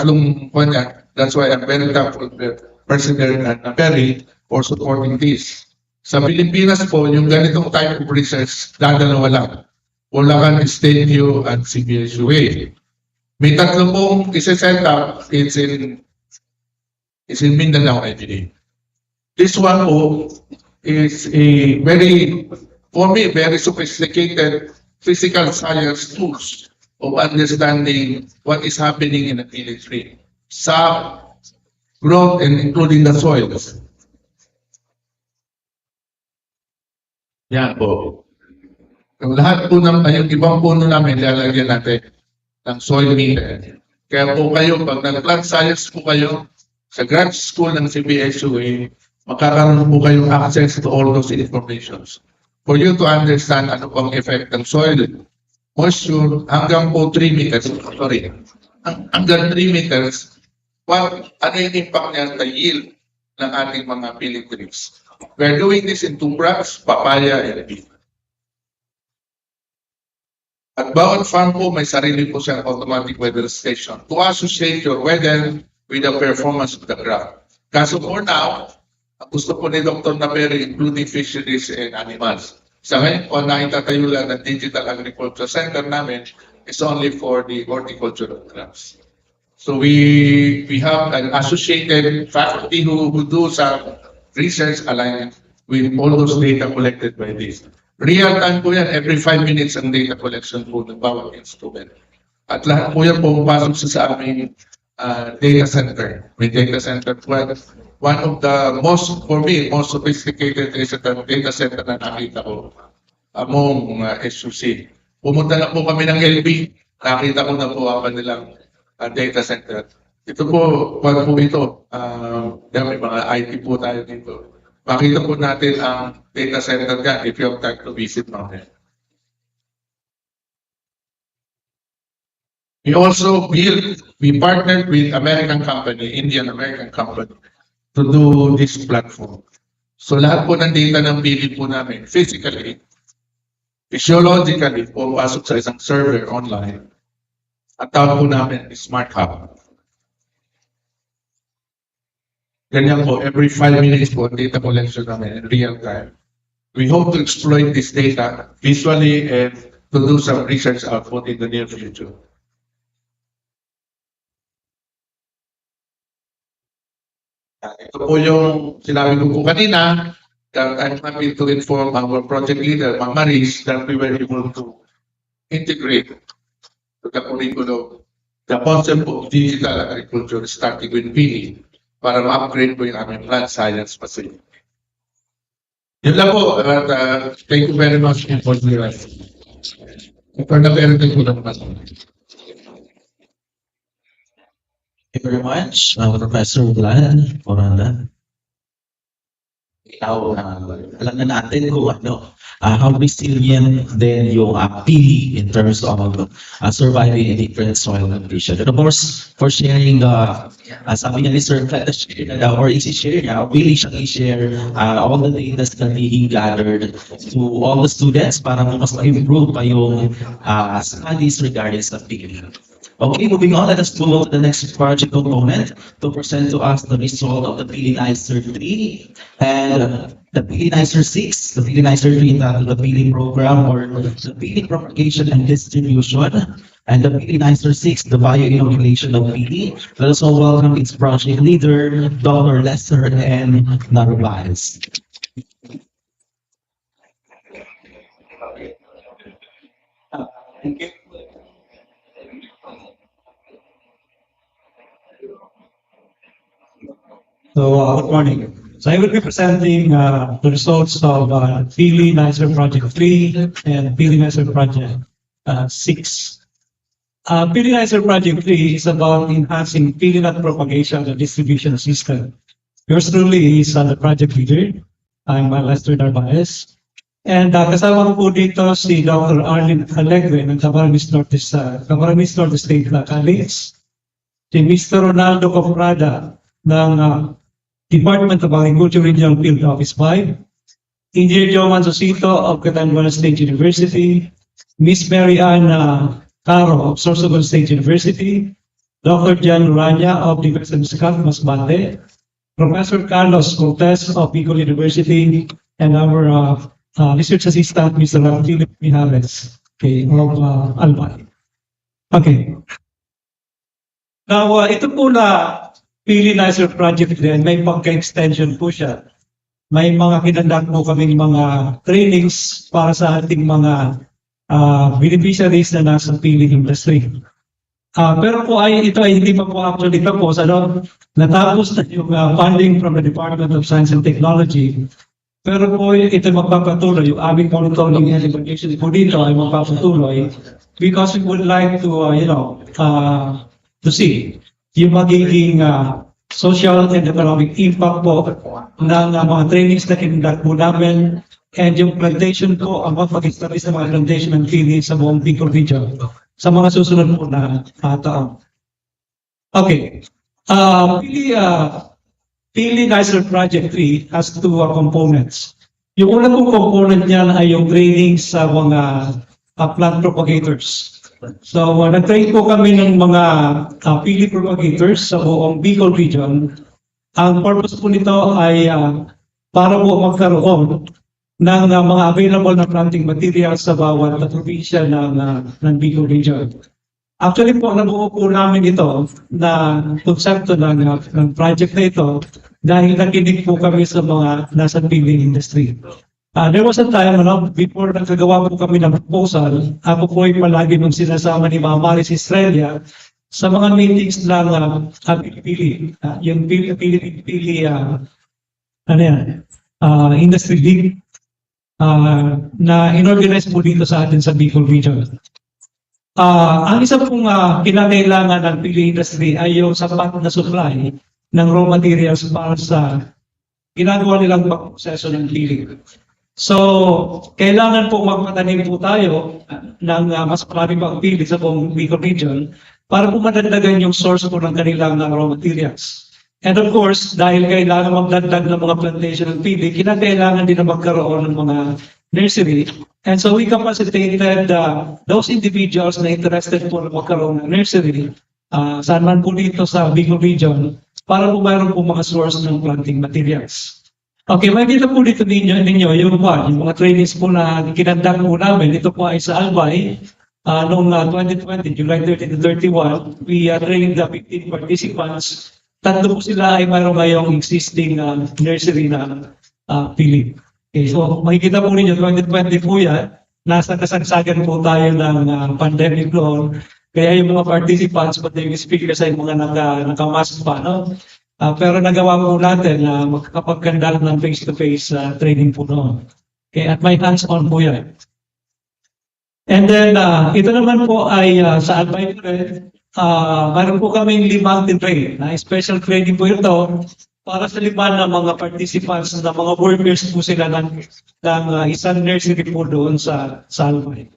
kanya. That's why I'm very thankful to President Perry for supporting this. Sa Pilipinas po, yung ganitong type of research, dadalawa lang. Bulacan State U at CBSUA. May 3 pong isa-set up, it's in Mindanao, I believe. This one po is a for me, very sophisticated physical science tools of understanding what is happening in a pili tree. sa growth and including the soils. Yan po. Yung lahat po yung ibang puno namin, lalagyan natin ng soil meter. Kaya po kayo, pag nag-plant science po kayo sa grad school ng CBSUA, magkakaroon po kayong access to all those informations. For you to understand ano pong effect ng soil moisture hanggang po 3 meters, hanggang 3 meters, ano yung impact niya sa yield ng ating mga pili trees. We're doing this in 2 crops, papaya and beef. At bawat farm po may sarili po siyang automatic weather station to associate your weather with the performance of the crop. Kaso for now, ang gusto po ni Dr. Naperi, including fisheries and animals. Sa ngayon po, naitatayo lang ng Digital Agriculture Center namin is only for the horticultural crops. So we have an associated faculty who do some research aligned with all those data collected by this. Real time po yan, every 5 minutes ang data collection po ng bawat instrument. At lahat po yan pumapasok sa aming data center. May data center po. One of the most, for me, most sophisticated data center na nakita ko among SUC. Pumunta na po kami ng LB, nakita ko na po ang kanilang data center. Ito po, wag po ito, may mga IT po tayo dito. Makita po natin ang data center dyan if you have time to visit natin. We partnered with American company, Indian American company, to do this platform. So lahat po ng data ng Pili po namin, physically, physiologically, pumapasok sa isang server online. At tawag po namin Smart Hub. Ganyan po, every 5 minutes po, data collection namin in real time. We hope to exploit this data visually and to do some research output in the near future. Ito po yung sinabi ko po kanina, that I'm happy to inform our project leader, Ma'am Maris, that we were able to integrate to the curriculum the concept of digital agriculture starting with Pili para ma-upgrade po yung aming plant science facility. Yun lang po. Thank you very much for the rest. For the parenting po naman. Thank you very much, Professor Vlad Oranda. Now, alam na natin kung how resilient din yung Pili in terms of surviving in different soil conditions. And of course, for sharing, sabi niya ni Sir Vlad, share na daw, or i-share niya, willing siyang i-share all the data that he gathered to all the students para mas ma-improve pa yung studies regarding sa Pili. Okay, moving on, let us move to the next project component to present to us the result of the Pili 3 and the Pili 6, the Pili 3 the Pili program or the Pili propagation and distribution, and the Pili 6, the bioinoculation of Pili. Let us all welcome its project leader, Dr. Lester and Narvaez. Thank you. So, good morning. So, I will be presenting the results of Pili Nicer Project 3 and Pili Nicer Project 6. Pili Nicer Project 3 is about enhancing pili nut propagation and distribution system. Yours truly is the project leader. I'm Lester Narvaez. And kasama ko po dito si Dr. Arlene Alegre ng Camarines Norte State College. Si Mr. Ronaldo Coprada ng Department of Agriculture Regional Field Office 5, Engineer Joman Susito of Catanduanes State University, Miss Mary Ann Caro of Sorsogon State University, Dr. Jan Urania of the Western Scott Masbate, Professor Carlos Cortez of Bicol University, and our research assistant, Mr. Philip Mijales, of Albay. Okay. Now, ito po na Pili Nicer Project din, may pagka-extension po siya. May mga kinandak po kaming mga trainings para sa ating mga beneficiaries na nasa pili industry. Pero po ito ay hindi pa po actually tapos. Natapos na yung funding from the Department of Science and Technology. Pero po ito magpapatuloy, yung aming monitoring and evaluation po dito ay magpapatuloy because we would like to, to see yung magiging social and economic impact po ng mga trainings na kinundak po namin and yung plantation po, ang pag-establish ng mga plantation ng pili sa buong Bicol region sa mga susunod po na taon. Okay. Pili Nicer Project 3 has two components. Yung una pong component niyan ay yung training sa mga plant propagators. So, nag-train po kami ng mga pili propagators sa buong Bicol region. Ang purpose po nito ay para po magkaroon ng mga available na planting materials sa bawat probinsya ng Bicol region. Actually po, nabuo po namin ito na konsepto ng project na ito dahil nakinig po kami sa mga nasa pili industry. There was a time, before nagkagawa po kami ng proposal, ako po ay palagi nung sinasama ni Mama Maris Estrella sa mga meetings ng Pili, yung Pili, Industry League, na inorganize po dito sa atin sa Bicol region. Ang isa pong kinakailangan ng Pili industry ay yung sapat na supply ng raw materials para sa ginagawa nilang pagproseso ng pili. So, kailangan po magpatanim po tayo ng mas maraming pang pili sa buong Bicol region para po madagdagan yung source po ng kanilang raw materials. And of course, dahil kailangan magdagdag ng mga plantation ng pili, kinakailangan din na magkaroon ng mga nursery. And so we capacitated those individuals na interested po na magkaroon ng nursery saan man po dito sa Bicol region para po mayroon po mga source ng planting materials. Okay, makikita po dito ninyo yung mga trainings po na kinandak po namin. Ito po ay sa Albay noong 2020, July 30 to 31. We trained the 15 participants. Tatlo po sila ay mayroon ngayong existing nursery na pili. Okay, so makikita po ninyo, 2020 po yan, nasa kasagsagan po tayo ng pandemic noon. Kaya yung mga participants, pati yung speakers ay mga nakamask pa, no? Pero nagawa po natin na magkakapagkandal ng face-to-face training po noon. Okay, at may hands-on po yan. And then, ito naman po ay sa Albay po rin, mayroon po kaming limang train. Special training po ito para sa lima ng mga participants na mga workers po sila ng isang nursery po doon sa Albay.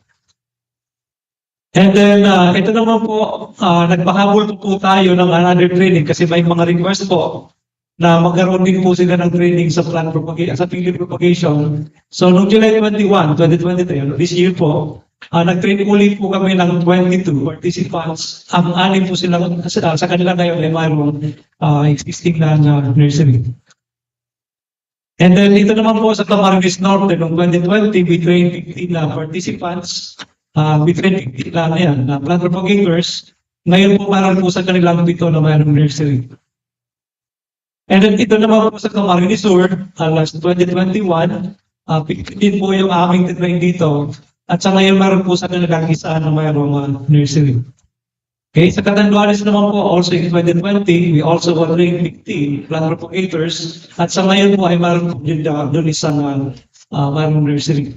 And then, ito naman po, nagpahabol po tayo ng another training kasi may mga request po na magkaroon din po sila ng training sa plant propagation, sa pili propagation. So, noong July 21, 2023, this year po, nag-training ulit po kami ng 22 participants. Ang anim po sila sa kanila ngayon ay mayroong existing na nursery. And then, ito naman po sa Camarines Sur, noong 2020, we trained 15 participants. We trained 15 lang yan, plant propagators. Ngayon po mayroon po sa kanilang pito na mayroong nursery. And then ito naman po sa Camarines Sur, last 2021, 15 po yung aming train dito. At sa ngayon mayroon po sa kanilang isa na mayroong nursery. Okay, sa Catanduanes naman po, also in 2020, we also trained 15 plant propagators. At sa ngayon po ay mayroon po doon isang mayroong nursery.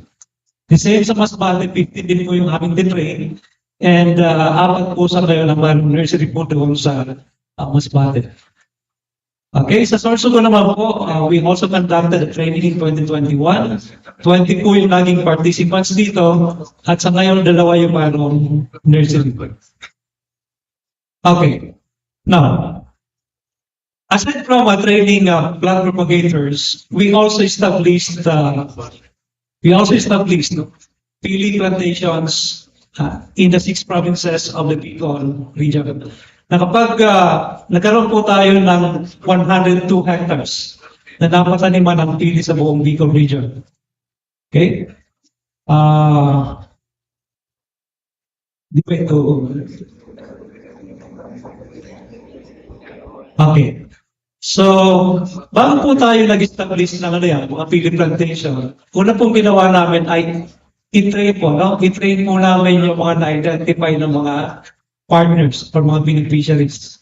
The same sa Masbate, 15 din po yung aming train. And apat po sa ngayon ang mayroong nursery po doon sa Masbate. Okay, sa Sorsogon naman po, we also conducted a training in 2021. 20 po yung naging participants dito. At sa ngayon, dalawa yung mayroong nursery. Okay, now, aside from training plant propagators, we also established pili plantations in the 6 provinces of the Bicol region. Na kapag nagkaroon po tayo ng 102 hectares na napataniman ng pili sa buong Bicol region. Okay? Okay. So, bago po tayo nag-establish ng mga pili plantation, una pong ginawa namin ay i-train po, no? I-train po namin yung mga na-identify ng mga partners or mga beneficiaries.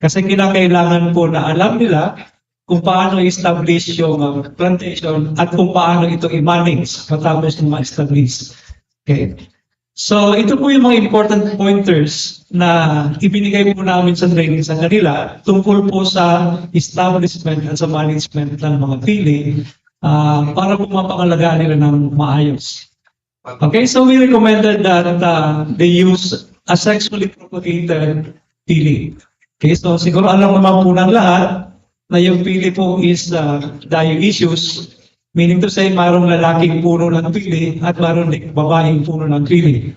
Kasi kinakailangan po na alam nila kung paano i-establish yung plantation at kung paano ito i-manage matapos na ma-establish. Okay. So, ito po yung mga important pointers na ibinigay po namin sa training sa kanila tungkol po sa establishment at sa management ng mga pili para po mapangalagaan nila ng maayos. Okay, so we recommended that they use a sexually propagated pili. Okay, so siguro alam naman po ng lahat na yung pili po is dioecious, meaning to say mayroong lalaking puno ng pili at mayroong babaeng puno ng pili.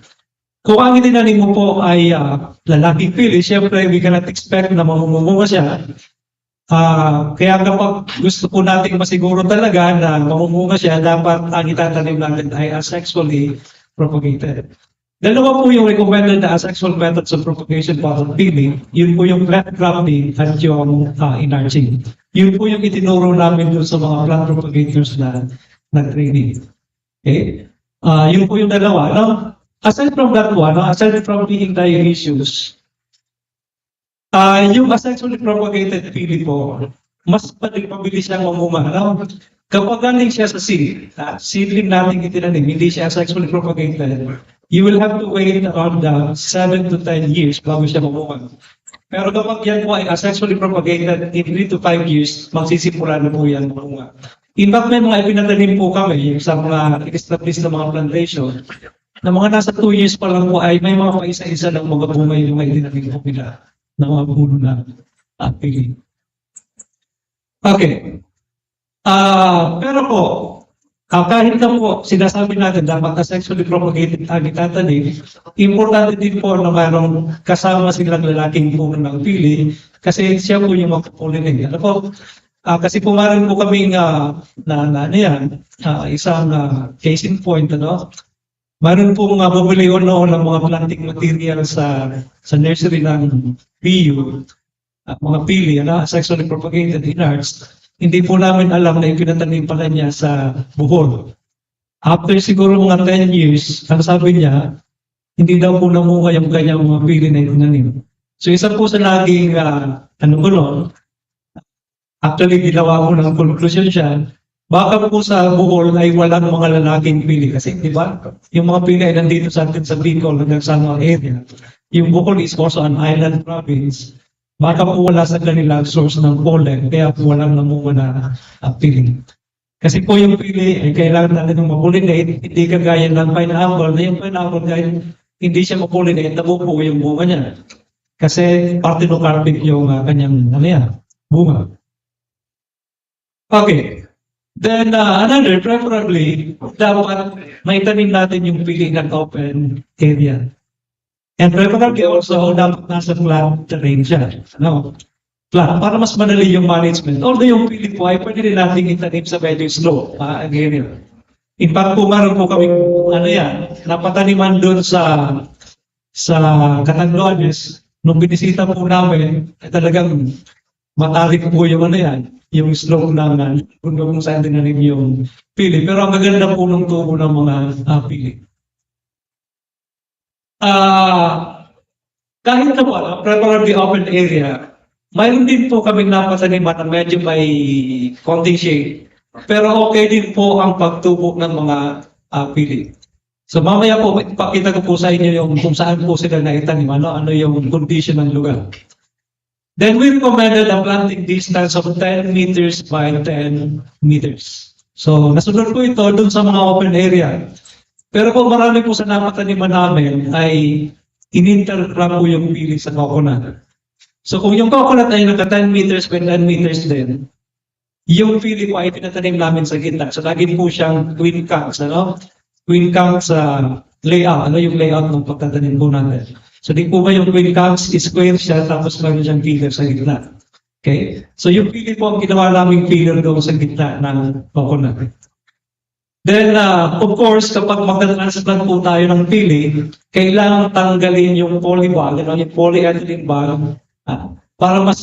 Kung ang itinanim mo po ay lalaking pili, syempre we cannot expect na mamumunga siya. Kaya kapag gusto po natin masiguro talaga na mamumunga siya, dapat ang itatanim natin ay asexually propagated. Dalawa po yung recommended na asexual methods of propagation para sa pili. Yun po yung plant grafting at yung enlarging. Yun po yung itinuro namin doon sa mga plant propagators na training. Okay? Yun po yung dalawa. No? Aside from that one, aside from being dioecious, yung asexually propagated pili po, mas mabilis siyang mamunga. No? Kapag galing siya sa seed, seedling natin itinanim, hindi siya asexually propagated, you will have to wait around 7 to 10 years bago siya mamunga. Pero kapag yan po ay asexually propagated, in 3 to 5 years, magsisimula na po yan mamunga. In fact, may mga ipinatanim po kami, yung sa mga establish na mga plantation, na mga nasa 2 years pa lang po ay may mga paisa-isa ng mga bunga yung mga itinanim po nila na mga puno na pili. Okay. Pero po, kahit na po sinasabi natin dapat asexually propagated ang itatanim, importante din po na mayroong kasama silang lalaking puno ng pili kasi siya po yung magpapollinate. Ano po? Kasi po mayroon po kaming isang case in point, ano? Mayroon po bumili noon ng mga planting material sa nursery ng PU, mga pili, sexually propagated enlarged. Hindi po namin alam na ipinatanim pala niya sa Bohol. After siguro mga 10 years, ang sabi niya, hindi daw po namunga yung kanyang mga pili na itinanim. So isa po sa naging, actually ginawa ko ng conclusion siya, baka po sa Bohol ay walang mga lalaking pili. Kasi di ba, yung mga pili ay nandito sa atin sa Bicol hanggang sa mga area. Yung Bohol is also an island province. Baka po wala sa kanila source ng pollen, kaya po walang namunga na pili. Kasi po yung pili ay kailangan natin ng mapollinate, hindi kagaya ng pineapple, na yung pineapple kahit hindi siya mapollinate, nabubuo yung bunga niya. Kasi parthenocarpic yung kanyang bunga. Okay. Then another, preferably, dapat maitanim natin yung pili ng open area. And preferably also, dapat nasa flat terrain siya. Flat, para mas madali yung management. Although yung pili po ay pwede rin natin itanim sa medyo slow. Again, in fact po, meron po kami, napataniman doon sa Catanduanes. Nung binisita po namin, talagang matarik po yung yung slope ng kung saan tinanim yung pili. Pero ang maganda po ng tubo ng mga pili. Kahit na po, preferably open area, mayroon din po kaming napataniman na medyo may konting shade. Pero okay din po ang pagtubo ng mga pili. So mamaya po, ipakita ko po sa inyo yung kung saan po sila naitanim, ano yung condition ng lugar. Then we recommended a planting distance of 10 meters by 10 meters. So nasunod po ito dun sa mga open area. Pero kung marami po sa napataniman namin ay inintercrop po yung pili sa coconut. So kung yung coconut ay naka 10 meters by 10 meters din, yung pili po ay pinatanim namin sa gitna. So lagi po siyang twin cunks, Twin cunks layout, yung layout ng pagtatanim po natin. So di po ba yung twin cunks, square siya, tapos meron siyang pillar sa gitna. Okay? So yung pili po ang ginawa naming pillar doon sa gitna ng coconut. Then, of course, kapag magta-transplant po tayo ng pili, kailangan tanggalin yung polybag, yung polyethylene bag, para mas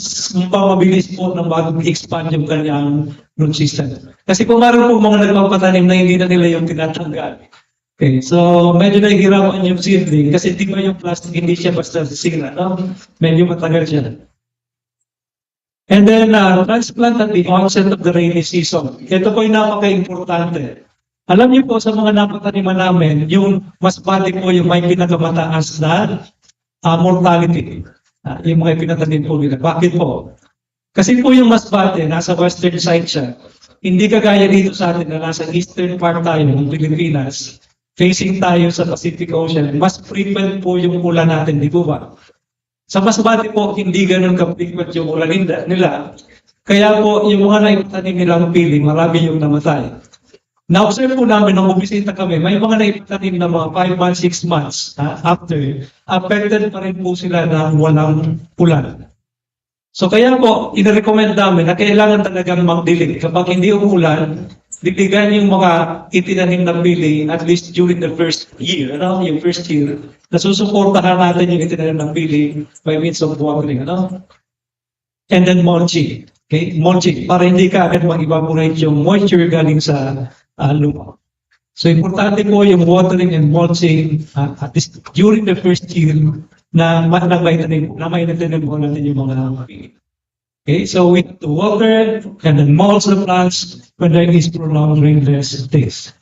mabilis po na mag-expand yung kanyang root system. Kasi kung meron po mga nagpapatanim na hindi na nila yung tinatanggal, Okay, so medyo nahihirapan yung seedling kasi di ba yung plastic hindi siya basta sisira, no? Medyo matagal siya. And then, transplant at the onset of the rainy season. Ito po yung napaka-importante. Alam niyo po sa mga napataniman namin, yung masbate po yung may pinakamataas na mortality. Yung mga pinatanim po nila. Bakit po? Kasi po yung masbate, nasa western side siya. Hindi kagaya dito sa atin na nasa eastern part tayo ng Pilipinas, facing tayo sa Pacific Ocean, mas frequent po yung ulan natin, di po ba? Sa Masbate po, hindi ganun ka-frequent yung ulan nila. Kaya po, yung mga naipatanim nilang pili, marami yung namatay. Na-observe po namin, nung bumisita kami, may mga naipatanim na mga 5 months, 6 months after, affected pa rin po sila ng walang ulan. So kaya po, ina-recommend namin na kailangan talagang magdilig. Kapag hindi umulan, diligan yung mga itinanim na pili at least during the first year, yung first year, nasusuportahan natin yung itinanim na pili by means of watering, And then mulching. Okay? Mulching, para hindi ka agad mag-evaporate yung moisture galing sa lupa. So importante po yung watering and mulching at least during the first year na may natanim po natin yung mga pili. Okay, so we have to water and then mulch the plants when there is prolonged rainless days.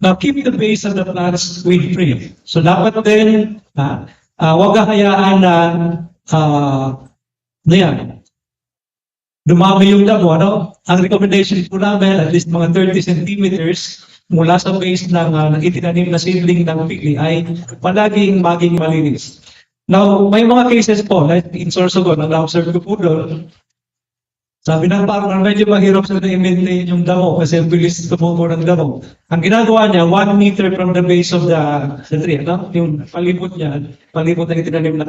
Now, keep the base of the plants weed-free. So dapat din, huwag hayaan na, dumami yung damo, Ang recommendation po namin, at least mga 30 centimeters mula sa base ng itinanim na seedling ng pili ay palaging maging malinis. Now, may mga cases po, like in Sorsogon, na-observe ko po doon, sabi ng parang medyo mahirap sa i-maintain yung damo kasi bilis tumubo ng damo. Ang ginagawa niya, 1 meter from the base of the tree, yung palibot niya, palibot na itinanim na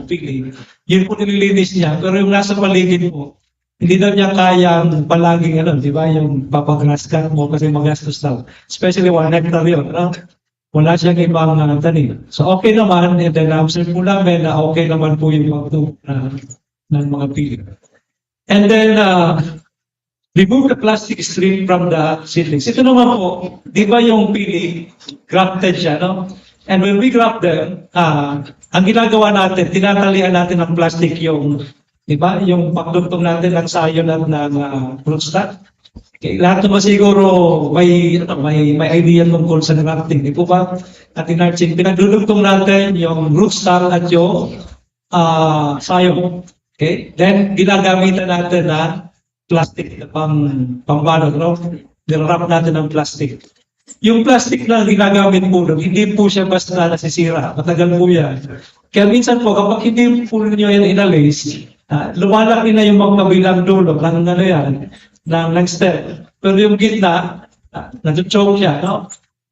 pili, yun po nililinis niya. Pero yung nasa paligid po, hindi daw niya kayang palaging, di ba, yung papagrass cut mo kasi magastos daw. Especially 1 hectare yun, Wala siyang ibang tanim. So okay naman, and then observe po namin na okay naman po yung pagtubo ng mga pili. And then, remove the plastic strip from the seedlings. Ito naman po, di ba yung pili, grafted siya, And when we graft them, ang ginagawa natin, tinatalian natin ng plastic yung, di ba, yung pagdugtong natin ng sayon at ng rootstock. Okay, lahat naman siguro may idea tungkol sa grafting, di po ba? At in-arching, pinagdudugtong natin yung rootstock at yung sayon. Okay? Then, ginagamitan natin na plastic pambalot, Nirarap natin ng plastic. Yung plastic na ginagamit po doon, hindi po siya basta nasisira. Matagal po yan. Kaya minsan po, kapag hindi po ninyo yan inalis, lumalaki na yung magkabilang dulo ng stem. Pero yung gitna, nag-choke siya,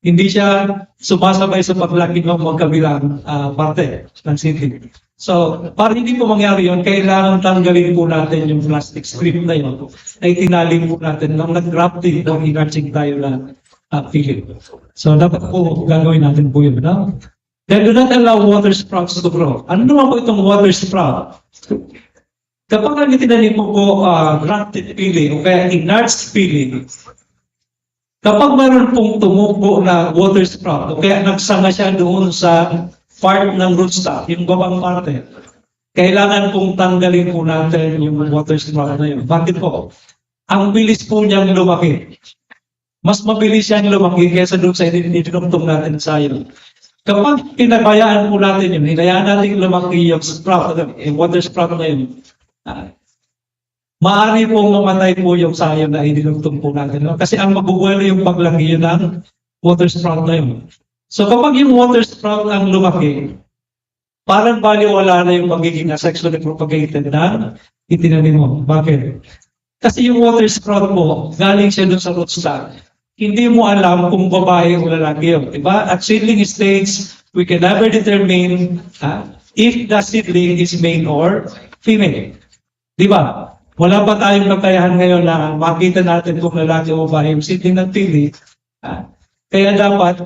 Hindi siya sumasabay sa paglaki ng magkabilang parte ng seedling. So, para hindi po mangyari yun, kailangan tanggalin po natin yung plastic strip na yun ay tinaling po natin nang nag-grafting o in-arching tayo na pili. So, dapat po gagawin natin po yun. Then, do not allow water sprouts to grow. Ano naman po itong water sprout? Kapag itinanim mo po grafted pili o kaya in-arched pili, kapag mayroon pong tumubo na water sprout o kaya nagsanga siya doon sa part ng rootstock, yung babang parte, kailangan pong tanggalin po natin yung water sprout na yun. Bakit po? Ang bilis po niyang lumaki. Mas mabilis siyang lumaki kaysa doon sa dinugtong natin sa iyo. Kapag pinabayaan po natin yun, hinayaan natin lumaki yung sprout, yung water sprout na yun, maaari pong mamatay po yung sayo na idinugtong po natin. Kasi ang mabubuelo yung paglaki yun ng water sprout na yun. So kapag yung water sprout ang lumaki, parang baliwala na yung magiging sexually propagated na itinanim mo. Bakit? Kasi yung water sprout mo, galing siya dun sa rootstock. Hindi mo alam kung babae o lalaki yun. Diba? At seedling stage, we can never determine if the seedling is male or female. Diba? Wala pa tayong kakayahan ngayon na makita natin kung lalaki o babae yung seedling ng pili. Kaya dapat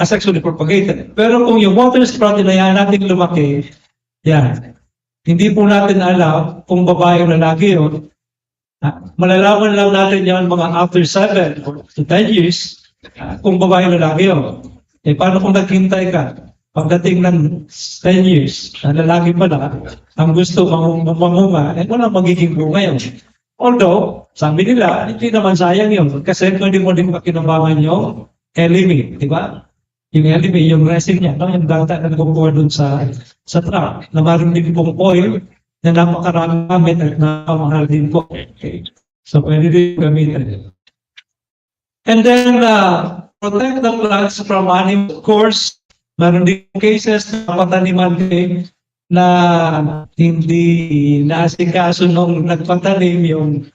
asexually propagated. Pero kung yung water sprout na natin lumaki, hindi po natin alam kung babae o lalaki yun. Malalaman lang natin yan mga after 7 or 10 years kung babae o lalaki yun. Eh, paano kung naghintay ka? Pagdating ng 10 years, na lalaki pa na, ang gusto mamunga, eh wala magiging bunga yun. Although, sabi nila, hindi naman sayang yun. Kasi pwede mo din pakinabangan yung elemi, di ba? Yung elemi, yung resin niya, no? Yung data na nagkukuha dun sa truck, na maroon din pong oil na napakarami gamit at napamahal din po. Okay. So, pwede din gamitin. And then, protect the plants from animals. Of course, meron din cases na pataniman din na hindi naasikaso nung nagpatanim yung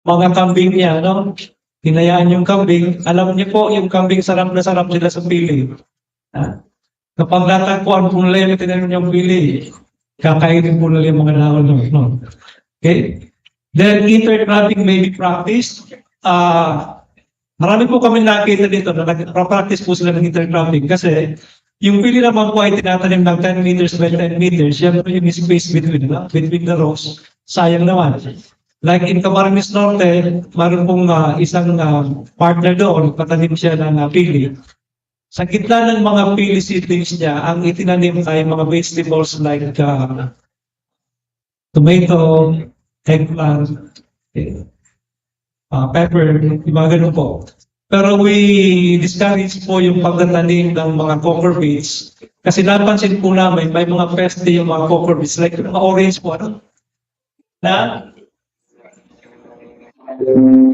mga kambing niya, no? Hinayaan yung kambing. Alam niyo po, yung kambing sarap na sarap sila sa pili. Kapag natagpuan po nila yung tinanim yung pili, kakainin po nila yung mga dahon, no? Okay? Then, intercropping may be practiced. Marami po kami nakita dito na nag-practice po sila ng intercropping kasi yung pili naman po ay tinatanim ng 10 meters by 10 meters. Yan po yung space between the rows. Sayang naman. Like in Camarines Sur, meron pong isang partner doon, patanim siya ng pili. Sa gitna ng mga pili seedlings niya, ang itinanim ay mga vegetables like tomato, eggplant, pepper, yung mga ganun po. Pero we discourage po yung pagtatanim ng mga cocoa beets kasi napansin po namin may mga peste yung mga cocoa beets like yung mga orange po, ano? Na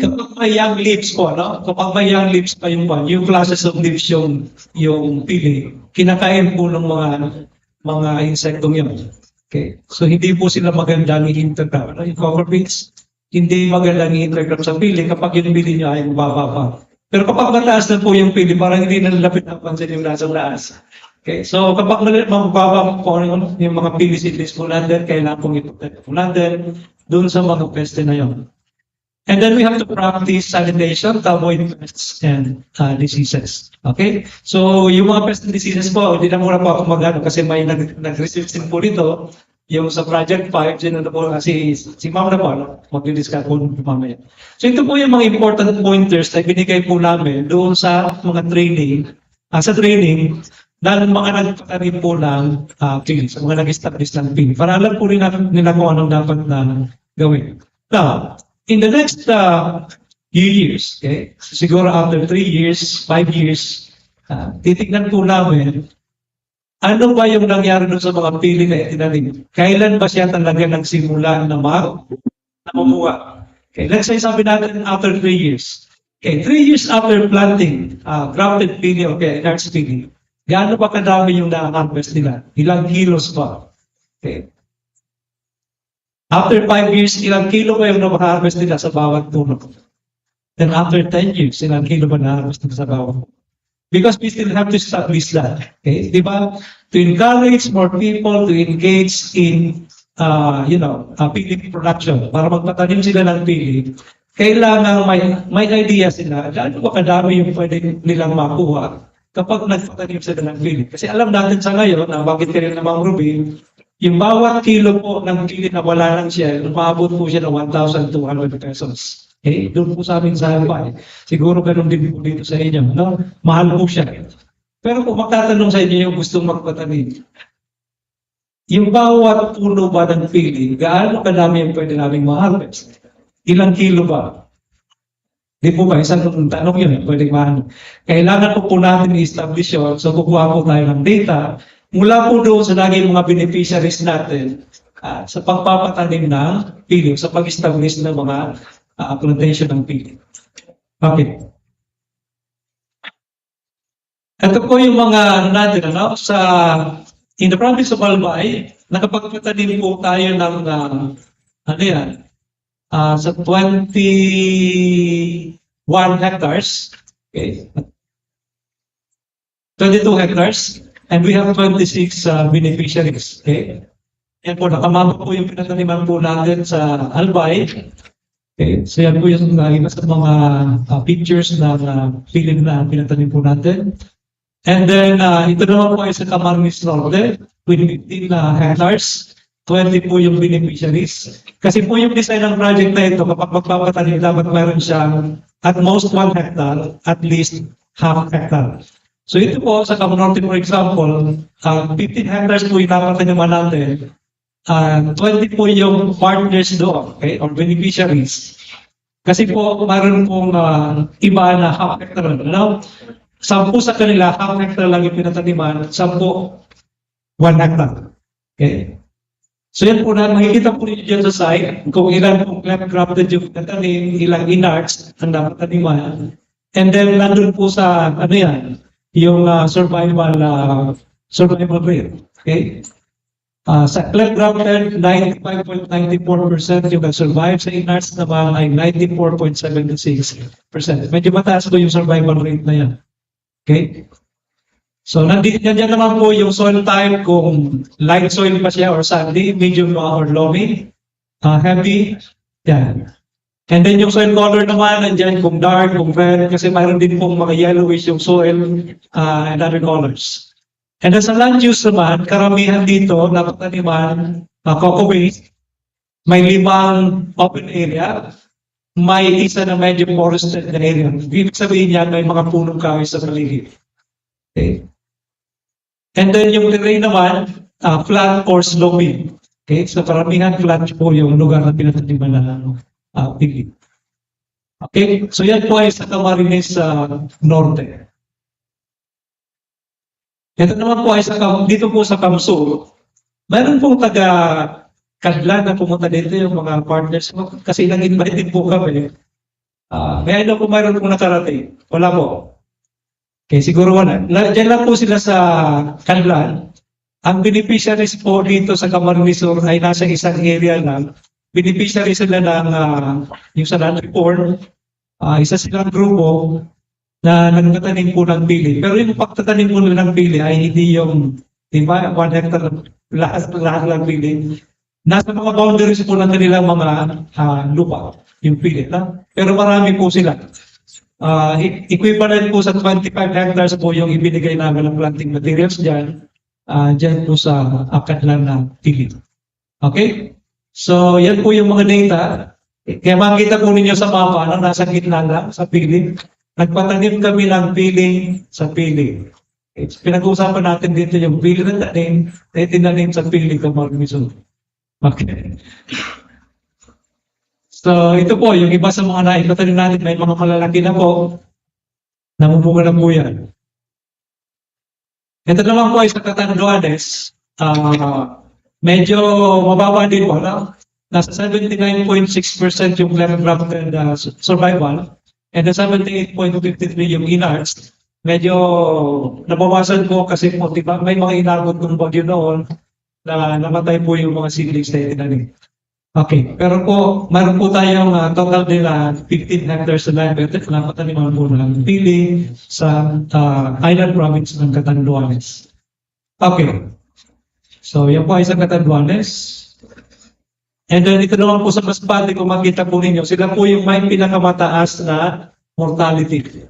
kapag may young leaves po, no? Kapag may young leaves pa yung classes of leaves yung pili, kinakain po ng mga insektong yun. Okay. So hindi po sila magandang i-intercrop. Yung cocoa beets, hindi magandang i-intercrop sa pili kapag yung pili nyo ay mababa pa. Pero kapag mataas na po yung pili, parang hindi na lapit na pansin yung nasa taas. Okay, so kapag mababa po yung mga pili seedlings po natin, kailangan pong i-protect po natin doon sa mga peste na yun. And then we have to practice sanitation to avoid pests and diseases. Okay? So yung mga pests and diseases po, hindi na muna po ako mag-ano kasi may nag-research din po dito. Yung sa Project 5, dyan na po si Ma'am na po, mag-discuss po mamaya. So ito po yung mga important pointers na binigay po namin doon sa mga training, dahil mga nagpatanim po ng pili, sa mga nag-establish ng pili. Para alam po rin nila kung anong dapat na gawin. Now, in the next few years, okay, siguro after 3 years, 5 years, titignan po namin ano ba yung nangyari doon sa mga pili na itinanim? Kailan ba siya talaga nagsimula na mamuha? Okay, let's say sabi natin after 3 years. Okay, 3 years after planting, grafted pili, okay, enlarged pili, gaano ba kadami yung na-harvest nila? Ilang kilos ba? Okay. After 5 years, ilang kilo ba yung na-harvest nila sa bawat puno? Then after 10 years, ilang kilo ba na-harvest nila sa bawat puno? Because we still have to establish that. Okay? Diba? To encourage more people to engage in, pili production. Para magpatanim sila ng pili, kailangan may idea sila. Gaano ba kadami yung pwede nilang makuha kapag nagpatanim sila ng pili? Kasi alam natin sa ngayon, na bakit kayo namang Ruby, yung bawat kilo po ng pili na wala ng shell, umabot po siya ng 1,200 pesos. Okay, doon po sa amin sa Albay. Siguro ganun din po dito sa inyo. No? Mahal po siya. Pero kung magtatanong sa inyo yung gustong magpatanim, yung bawat puno ba ng pili, gaano kadami yung pwede namin ma-harvest? Ilang kilo ba? Di po ba? Isang tanong yun. Pwede maano. Kailangan po natin i-establish yun. So kukuha po tayo ng data mula po doon sa naging mga beneficiaries natin sa pagpapatanim ng pili, sa pag-establish ng mga plantation ng pili. Okay. Ito po yung mga natin, in the province of Albay, nakapagpatanim po tayo ng, sa 21 hectares, okay, 22 hectares, and we have 26 beneficiaries, okay. Yan po, nakamama po yung pinataniman po natin sa Albay. Okay, so yan po yung iba sa mga pictures na pili na pinatanim po natin. And then, ito naman po ay sa Camarines Sur, 15 hectares, 20 po yung beneficiaries. Kasi po yung design ng project na ito, kapag magpapatanim, dapat meron siyang at most 1 hectare, at least half hectare. So ito po sa Camarines Sur, for example, 15 hectares po itataniman natin. 20 po yung partners doon, okay, or beneficiaries. Kasi po, mayroon pong iba na half hectare. Now, 10 sa kanila, half hectare lang yung pinataniman, 10, 1 hectare. Okay? So yan po na, makikita po ninyo dyan sa site, kung ilan pong cleft-grafted yung pinatanim, ilang inarts ang dapat taniman. And then, nandun po sa, ano yan, yung survival rate. Okay? Sa cleft-grafted, 95.94% yung nag-survive. Sa inarts naman ay 94.76%. Medyo mataas po yung survival rate na yan. Okay? So, nandiyan naman po yung soil type, kung light soil pa siya or sandy, medium or loamy, heavy, yan. And then yung soil color naman, nandiyan kung dark, kung red, kasi mayroon din pong mga yellowish yung soil and other colors. And then sa land use naman, karamihan dito, napataniman, cocoa based, may 5 open area, may isa na medyo forested na area. Ibig sabihin niya, may mga punong kahoy sa paligid. Okay. And then yung terrain naman, flat or sloping. Okay, so karamihan flat po yung lugar na pinataniman na pili. Okay, so yan po ay sa Camarines Norte. Ito naman po ay dito po sa Camsur. Meron pong taga-Kadlan na pumunta dito yung mga partners mo kasi nag-invite din po kami. May ano po mayroon pong nakarating? Wala po. Okay, siguro wala. Diyan lang po sila sa Kadlan. Ang beneficiaries po dito sa Camarines Sur ay nasa isang area lang. Beneficiaries sila ng yung sa land report. Isa silang grupo na nagtatanim po ng pili. Pero yung pagtatanim po ng pili ay hindi yung, di ba, 1 hectare lahat ng pili. Nasa mga boundaries po ng kanilang mga lupa, yung pili. Pero marami po sila. Equivalent po sa 25 hectares po yung ibinigay namin ng planting materials dyan. Dyan po sa Kadlan na pili. Okay? So, yan po yung mga data. Kaya makikita po ninyo sa mapa na nasa gitna lang sa pili. Nagpatanim kami ng pili sa pili. Pinag-uusapan natin dito yung pili na tanim, na itinanim sa pili Camarines Sur. Okay. So, ito po, yung iba sa mga naipatanim natin, may mga malalaki na po, namumunga na po yan. Ito naman po ay sa Catanduanes, medyo mababa din po, no? Nasa 79.6% yung cleft-grafted survival, and then 78.53 yung inarts. Medyo nabawasan po kasi po, diba, may mga inabot ng bagyo noon na namatay po yung mga seedlings na itinanim. Okay, pero po, mayroon po tayong total nila 15 hectares na land, pero napataniman po ng pili sa island province ng Catanduanes. Okay, so yan po ay sa Catanduanes. And then ito naman po sa Masbate, kung makita po ninyo, sila po yung may pinakamataas na mortality.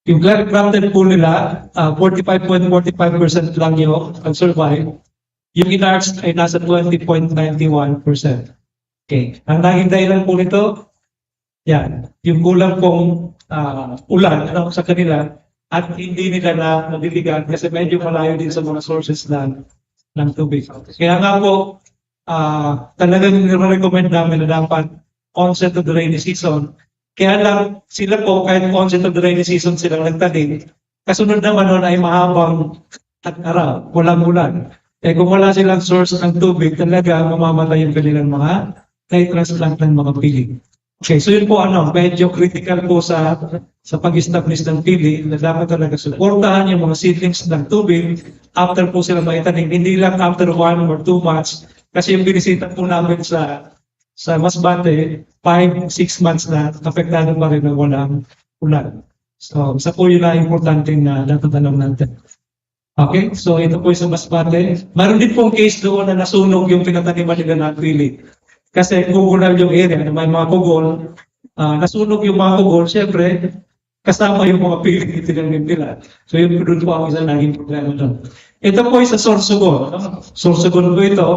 Yung cleft-grafted po nila, 45.45% lang yung survive. Yung inarts ay nasa 20.91%. Okay. Ang naging dahilan po nito, yan, yung kulang pong ulan sa kanila at hindi nila na nabibigyan kasi medyo malayo din sa mga sources ng tubig. Kaya nga po, talagang nire-recommend namin na dapat onset of the rainy season. Kaya lang sila po, kahit onset of the rainy season silang nagtanim, kasunod naman nun ay mahabang araw, walang ulan. Eh kung wala silang source ng tubig, talaga mamamatay yung kanilang mga na-transplant ng mga pili. Okay, so yun po medyo critical po sa pag-establish ng pili na dapat talaga suportahan yung mga seedlings ng tubig after po sila maitanim. Hindi lang after 1 or 2 months kasi yung binisita po namin sa Masbate, 5-6 months na apektado pa rin ng walang ulan. So, isa po yun na importante na natatanong natin. Okay, so ito po sa Masbate. Mayroon din pong case doon na nasunog yung pinataniman nila ng pili. Kasi kugulan yung area na may mga kugol, nasunog yung mga kugol, syempre, kasama yung mga pili itinanim nila. So yun doon po ang isa naging problema doon. Ito po sa Sorsogon. Sorsogon po ito,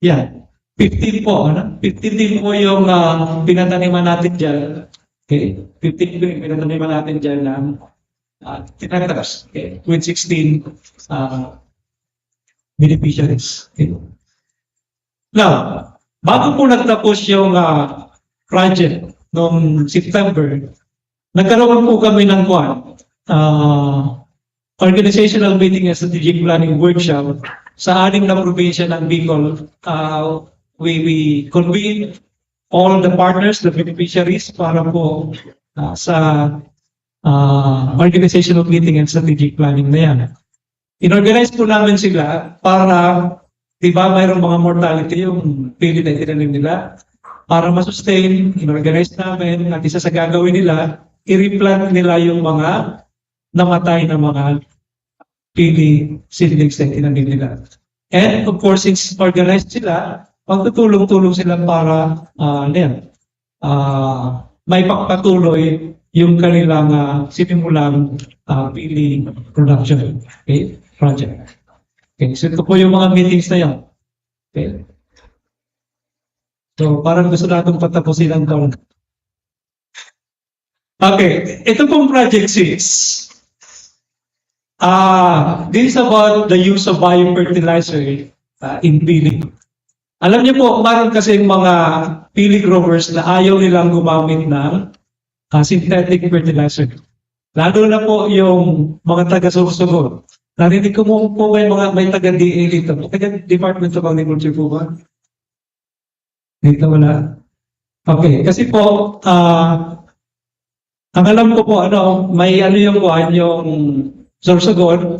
yan, 15 po. 15 din po yung pinataniman natin dyan. Okay? 15 po yung pinataniman natin dyan ng tinatras. Okay? With 16 beneficiaries. Okay? Now, bago po nagtapos yung project noong September, nagkaroon po kami ng organizational meeting and strategic planning workshop sa 6 na probinsya ng Bicol. We convened all the partners, the beneficiaries, para po sa organizational meeting and strategic planning na yan. Inorganize po namin sila para, di ba, mayroong mga mortality yung pili na itinanim nila. Para masustain, inorganize namin, at isa sa gagawin nila, i-replant nila yung mga namatay na mga pili seedlings na itinanim nila. And of course, since organized sila, magtutulong-tulong sila para may pagpatuloy yung kanilang sinimulang pili production project. Okay, so ito po yung mga meetings na yan. Okay. So, parang gusto natin patapusin ang taon. Okay, ito pong Project 6. This is about the use of biofertilizer in pili. Alam niyo po, meron kasi mga pili growers na ayaw nilang gumamit ng synthetic fertilizer. Lalo na po yung mga taga-Sorsogon. Narinig ko po may taga-DA dito. Taga-Department of Agriculture po ba? Dito wala. Okay, kasi po, ang alam ko po, may yung Sorsogon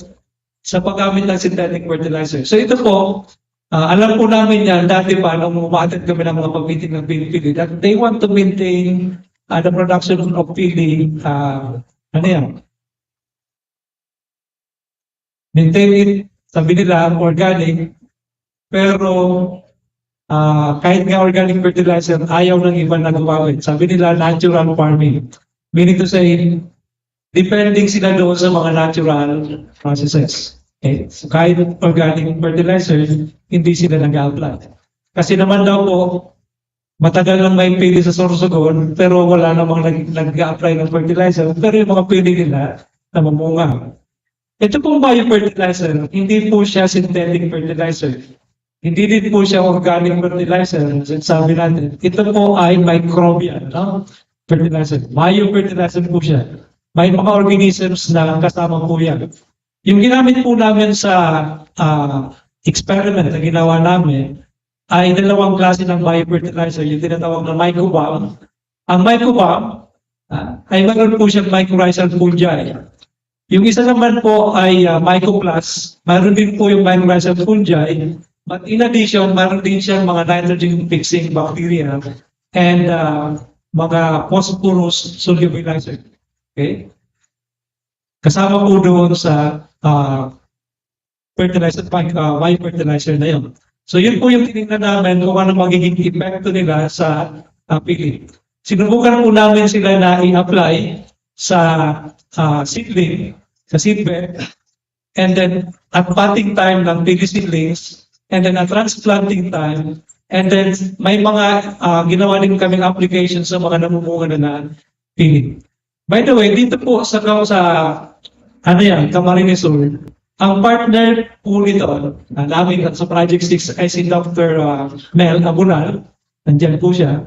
sa paggamit ng synthetic fertilizer. So ito po, alam po namin yan, dati pa, nung umatid kami ng mga pag-meeting ng pili, that they want to maintain the production of pili, maintain it, sabi nila, organic, pero kahit nga organic fertilizer, ayaw ng iba na gumamit. Sabi nila, natural farming. Meaning to say, depending sila doon sa mga natural processes. Okay? So kahit organic fertilizer, hindi sila nag-apply. Kasi naman daw po, matagal lang may pili sa Sorsogon, pero wala namang nag-apply ng fertilizer, pero yung mga pili nila, namamunga. Ito pong biofertilizer, hindi po siya synthetic fertilizer. Hindi din po siya organic fertilizer. Sabi natin, ito po ay microbial fertilizer. Biofertilizer po siya. May mga organisms na kasama po yan. Yung ginamit po namin sa experiment na ginawa namin ay 2 klase ng biofertilizer, yung tinatawag na mycobomb. Ang mycobomb ay mayroon po siyang mycorrhizal fungi. Yung isa naman po ay mycoplast. Mayroon din po yung mycorrhizal fungi. But in addition, mayroon din siyang mga nitrogen-fixing bacteria and mga phosphorus solubilizer. Okay? Kasama po doon sa fertilizer, biofertilizer na yun. So yun po yung tinignan namin kung ano magiging epekto nila sa pili. Sinubukan po namin sila na i-apply sa seedling, sa seedbed, and then at potting time ng pili seedlings, and then at transplanting time, and then may mga ginawa din kaming application sa mga namumunga na pili. By the way, dito po sa Camarines Sur, ang partner po nito, namin sa Project 6 ay si Dr. Mel Abunal, nandiyan po siya.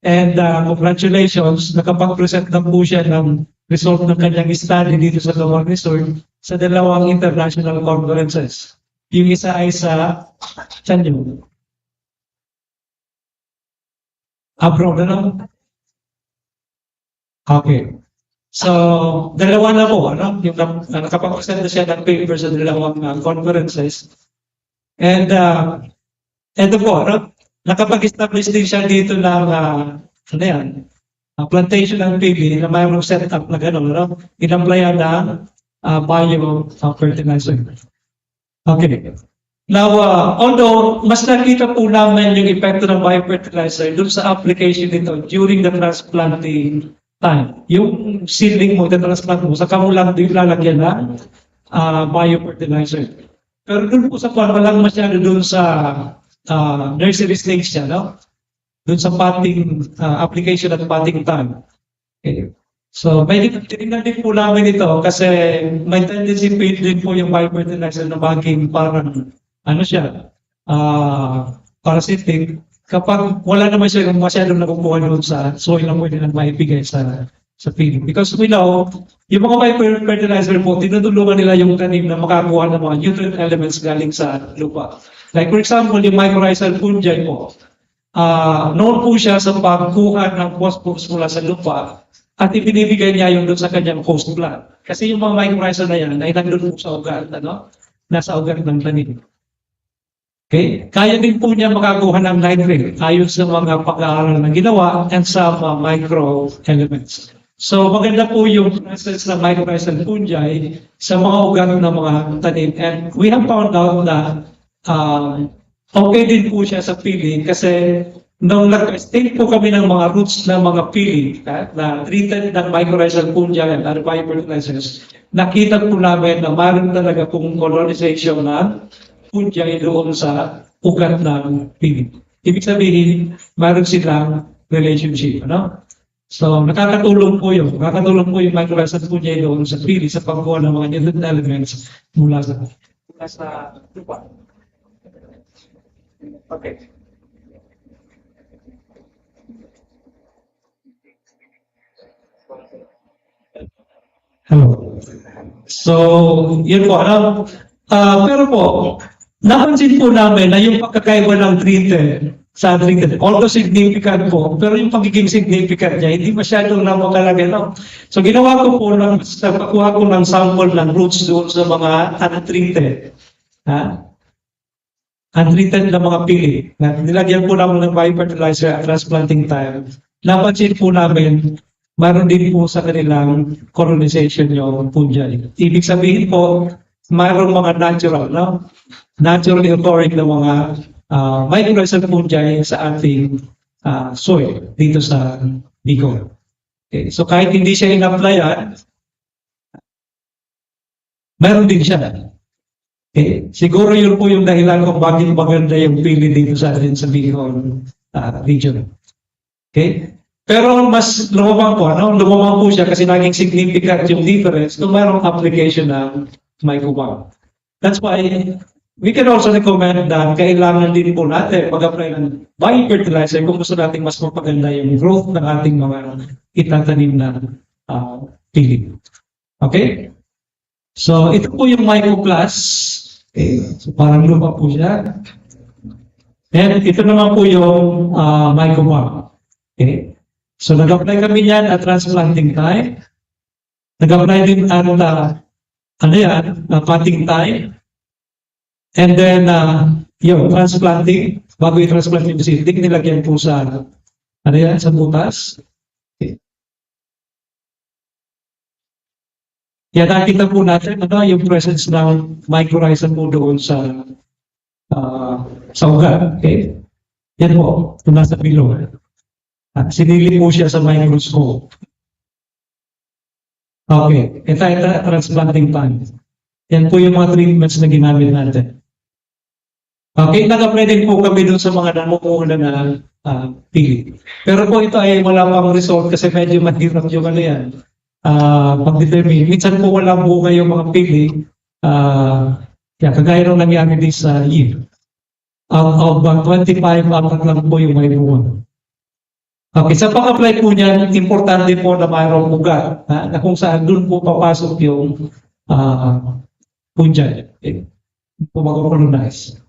And congratulations, nakapag-present na po siya ng result ng kanyang study dito sa Camarines Sur sa 2 international conferences. Yung isa ay sa Chanyo. Abroad, Okay. So, 2 na po, yung nakapag-present na siya ng paper sa 2 conferences. And, ito po, nakapag-establish din siya dito ng, plantation ng PB na mayroong setup na gano'n, in-applyan ng biofertilizer. Okay. Now, although mas nakita po namin yung epekto ng biofertilizer dun sa application nito during the transplanting time. Yung seedling mo, transplant mo, saka mo lang din lalagyan ng biofertilizer. Pero dun po sa walang masyado dun sa nursery stage siya, Dun sa potting application at potting time. Okay. So, may tinignan din po namin ito kasi may tendency din po yung biofertilizer na maging parang, ano siya, parasitic. Kapag wala naman siya masyadong nakukuha doon sa soil na pwede nang maibigay sa field. Because we know, yung mga biofertilizer po, tinutulungan nila yung tanim na makakuha ng mga nutrient elements galing sa lupa. Like for example, yung mycorrhizal fungi po, known po siya sa pagkuha ng phosphorus mula sa lupa at ibinibigay niya yung doon sa kanyang host plant. Kasi yung mga mycorrhiza na yan ay nandun po sa ugat, ano? Nasa ugat ng tanim. Okay? Kaya din po niya makakuha ng nitrate ayon sa mga pag-aaral na ginawa and sa mga micro elements. So maganda po yung presence ng mycorrhizal fungi sa mga ugat ng mga tanim. And we have found out na okay din po siya sa pili kasi nung nag-state po kami ng mga roots ng mga pili na treated ng mycorrhizal fungi and other biofertilizers, nakita po namin na mayroon talaga pong colonization ng fungi doon sa ugat ng pili. Ibig sabihin, mayroon silang relationship. Ano? So, nakakatulong po yung mycorrhizal fungi doon sa pili sa pagkuha ng mga nutrient elements mula sa lupa. Okay. Hello. So, yun po. Pero po, napansin po namin na yung pagkakaiba ng treated sa untreated, although significant po, pero yung pagiging significant niya, hindi masyadong napakalagay. No? So, ginawa ko po, nagpakuha ko ng sample ng roots doon sa mga untreated. Untreated na mga pili. Nilagyan po namin ng biofertilizer at transplanting time. Napansin po namin, mayroon din po sa kanilang colonization yung fungi. Ibig sabihin po, mayroong mga natural, no? Naturally occurring na mga mycorrhizal fungi sa ating soil dito sa Bicol. Okay. So kahit hindi siya in-applyan, mayroon din siya. Okay. Siguro yun po yung dahilan kung bakit maganda yung pili dito sa atin sa Bicol region. Okay? Pero mas lumabang po, lumabang po siya kasi naging significant yung difference kung mayroong application ng mycobal. That's why we can also recommend na kailangan din po natin mag-apply ng biofertilizer kung gusto natin mas mapaganda yung growth ng ating mga itatanim na pili. Okay? So, ito po yung mycoplus. Okay. So, parang lupa po siya. And ito naman po yung mycobal. Okay? So, nag-apply kami yan at transplanting time. Nag-apply din at potting time. And then, yung transplanting, bago i-transplant yung seedling, nilagyan po sa, sa butas. Okay. Kaya nakita po natin, yung presence ng mycorrhiza po doon sa ugat. Okay? Yan po, ito nasa below. Sinili po siya sa microscope. Okay, ito transplanting time. Yan po yung mga treatments na ginamit natin. Okay, nag-apply din po kami dun sa mga namumuuna na pili. Pero po ito ay wala pang result kasi medyo mahirap yung yan. Pag-determine. Minsan po wala bunga yung mga pili. Kagaya nung nangyari din sa year. Out of 25, apat lang po yung may bunga. Okay, sa pag-apply po niyan, importante po na mayroong ugat na kung saan doon po papasok yung fungi. Okay, po mag-colonize.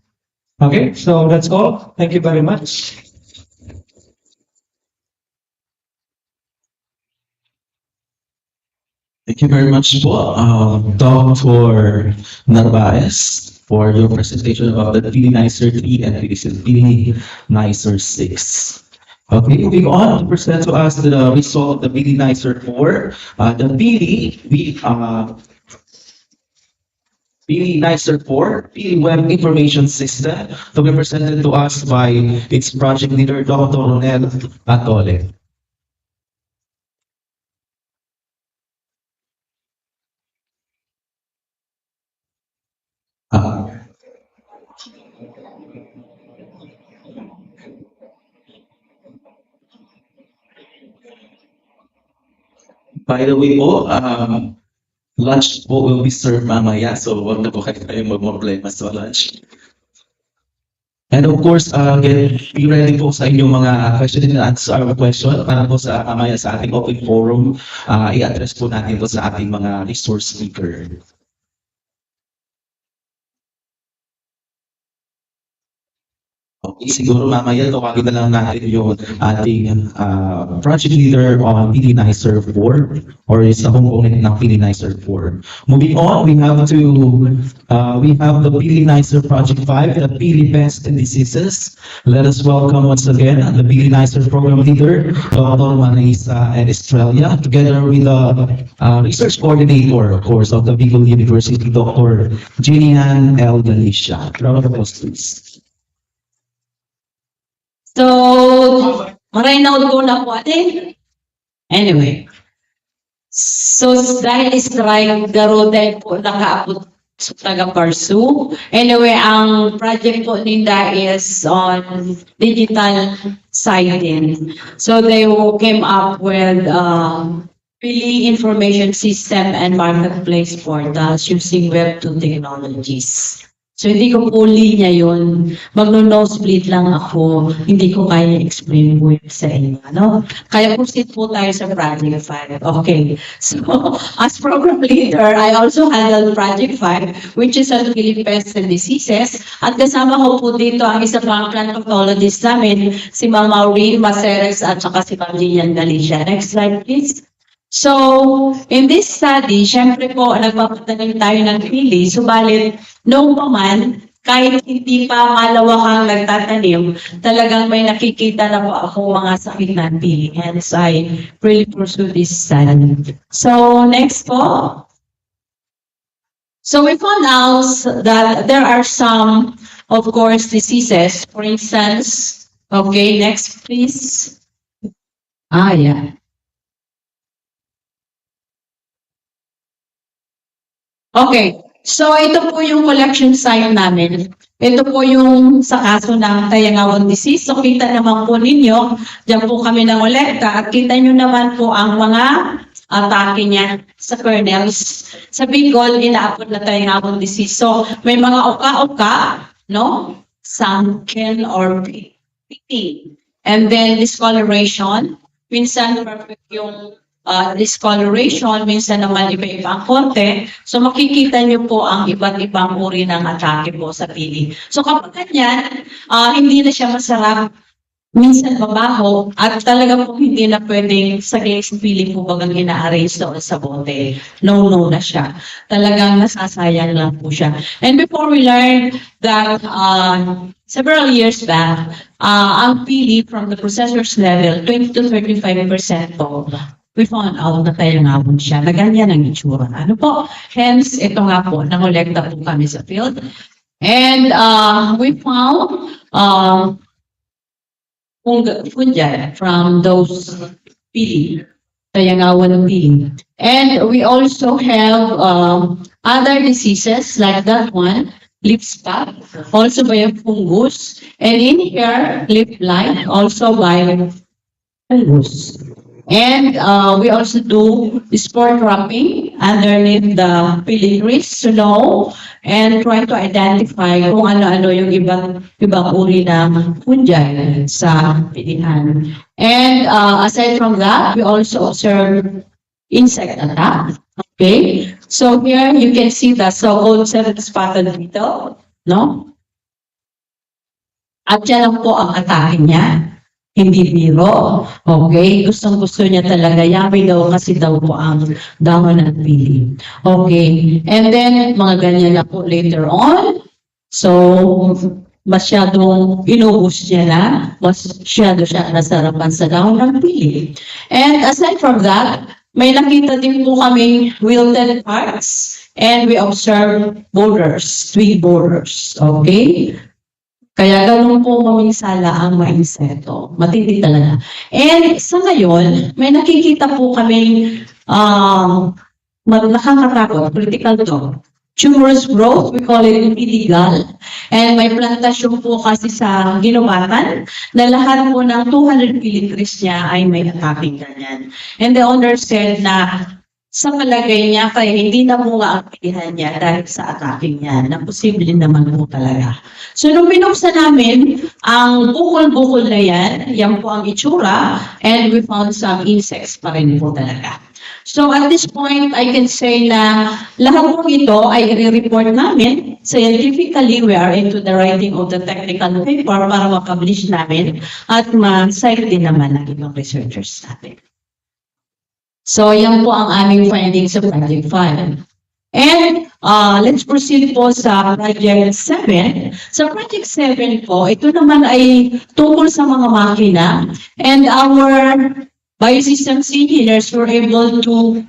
Okay, so that's all. Thank you very much. Thank you very much po, Dr. Narvaez, for your presentation of the Pili Nicer 3 and Pili Nicer 6. Okay, moving on to present to us the result of the Pili Nicer 4. The Pili Nicer 4, Pili Web Information System, to be presented to us by its project leader, Dr. Ronel Atole. By the way po, lunch po will be served mamaya, so wag na po kayong mag-problema sa lunch. And of course, be ready po sa inyong mga question and answer question para po sa mamaya sa ating open forum, i-address po natin po sa ating mga resource speaker. Okay, siguro mamaya tawagin na lang natin yung ating project leader on Pili Nicer 4 or sa component ng Pili Nicer 4. Moving on, we have the Pili Nicer Project 5, the Pili Pest and Diseases. Let us welcome once again the Pili Nicer Program Leader, Dr. Manisa and Estrella, together with the research coordinator, of course, of the Bicol University, Dr. Jillian L. Galicia. Round of applause, please. So, marinaw ko na po atin. Anyway. So, dahil strike, garoten po nakaabot sa taga-Parsu. Anyway, ang project po nila is on digital siding. So, they came up with Pili Information System and Marketplace portals using Web 2 technologies. So, hindi ko po linya yun. Magno-nosebleed lang ako. Hindi ko kaya explain po yun sa inyo. No? Kaya proceed po tayo sa Project 5. Okay. So, as program leader, I also handle Project 5, which is on Pili Pests and Diseases. At kasama ko po dito ang isa pang plant pathologist namin, si Ma'am Maureen Maceres at saka si Ma'am Jillian Galicia. Next slide, please. So, in this study, syempre po, nagpapatanim tayo ng pili. Subalit, noong pa man, kahit hindi pa malawakang nagtatanim, talagang may nakikita na po ako mga sakit ng pili. Hence, I really pursue this study. So, next po. So, we found out that there are some, of course, diseases. For instance, okay, next please. Yeah. Okay, so ito po yung collection site namin. Ito po yung sa kaso ng Tayangawang disease. So kita naman po ninyo, dyan po kami ng olekta at kita nyo naman po ang mga atake niya sa kernels. Sa Bicol, inaabot na Tayangawang disease. So may mga oka-oka, no? Sunken or pitting. And then discoloration. Minsan perfect yung discoloration, minsan naman iba-iba ang konti. So makikita nyo po ang iba't ibang uri ng atake po sa pili. So kapag ganyan, hindi na siya masarap, minsan mabaho, at talaga po hindi na pwedeng sa pili po bagang ina-arrange doon sa bote. No na siya. Talagang nasasayang lang po siya. And before we learn that several years back, ang pili from the processor's level, 20 to 35% po, we found out na Tayangawang siya, na ganyan ang itsura. Ano po? Hence, ito nga po, nangolekta po kami sa field. And we found fungi from those pili, Tayangawang pili. And we also have other diseases like that one, leaf spot, also by a fungus. And in here, leaf blight, also by fungus. And we also do spore trapping underneath the pedigrees to know and try to identify kung ano-ano yung ibang uri ng fungi sa pilihan. And aside from that, we also observe insect attack. Okay, so here you can see the so-called seven-spotted beetle, no? At yan lang po ang atake niya. Hindi biro. Okay? Gustong-gusto niya talaga. Yummy daw kasi daw po ang dahon ng pili. Okay. And then, mga ganyan na po later on. So, masyadong inubos niya na. Masyado siya nasarapan sa dahon ng pili. And aside from that, may nakita din po kaming wilted parts. And we observe borders, twig borders. Okay? Kaya ganun po maminsala ang mga insekto. Matindi talaga. And sa ngayon, may nakikita po kaming nakakatakot, critical to. tumorous growth, we call it illegal. And may plantasyon po kasi sa ginubatan na lahat po ng 200 milligrams niya ay may attacking ganyan. And the owner said na sa palagay niya, kaya hindi na bunga ang pilihan niya dahil sa attacking niya, na posible naman po talaga. So, nung binuksan namin, ang bukol-bukol na yan po ang itsura, and we found some insects pa rin po talaga. So, at this point, I can say na lahat po ito ay i-report namin. Scientifically, we are into the writing of the technical paper para ma-publish namin at ma-cite din naman ng ibang researchers natin. So, yan po ang aming findings sa Project 5. And let's proceed po sa Project 7. Sa Project 7 po, ito naman ay tungkol sa mga makina. And our biosystems engineers were able to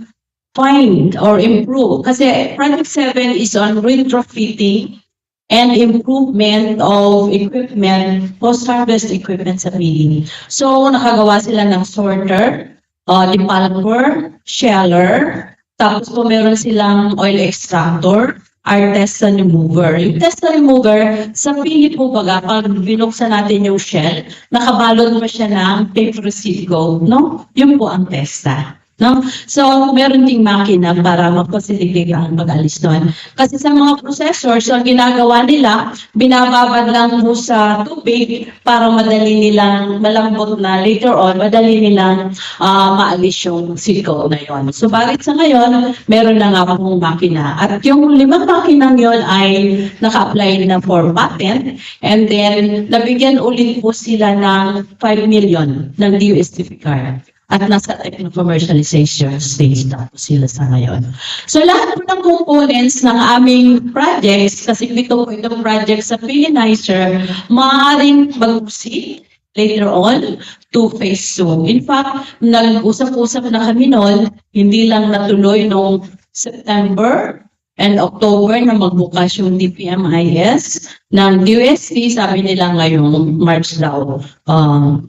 find or improve. Kasi Project 7 is on retrofitting and improvement of equipment, post-harvest equipment sa milling. So, nakagawa sila ng sorter, depalper, sheller, tapos po meron silang oil extractor, our testa remover. Yung testa remover, sa pili po baga, pag binuksan natin yung shell, nakabalot pa siya ng paper receipt gold, no? Yun po ang testa. No? So, meron ding makina para mag-facilitate ang pag-alis doon. Kasi sa mga processors, ang ginagawa nila, binababad lang po sa tubig para madali nilang malambot na later on, madali nilang maalis yung silicone na yon. So, bakit sa ngayon, meron na nga pong makina. At yung 5 makinang yon ay naka-apply na for patent, and then nabigyan ulit po sila ng 5 million ng DUSTP card. At nasa techno-commercialization stage na po sila sa ngayon. So lahat po ng components ng aming projects, kasi ito po itong project sa Pilinizer, maaaring mag-proceed later on to phase 2. In fact, nag-usap-usap na kami noon, hindi lang natuloy noong September and October na magbukas yung DPMIS ng DUST, sabi nila ngayong March daw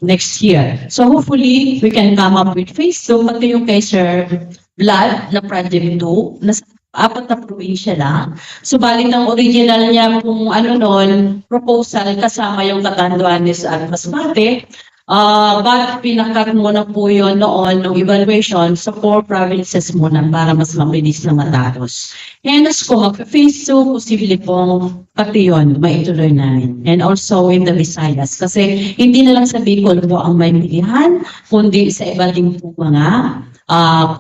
next year. So hopefully, we can come up with phase 2, pati yung kay Sir Vlad na Project 2, na 4 na probinsya lang. Subalit ang original niya kung ano noon, proposal kasama yung Catanduanes at Masbate, but pinakat muna po yun noon ng evaluation sa 4 provinces muna para mas mabilis na matapos. Hence, kung mag-phase 2, posible pong pati yun, maituloy namin. And also in the Visayas. Kasi hindi na lang sa Bicol po ang may pilihan, kundi sa iba din po mga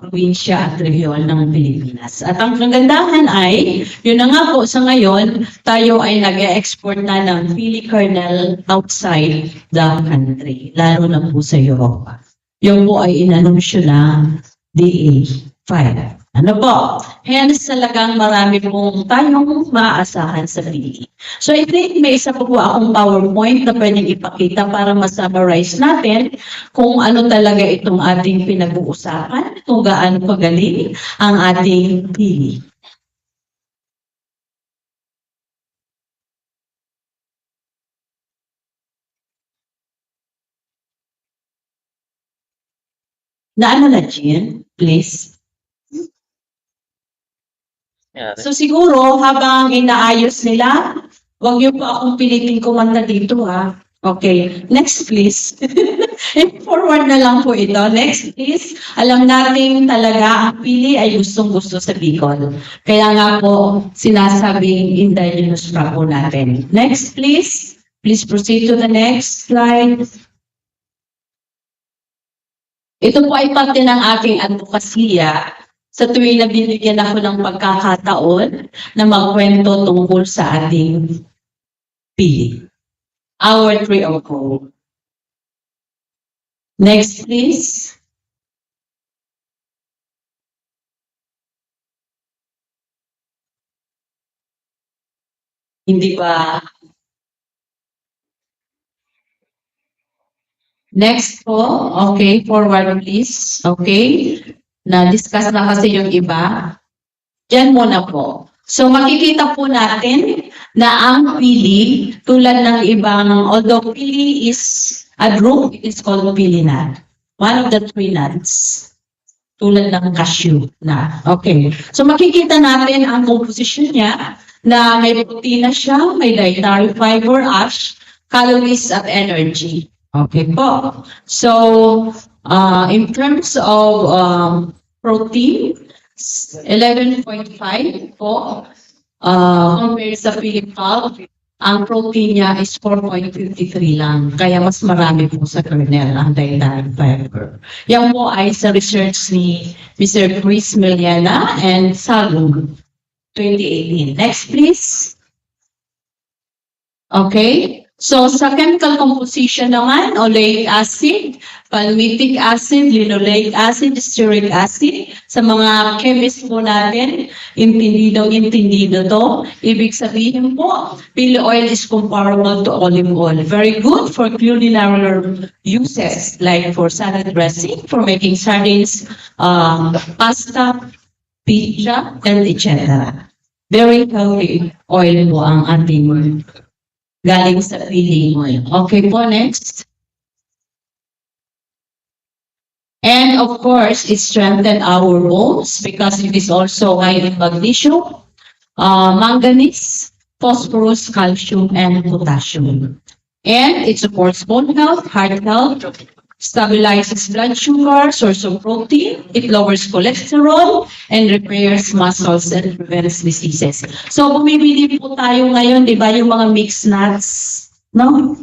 probinsya at rehiyon ng Pilipinas. At ang kagandahan ay, yun na nga po sa ngayon, tayo ay nag-export na ng pili kernel outside the country, lalo na po sa Europa. Yung po ay inanunsyo ng DA5. Ano po? Hence, talagang marami pong tayong maaasahan sa pili. So, I think may isa po akong PowerPoint na pwedeng ipakita para ma-summarize natin kung ano talaga itong ating pinag-uusapan, kung gaano pagaling ang ating pili. Naano na, Jean? Please. So siguro, habang inaayos nila, wag niyo po akong pilitin kumanta dito, ha? Okay, next please. Forward na lang po ito. Next please. Alam natin talaga, ang pili ay gustong-gusto sa Bicol. Kaya nga po, sinasabing indigenous pa po natin. Next please. Please proceed to the next slide. Ito po ay parte ng aking advokasya sa tuwing na binigyan ako ng pagkakataon na magkwento tungkol sa ating pili. Our tree of hope. Next, please. Hindi ba? Next po. Okay, forward please. Okay. Na-discuss na kasi yung iba. Diyan muna po. So makikita po natin na ang pili, tulad ng ibang, although pili is a group, it is called pili nut. One of the 3 nuts. tulad ng cashew na. Okay. So makikita natin ang composition niya na may protina siya, may dietary fiber, ash, calories at energy. Okay po. So, in terms of protein, 11.5 po. Compared sa Philipal, ang protein niya is 4.53 lang. Kaya mas marami po sa kernel ang dietary fiber. Yan po ay sa research ni Mr. Chris Miliana and Salum, 2018. Next, please. Okay. So, sa chemical composition naman, oleic acid, palmitic acid, linoleic acid, stearic acid, sa mga chemist po natin, intindido to. Ibig sabihin po, pili oil is comparable to olive oil. Very good for culinary uses, like for salad dressing, for making sardines, pasta, pizza, and etc. Very healthy oil po ang ating galing sa pili oil. Okay po, next. And of course, it strengthens our bones because it is also high in magnesium, manganese, phosphorus, calcium, and potassium. And it supports bone health, heart health, stabilizes blood sugar, source of protein, it lowers cholesterol, and repairs muscles and prevents diseases. So, bumibili po tayo ngayon, di ba, yung mga mixed nuts, no?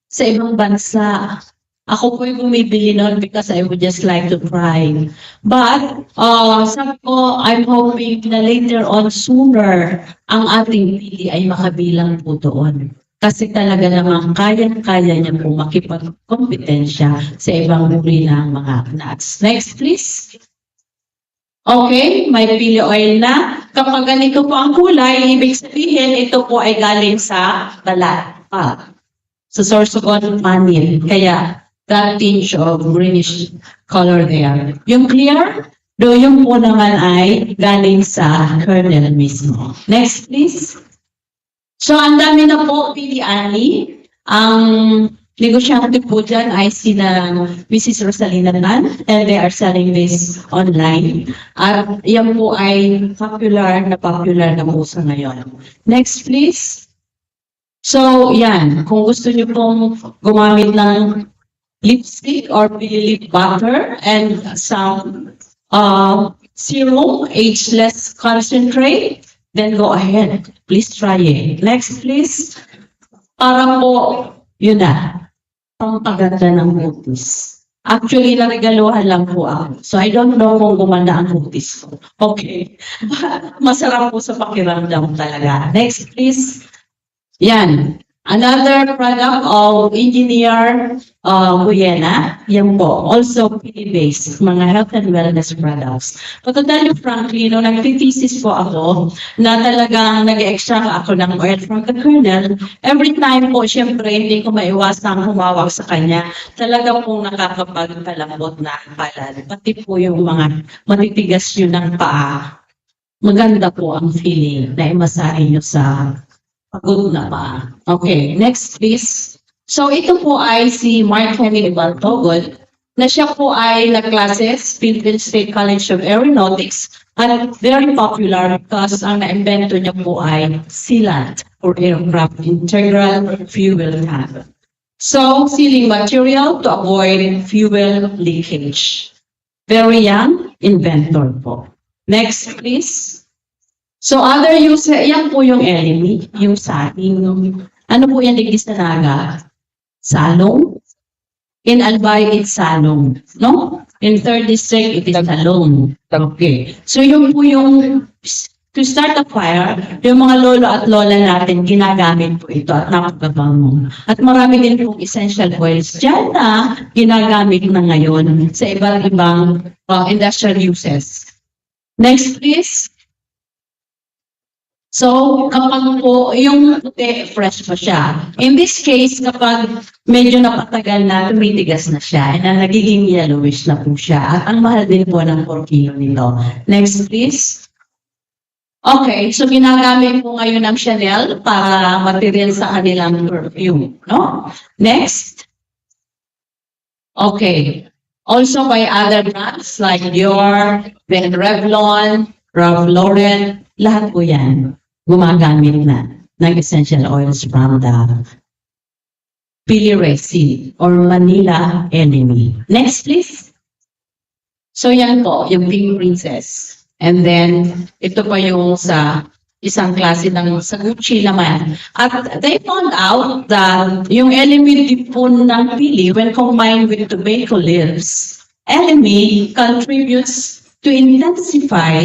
Sa ibang bansa. Ako po yung bumibili noon because I would just like to try. But, sabi ko, I'm hoping na later on, sooner, ang ating pili ay makabilang po doon. Kasi talaga namang kaya-kaya niya po makipagkompetensya sa ibang uri ng mga nuts. Next, please. Okay, may pili oil na. Kapag ganito po ang kulay, ibig sabihin, ito po ay galing sa balat. Sa source of panin. Kaya, that tinge of greenish color there. Yung clear, yung po naman ay galing sa kernel mismo. Next, please. So, ang dami na po piliani. Ang negosyante po dyan ay sina Mrs. Rosalina Tan, and they are selling this online. At yan po ay popular na po sa ngayon. Next, please. So, yan. Kung gusto niyo pong gumamit ng lipstick or pili lip butter and some serum, ageless concentrate, then go ahead. Please try it. Next, please. Para po, yun na. Pampaganda ng kutis. Actually, narigaluhan lang po ako. So, I don't know kung gumanda ang kutis ko. Okay. Masarap po sa pakiramdam talaga. Next, please. Yan. Another product of Engineer Buena, yan po, also pili-based, mga health and wellness products. To tell you frankly, no, nag-thesis po ako na talagang nag-extract ako ng oil from the kernel. Every time po, syempre, hindi ko maiwasang humawak sa kanya. Talaga pong nakakapagpalambot na palad. Pati po yung mga matitigas yun ng paa. Maganda po ang feeling na imasahin nyo sa pagod na pa. Okay, next please. So ito po ay si Mark Henry Baltogod na siya po ay nag-classes Philippine State College of Aeronautics at very popular because ang na-invento niya po ay sealant or aircraft integral fuel tank. So, sealing material to avoid fuel leakage. Very young inventor po. Next please. So, other use, yan po yung enemy, yung saging. Ano po yan, digis na naga? Salong. In Albay, it's salong. No? In 3rd district, it is salong. Okay. So, yung po yung, to start a fire, yung mga lolo at lola natin, ginagamit po ito at napagabango. At marami din pong essential oils dyan na ginagamit na ngayon sa iba't ibang industrial uses. Next, please. So, kapag po, yung puti, fresh pa siya. In this case, kapag medyo napatagal na, tumitigas na siya, na nagiging yellowish na po siya. At ang mahal din po ng 4 kilo nito. Next, please. Okay, so ginagamit po ngayon ng Chanel para material sa kanilang perfume, no? Next. Okay. Also by other brands like Dior, Ben Revlon, Ralph Lauren, lahat po yan gumagamit na ng essential oils from the Pili resin or Manila enemy. Next, please. So yan po, yung Pink Princess. And then, ito pa yung sa isang klase ng sa Gucci naman. At they found out that yung LME po ng pili, when combined with tobacco leaves, LME contributes to intensify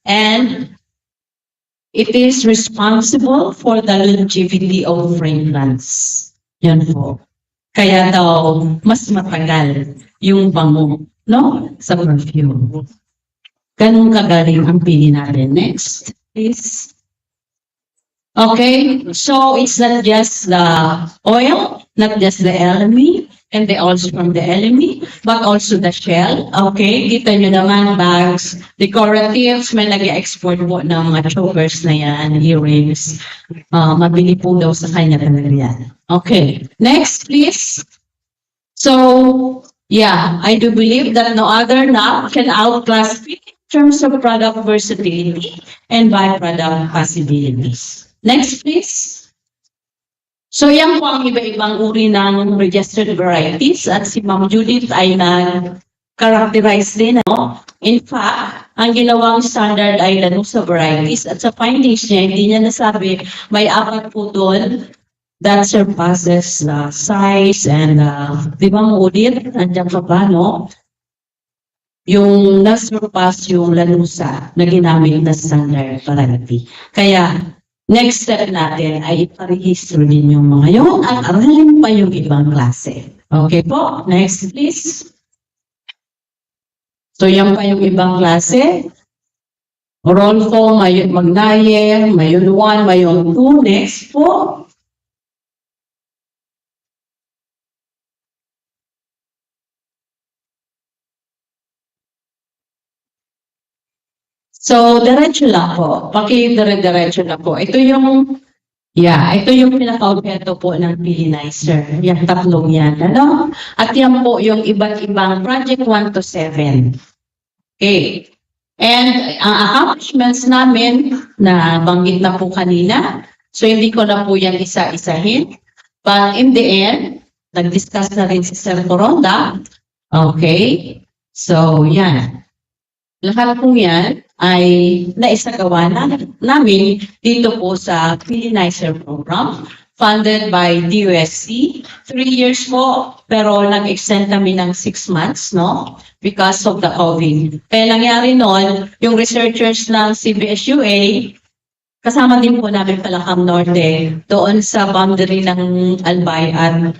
and it is responsible for the longevity of fragrance. Yan po. Kaya daw, mas matagal yung bango, no? Sa perfume. Ganun kagaling ang pili natin. Next, please. Okay, so it's not just the oil, not just the LME, and the oils from the LME, but also the shell. Okay, kita nyo naman, bags, decoratives, may nag-export po ng mga chokers na yan, earrings. Mabili po daw sa kanya talaga yan. Okay, next please. So, yeah, I do believe that no other knot can outclass in terms of product versatility and byproduct possibilities. Next, please. So, yan po ang iba-ibang uri ng registered varieties at si Ma'am Judith ay nag-characterize din. No? In fact, ang ginawang standard ay Lanusa varieties at sa findings niya, hindi niya nasabi, may 4 po doon that surpasses size and, di ba mo ulit, nandiyan pa ba, no? Yung na-surpass yung Lanusa na ginamit na standard variety. Kaya, next step natin ay iparehistro din yung mga yun at aralin pa yung ibang klase. Okay po? Next, please. So, yan pa yung ibang klase. Rolfo, Magnaye, Mayon 1, Mayon 2. Next po. So, diretso lang po. Paki-diretso na po. Ito yung pinaka-objeto po ng Pilinizer. Yung tatlong yan, ano? At yan po yung iba't ibang project 1 to 7. Okay. And ang accomplishments namin na banggit na po kanina, so hindi ko na po yan isa-isahin. But in the end, nag-discuss na rin si Sir Coronda. Okay. So, yan. Lahat po yan ay naisagawa namin dito po sa Pilinizer program funded by DUSC. 3 years po, pero nag-extend kami ng 6 months, no? Because of the COVID. Kaya nangyari noon, yung researchers ng CBSUA, kasama din po namin Palakam Norte, doon sa boundary ng Albay at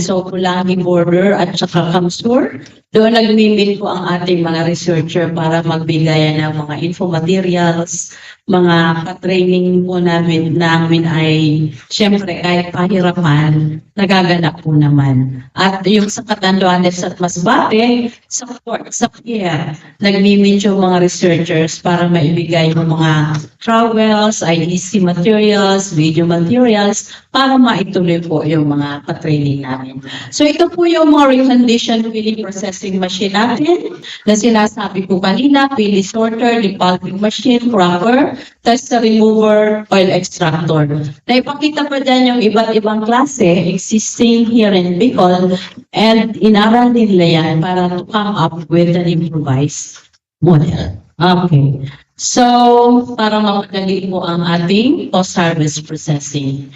so Pulangi border at saka Camsur. Doon nag-meet po ang ating mga researcher para magbigay ng mga info materials, mga pa-training po namin ay siyempre kahit pahirapan, nagaganap po naman. At yung sa Catanduanes at Masbate, sa Pierre, nag-meet yung mga researchers para maibigay yung mga travels, IEC materials, video materials, para maituloy po yung mga pa-training namin. So ito po yung mga reconditioned pili processing machine natin na sinasabi ko kanina, pili sorter, depulping machine, cracker, tester remover, oil extractor. Naipakita pa dyan yung iba't ibang klase existing here in Bicol and inaral nila yan para to come up with an improvised model. Okay. So, para mapadali po ang ating post-harvest processing.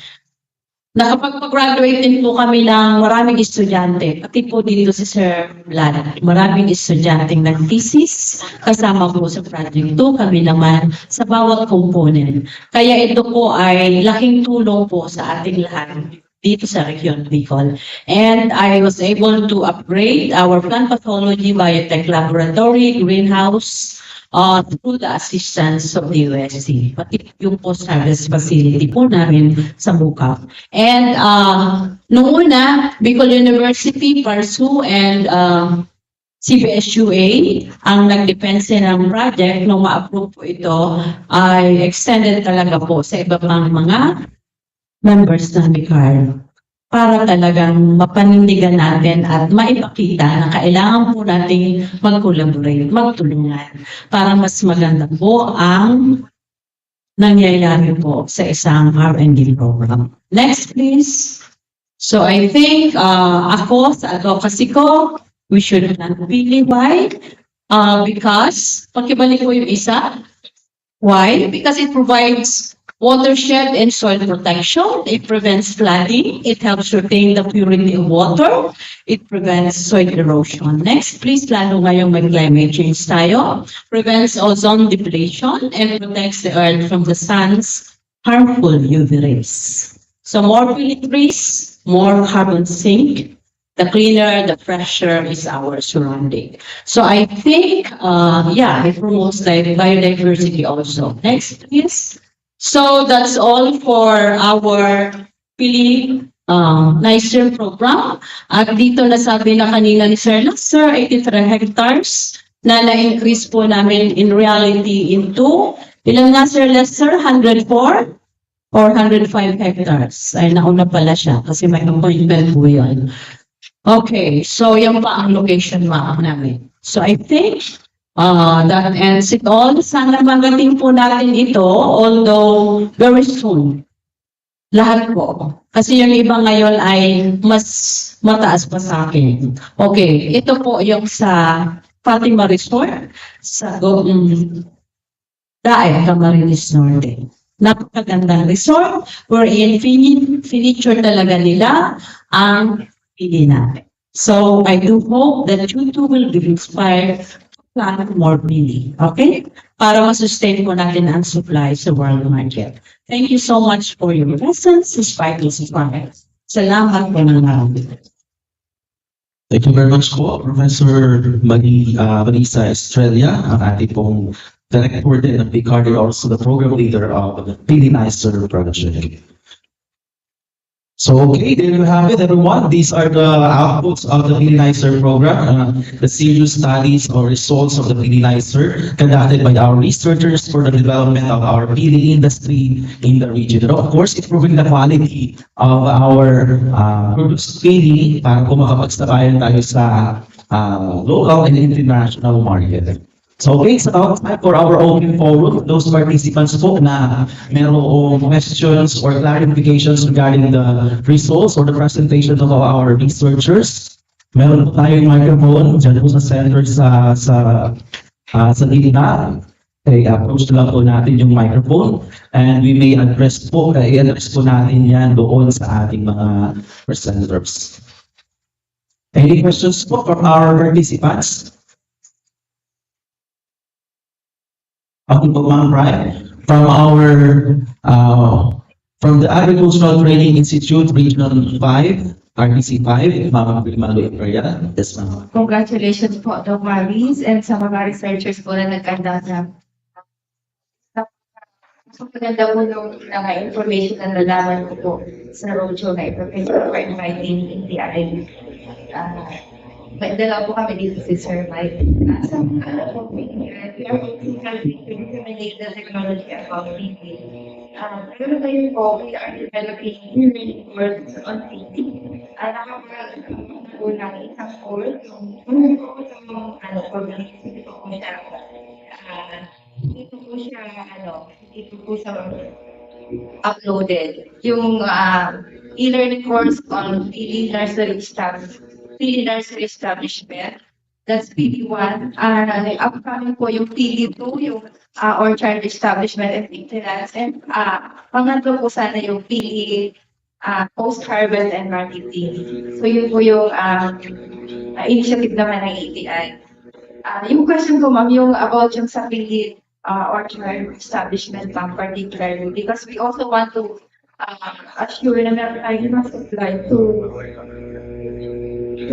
Nakapag-graduate din po kami ng maraming estudyante, pati po dito si Sir Vlad. Maraming estudyanteng nag-thesis, kasama po sa project 2, kami naman sa bawat component. Kaya ito po ay laking tulong po sa ating lahat dito sa Region Bicol. And I was able to upgrade our plant pathology biotech laboratory, greenhouse, through the assistance of the USC, pati yung post-harvest facility po namin sa Bukak. And noong una, Bicol University, PARSU, and CBSUA ang nagdepense ng project. Nung ma-approve po ito, ay extended talaga po sa iba pang mga members ng BICAR. para talagang mapanindigan natin at maipakita na kailangan po nating mag-collaborate, magtulungan para mas maganda po ang nangyayari po sa isang R&D program. Next, please. So I think ako sa advocacy ko, we should not really why? Because, pakibalik ko yung isa. Why? Because it provides watershed and soil protection. It prevents flooding. It helps retain the purity of water. It prevents soil erosion. Next, please, lalo ngayong may climate change tayo. Prevents ozone depletion and protects the earth from the sun's harmful UV rays. So more pili trees, more carbon sink, the cleaner, the fresher is our surrounding. So I think, it promotes the biodiversity also. Next, please. So that's all for our Pili Nicer program. At dito nasabi na kanina ni Sir Sir, 83 hectares na na-increase po namin in reality into, ilan nga Sir Lester? 104? Or 105 hectares. Ay, nauna pala siya kasi may appointment po yun. Okay, so yan pa ang location map namin. So I think that ends it all. Sana magating po natin ito, although very soon. Lahat po. Kasi yung iba ngayon ay mas mataas pa sa akin. Okay, ito po yung sa Fatima Resort, sa Dae, Camarines Sur. Napakagandang resort wherein feature talaga nila ang pili natin. So, I do hope that you too will be inspired to plant more pili. Okay? Para masustain po natin ang supply sa world market. Thank you so much for your presence despite this requirement. Salamat po ng marami. Thank you very much po, Professor Vanessa Estrella, ang ating pong director din ng PCARD, also the program leader of the Pili Nicer project. So, okay, there you have it, everyone. These are the outputs of the Pili Nicer program, the serious studies or results of the Pili Nicer conducted by our researchers for the development of our Pili industry in the region. And of course, improving the quality of our produced Pili para kung makapagsabayan tayo sa local and international market. So, okay, it's about time for our open forum. Those participants po na merong questions or clarifications regarding the results or the presentation of our researchers. Meron po tayong microphone dyan po sa center sa gilid. Okay, approach lang po natin yung microphone and we may i-address po natin yan doon sa ating mga presenters. Any questions po from our participants? Okay po, Ma'am Brian, from the Agricultural Training Institute, Region 5, RTC 5, Ma'am Grimalo Ibraya. Yes, ma'am. Congratulations po, Dr. Maris, and sa mga researchers po na nagkanda na. So, maganda po yung mga information na nalaman ko po sa roadshow na ito. Thank you for inviting NTI. Dalawa po kami dito si Sir Mike. Sa mga po, we are focusing to disseminate the technology about TV. Pero tayo po, we are developing learning courses on TV. Nakapag po ng isang course, yung program, dito po siya, dito po siya uploaded. Yung e-learning course on Pili Nursery Establishment. That's Pili 1. Upcoming po yung Pili 2, yung Orchard Establishment and Maintenance. And pangatlo po sana yung Pili Post-Harvest and Marketing. So yun po yung initiative naman ng ATI. Yung question ko, ma'am, yung about yung sa Pili Orchard Establishment, ma'am, particularly, because we also want to assure na meron tayong supply to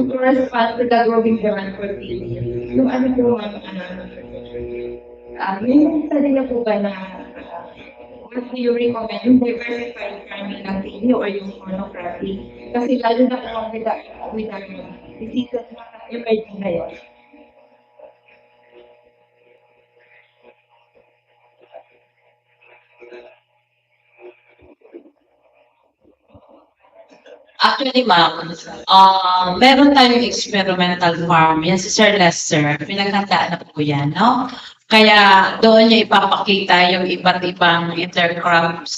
correspond to the growing demand for Pili. Yung ano po, yung study na po ba na what do you recommend, yung diversified farming ng Pili or yung monocropping? Kasi lalo na po with the diseases na emerging ngayon. Actually, ma'am, meron tayong experimental farm. Yan si Sir Lester. Pinaghandaan na po yan, no? Kaya doon niya ipapakita yung iba't ibang intercrops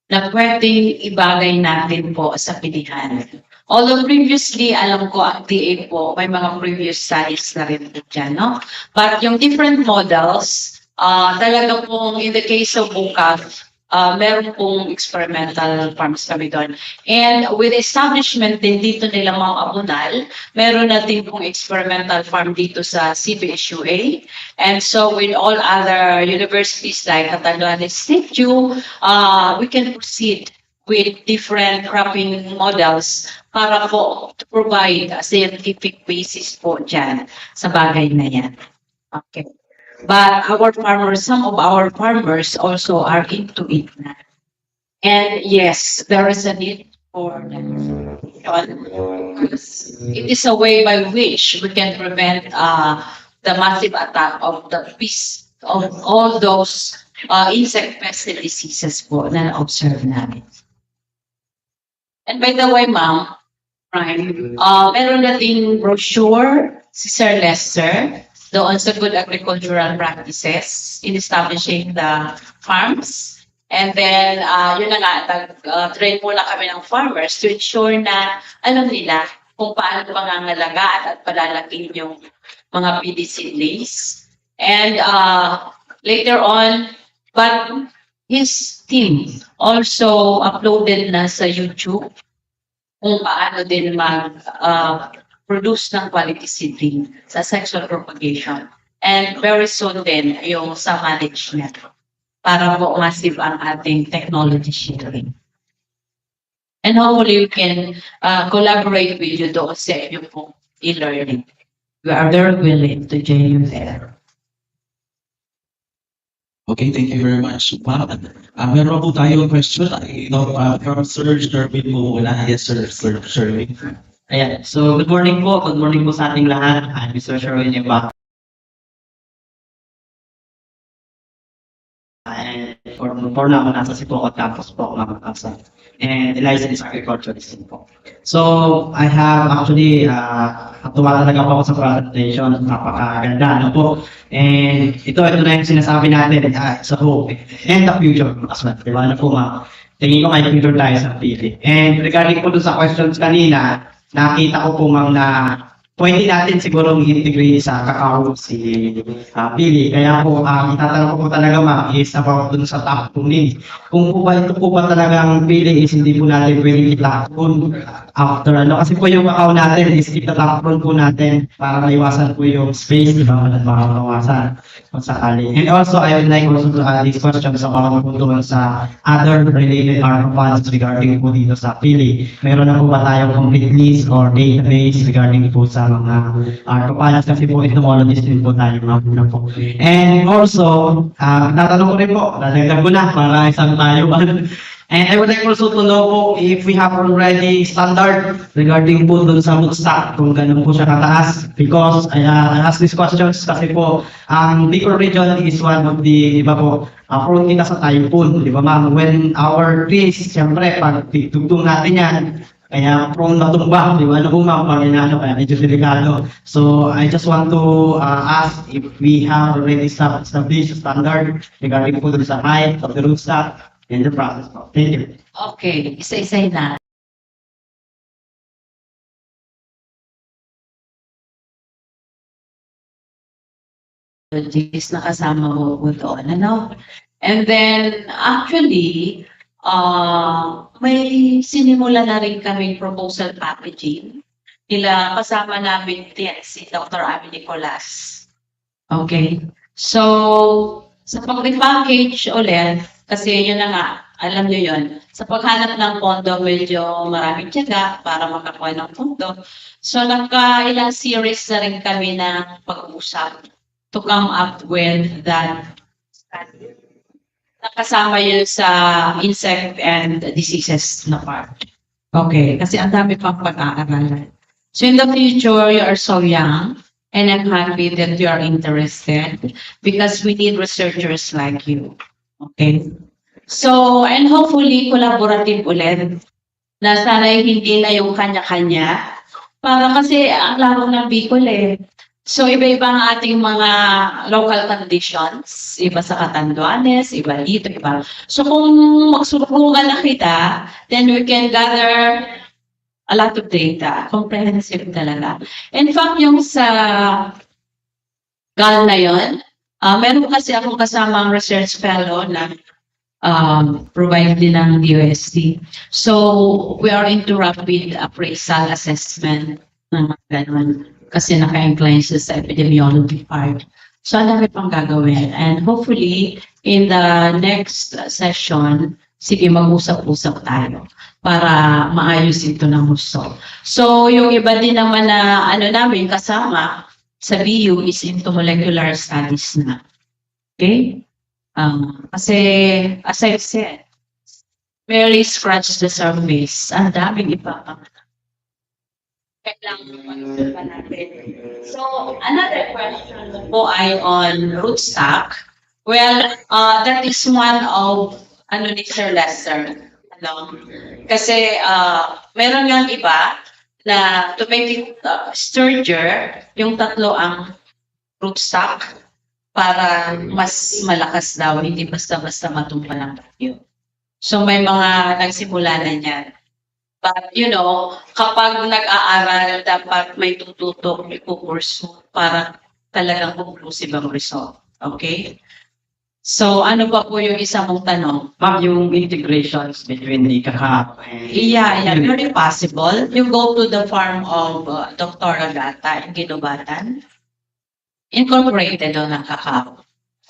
na pwedeng ibagay natin po sa pilihan. Although previously, alam ko ang TA po, may mga previous studies na rin po dyan, no? But yung different models, talaga pong in the case of Bukas, meron pong experimental farms kami doon. And with establishment din dito nila mga abunal, meron natin pong experimental farm dito sa CBSUA. And so with all other universities like Camarines Sur, we can proceed with different cropping models para po to provide a scientific basis po dyan sa bagay na yan. Okay. But our farmers, some of our farmers also are into it na. And yes, there is a need for because it is a way by which we can prevent the massive attack of the bees, of all those insect pest diseases po na na-observe namin. And by the way, ma'am, Prime, meron nating brochure si Sir Lester doon sa good agricultural practices in establishing the farms. And then, yun na nga, train muna kami ng farmers to ensure na alam nila kung paano pangangalagaan at palalaking yung mga PD seedlings. And later on, but his team also uploaded na sa YouTube kung paano din mag-produce ng quality seedling sa sexual propagation. And very soon din yung sa management para po massive ang ating technology sharing. And hopefully we can collaborate with you doon sa inyo pong e-learning. We are very willing to join you there. Okay, thank you very much. Ma'am, meron po tayong question. From Sir Sherwin po muna. Yes, Sir Sherwin. Ayan. So, good morning po. Good morning po sa ating lahat. I'm Mr. Sherwin Iba. And for now, nasa Sipocot campus po ako makakasa. And licensed agriculturist po. So, I have actually, natuwa talaga po ako sa presentation. Napakaganda, ano po. And ito na yung sinasabi natin sa hope and the future as well. Diba na po tingin ko may future tayo sa Pili. And regarding po dun sa questions kanina, nakita ko po na pwede natin siguro i-integrate sa kakao si Pili. Kaya po, itatanong ko po talaga is about dun sa top tuning. Kung po ba ito po ba talagang Pili is hindi po natin pwede i-lockdown after kasi po yung kakao natin is ita-lockdown po natin para maiwasan po yung space, di ba? Makawasan kung sakali. And also, I would like also to add these questions about po doon sa other related arthropods regarding po dito sa Pili. Meron na po ba tayong complete list or database regarding po sa mga arthropods kasi po entomologist din po tayo na po. And also, tatanong ko rin po, lalagdag ko na para isang tayo ba? And I would like also to know po if we have already standard regarding po dun sa moodstock, kung ganun po siya kataas. Because I ask these questions kasi po, ang Bicol region is one of the, di ba po, prone kita sa typhoon, di ba ma'am? When our trees, siyempre, pag tugtong natin yan, kaya prone na tumba, di ba? Ano po ma'am, pag kaya medyo delikado. So I just want to ask if we have already established a standard regarding po dun sa height of the rootstock in the process. Thank you. Okay, isa-isa na. Na kasama mo po doon, ano? And then, actually, may sinimula na rin kami proposal packaging. Kasama namin din si Dr. Ami Nicolas. Okay? So, sa pag-repackage ulit, kasi yun na nga, alam nyo yun, sa paghanap ng pondo, medyo maraming tiyaga para makakuha ng pondo. So, ilang series na rin kami ng pag-usap to come up with that. Nakasama yun sa insect and diseases na part. Okay, kasi ang dami pang pag-aaralan. So, in the future, you are so young, and I'm happy that you are interested because we need researchers like you. Okay? So, and hopefully, collaborative ulit. na sana'y hindi na yung kanya-kanya. Para kasi ang laro ng Bicol eh. So, iba-iba ang ating mga local conditions. Iba sa Catanduanes, iba dito, iba. So, kung magsurugan na kita, then we can gather a lot of data. Comprehensive talaga. In fact, yung sa GAL na yun, meron kasi akong kasamang research fellow na provide din ng DOST. So, we are into rapid appraisal assessment ng mga ganun. Kasi naka-incline siya sa epidemiology part. So, ang dami pang gagawin. And hopefully, in the next session, sige, mag-usap-usap tayo para maayos ito ng gusto. So, yung iba din naman na namin kasama sa BU is into molecular studies na. Okay? Kasi, as I've said, barely scratch the surface. Ang daming iba pang kailangan pag-usapan natin. So, another question po ay on rootstock. Well, that is one of ni Sir Lester. Kasi meron nga iba na to make it sturdier, yung tatlo ang rootstock para mas malakas daw, hindi basta-basta matumpa ng bagyo. So, may mga nagsimula na niyan. But, you know, kapag nag-aaral, dapat may tututok, may pupursue para talagang conclusive ang result. Okay? So, ano pa po yung isa mong tanong? Ma'am, yung integrations between the kakao and... Yeah, very possible. You go to the farm of Dr. Agata in Ginubatan. Incorporated doon ng kakao.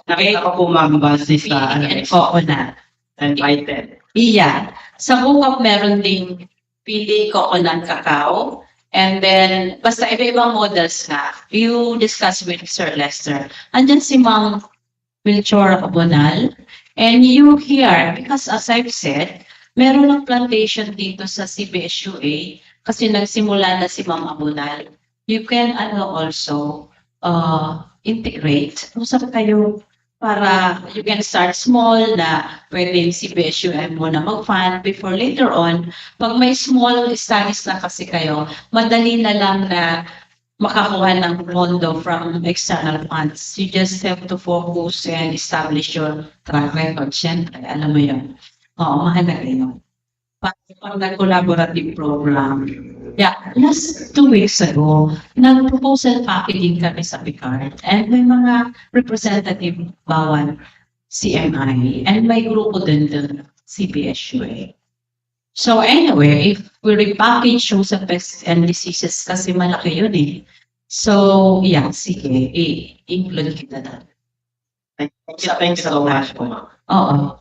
Nakita ko po, ma'am, base sa... And coconut. Invited. Yeah. Sa Bukak, meron ding pili, coconut, cacao. And then, basta iba-ibang models na. You discuss with Sir Lester. Andyan si Ma'am Melchor Abonal. And you hear, because as I've said, meron ng plantation dito sa CBSUA kasi nagsimula na si Ma'am Abonal. You can also integrate. Usap kayo para you can start small na pwedeng CBSUM mo na mag-fund before later on, pag may small studies na kasi kayo, madali na lang na makakuha ng pondo from external funds. You just have to focus and establish your track record. Siyempre, alam mo yun. Oo, mahalaga yun. Pag nag-collaborative program. Yeah, last 2 weeks ago, nag-proposal packaging kami sa Picard and may mga representative bawat CMI and may grupo din doon, CBSUA. So anyway, if we repackage yung sa pests and diseases kasi malaki yun eh. So, yeah, sige, include kita doon. Thank you so much po, ma'am. Oo.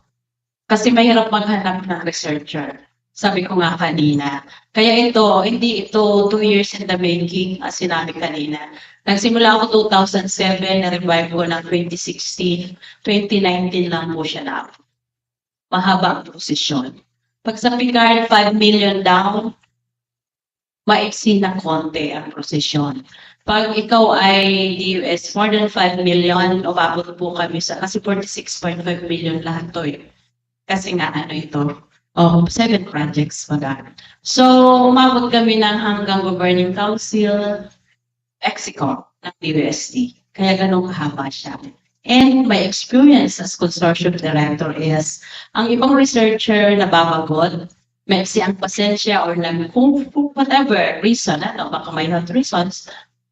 Kasi mahirap maghanap ng researcher. Sabi ko nga kanina. Kaya hindi ito 2 years in the making, as sinabi kanina. Nagsimula ako 2007, na-revive ko ng 2016, 2019 lang po siya na. Mahaba ang posisyon. Pag sa Picard, 5 million down, maiksi na konti ang posisyon. Pag ikaw ay DUS, more than 5 million, umabot po kami sa, kasi 46.5 million lahat to eh. Kasi nga ito, 7 projects pag. So, umabot kami ng hanggang Governing Council, EXICO ng DUST. Kaya ganun kahaba siya. And my experience as consortium director is, ang ibang researcher na babagod, may ang pasensya or kung whatever reason, baka may health reasons,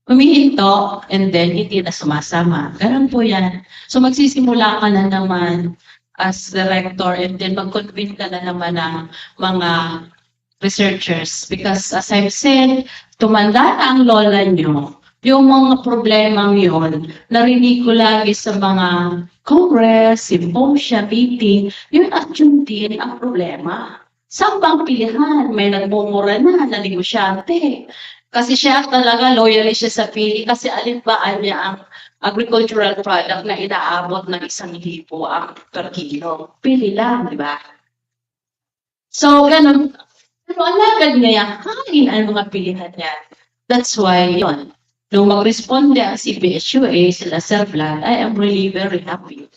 humihinto and then hindi na sumasama. Ganun po yan. So magsisimula ka na naman as director and then mag-convene ka na naman ng mga researchers. Because as I've said, tumanda na ang lola nyo, yung mga problemang yun, narinig ko lagi sa mga congress, symposia, meeting, yun at yun din ang problema. Saan bang pilihan? May nagmumura na negosyante. Kasi siya talaga loyalist siya sa Pili kasi alimbaan niya ang agricultural product na inaabot ng 1,000 ang per kilo. Pili lang, di ba? So, ganun. Pero alagad niya, kain ang mga pilihan niya. That's why, yun. Nung mag-responde ang CBSUA, sila Sir Vlad, I am really very happy.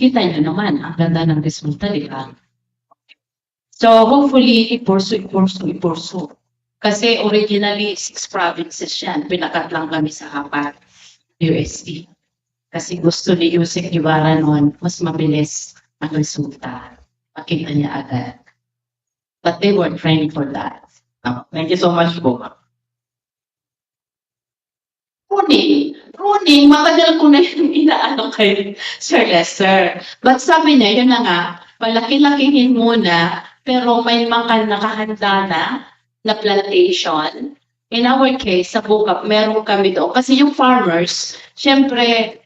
Kita niyo naman, ang ganda ng resulta, di ba? So hopefully, i-pursue. Kasi originally, 6 provinces yan. Pinakat lang kami sa 4 UST. Kasi gusto ni Yusek Ibarra noon, mas mabilis ang resulta. Makita niya agad. But they weren't ready for that. Thank you so much po. Pruning, matagal ko na yung inaano kay Sir Lester. But sabi niya, yun na nga, palaki-lakihin muna, pero may mga nakahanda na plantation. In our case, sa Bukap, meron kami doon. Kasi yung farmers, syempre,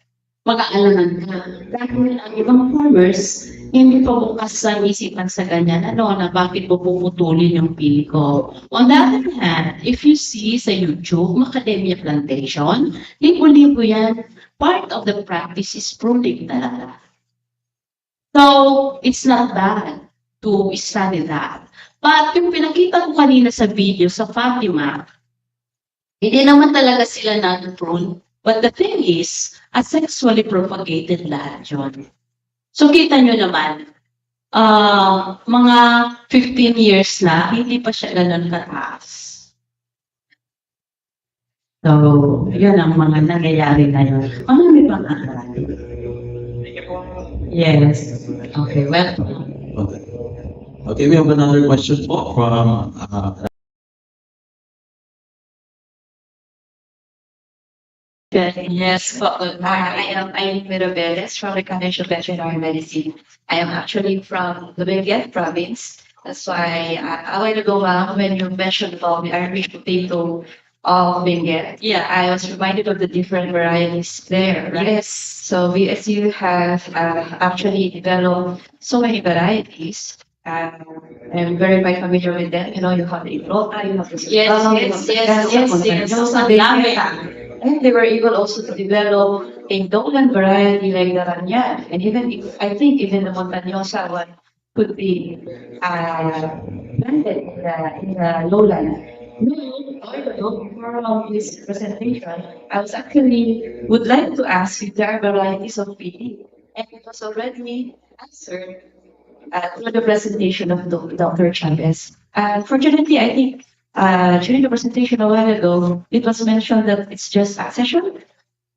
mag-aalaman ka. Dahil ang ibang farmers, hindi pa bukas ang isipan sa ganyan, na bakit po puputulin yung pili ko. On the other hand, if you see sa YouTube, Macadamia Plantation, libo-libo yan. Part of the practice is pruning talaga. So, it's not bad to study that. But yung pinakita ko kanina sa video sa Fatima, hindi naman talaga sila nag-prune. But the thing is, a sexually propagated lahat yun. So kita nyo naman, mga 15 years na, hindi pa siya ganun kataas. So, yun ang mga nangyayari na yun. Marami pang aral. Yes. Okay, well. Okay. Okay, we have another question po from Yes, I'm Mirabeles from the College of Veterinary Medicine. I am actually from the Benguet province. That's why a while ago, when you mentioned about the Irish potato of Benguet, yeah, I was reminded of the different varieties there. Right? Yes, so VSU have actually developed so many varieties. I'm very quite familiar with them. You know, you have the Ibrota, you have the and they were able also to develop a lowland variety like the Ranyan. And even if, I think even the Montañosa one could be planted in the lowland. For this presentation, I was actually would like to ask if there are varieties of pili. And it was already answered through the presentation of Dr. Chavez. Unfortunately, I think during the presentation a while ago, it was mentioned that it's just accession,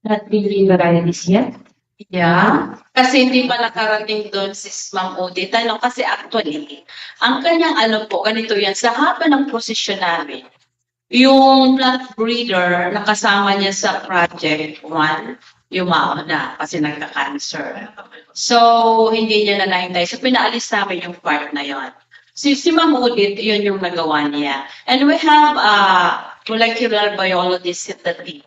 not really varieties yet. Yeah. Kasi hindi pa nakarating doon si Ma'am Odie. Tanong kasi actually, ang kanyang ano po, ganito yan, sa haba ng posisyon namin, yung plant breeder na kasama niya sa project 1, yumao na kasi nagka-cancer. So, hindi niya na naintay. So, pinaalis namin yung part na yon. Si Ma'am Odie, yun yung nagawa niya. And we have molecular biologists in the team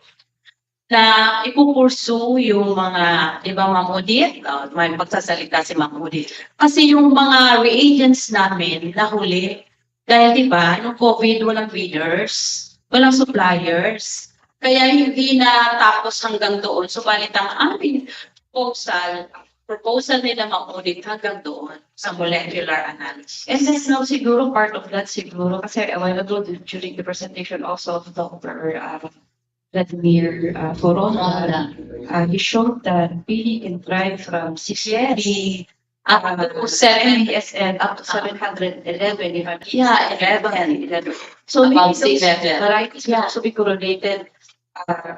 na ipupursu yung mga, di ba, Ma'am Odie? May pagsasalita si Ma'am Odie. Kasi yung mga reagents namin nahuli, dahil di ba, yung COVID, walang breeders, walang suppliers, kaya hindi na tapos hanggang doon. So, balit ang aming proposal nila Ma'am Odie hanggang doon sa molecular analysis. And then now, siguro part of that, siguro, kasi a while ago, during the presentation also of Dr. Vladimir Corona, he showed that pili can thrive from 60 Up to 7 and up to 711 if I'm Yeah, 11. So maybe About those 11. varieties can also be correlated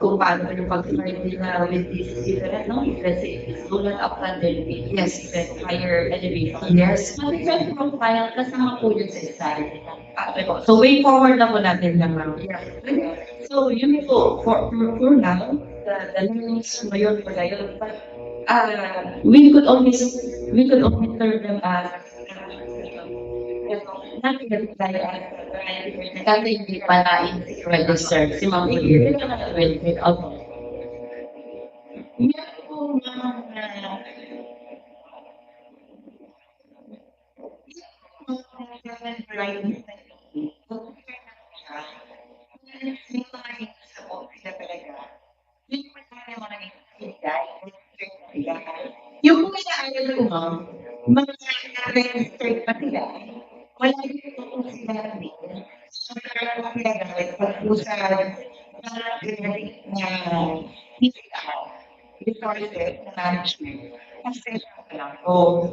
kung paano yung pag-thrive nila with these different, no? Let's say, it's lowland upland and yes, even higher elevation. Yes. Different profile, kasama po yun sa design. So way forward na po natin lang. So, yun po, for now, the learnings ngayon po ngayon, but we could only turn them as not even Kasi hindi pa na-register si Ma'am Odie. Yung mga ayaw ko, ma'am, mga registered pa sila. Wala yung tutong sila natin. So, meron pa sila gamit pag-usap na resources na management. Kasi ako.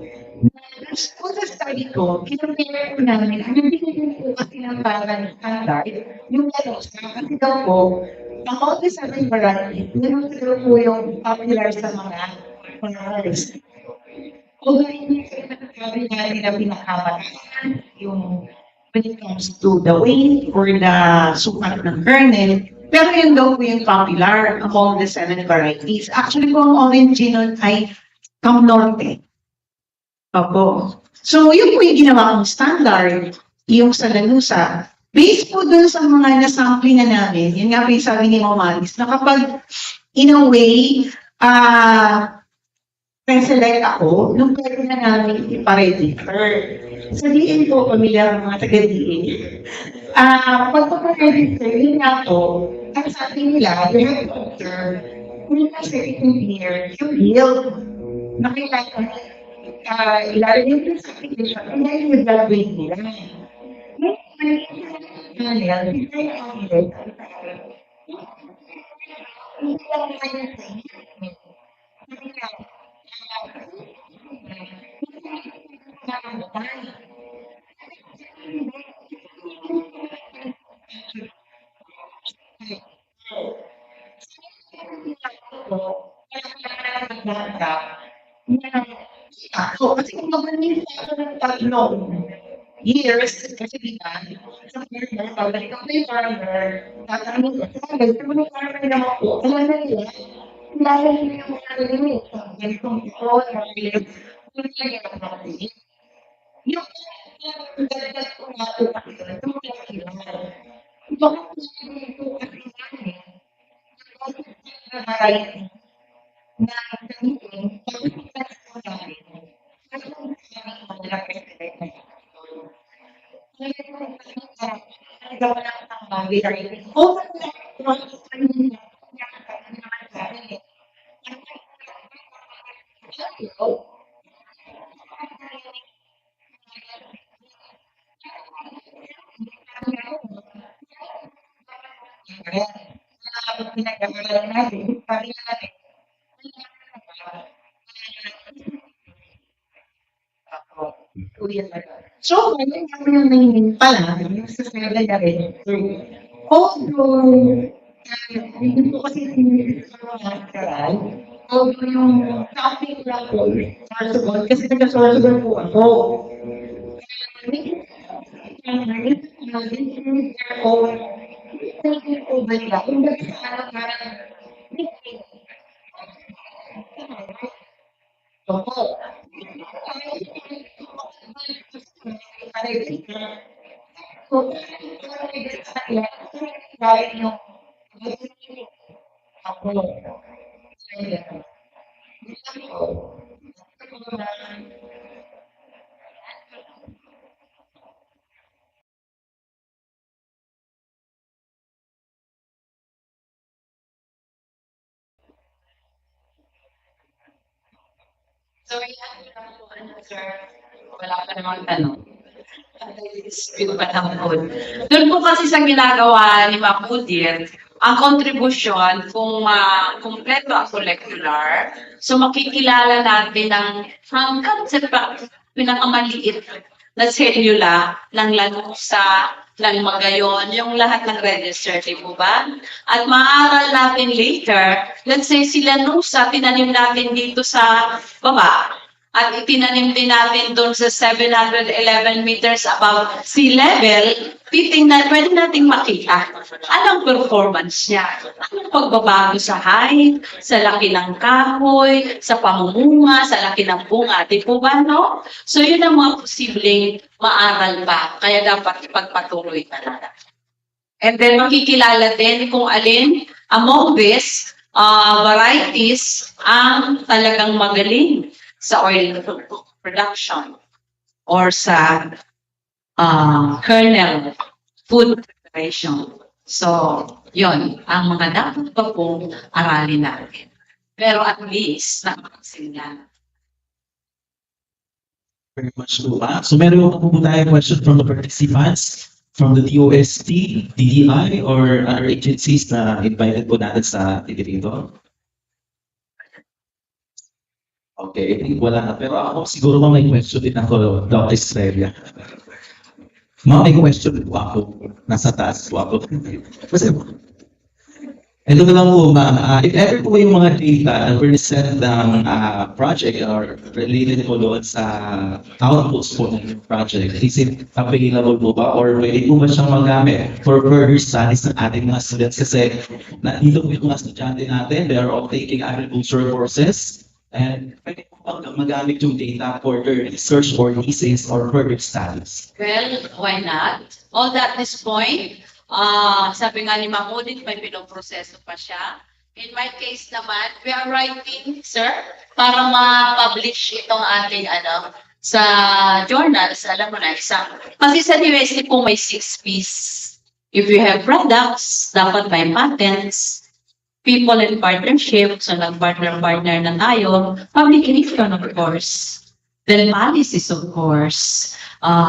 Kung sa study ko, kinapire ko namin, ang nabigyan ko kasi ng parang standard, yung lalosa, kasi daw po, ang all the seven variety, meron daw po yung popular sa mga flowers. Although hindi sila nagsabi natin na pinakamatasan, yung when it comes to the weight or the sukat ng kernel, pero yun daw po yung popular among the seven varieties. Actually po, ang origin nun ay Cam Norte. Opo. So, yun po yung ginawa kong standard, yung sa Lanusa. Based po dun sa mga nasample na namin, yun nga po yung sabi ni Mamalis, na kapag, in a way, select ako, nung pwede na namin ipa-register. Sa DA po, pamilya ng mga taga-DA. Pagpapa-register, yun nga po, ang sabi nila, you have to observe, kung sa second year, you yield. Nakilala ilalim yung sa application, and then you graduate nila. Ako, kasi kung magaling ako ng tatlong years, kasi di ba, sa farmer, pabalik ako yung farmer, tatanong ko, sabi, kung may farmer naman po, alam na nila, lalo nila yung mga limit, ganitong ito, kung nilagyan ako ng limit. Yung dagdag ko nga ito, ito mo lang kailangan. Bakit ko sabi ito, kasi namin, na variety, na gamitin, pag-ipas ko namin, pinag-aralan natin, pari natin. So, ngayon kami yung nangingin pala, yung sa Sala rin. Although, hindi po kasi sa mga karal, although yung topic lang po, Sorsogon, kasi taga-Sorsogon po ako. Opo. So, yan, sir, wala pa namang tanong. Dispute pa ng food. Doon po kasi sa ginagawa ni Mapudir, ang kontribusyon kung kumpleto ang molecular, so makikilala natin ang hanggang sa pinakamaliit na selula ng lanusa, ng magayon, yung lahat ng register, di po ba? At maaral natin later, let's say si lanusa, tinanim natin dito sa baba, at itinanim din natin doon sa 711 meters above sea level, pwede nating makita anong performance niya. Anong pagbabago sa height, sa laki ng kahoy, sa pamumunga, sa laki ng bunga. Di po ba, no? So, yun ang mga posibleng maaral pa. Kaya dapat ipagpatuloy talaga. And then, makikilala din kung alin among these varieties ang talagang magaling sa oil production or sa kernel food preparation. So, yon ang mga dapat pa pong aralin natin. Pero at least, nakakasinglan. Very much po. So meron po tayo question from the participants from the DOST, DDI, or other agencies na invited po natin sa dito. Okay, I think wala na. Pero ako siguro may question din ako, Dr. Estrella. May question po ako. Nasa taas po ako. Kasi, ito na lang po, ma'am. If ever po yung mga data na present ng project or related po doon sa outputs po ng project, is it available po ba? Or pwede po ba siyang magamit for further studies ng ating mga students? Kasi nandito po yung mga estudyante natin, they are all taking agricultural courses. And pwede po ba magamit yung data for their research or thesis or further studies? Well, why not? On that this point, sabi nga ni Ma'am Udit, may pinoproseso pa siya. In my case naman, we are writing, sir, para ma-publish itong ating sa journals, alam mo na, kasi sa university po may 6 Ps. If you have products, dapat may patents, people in partnership, so nag-partner na tayo, publication of course, then policies of course.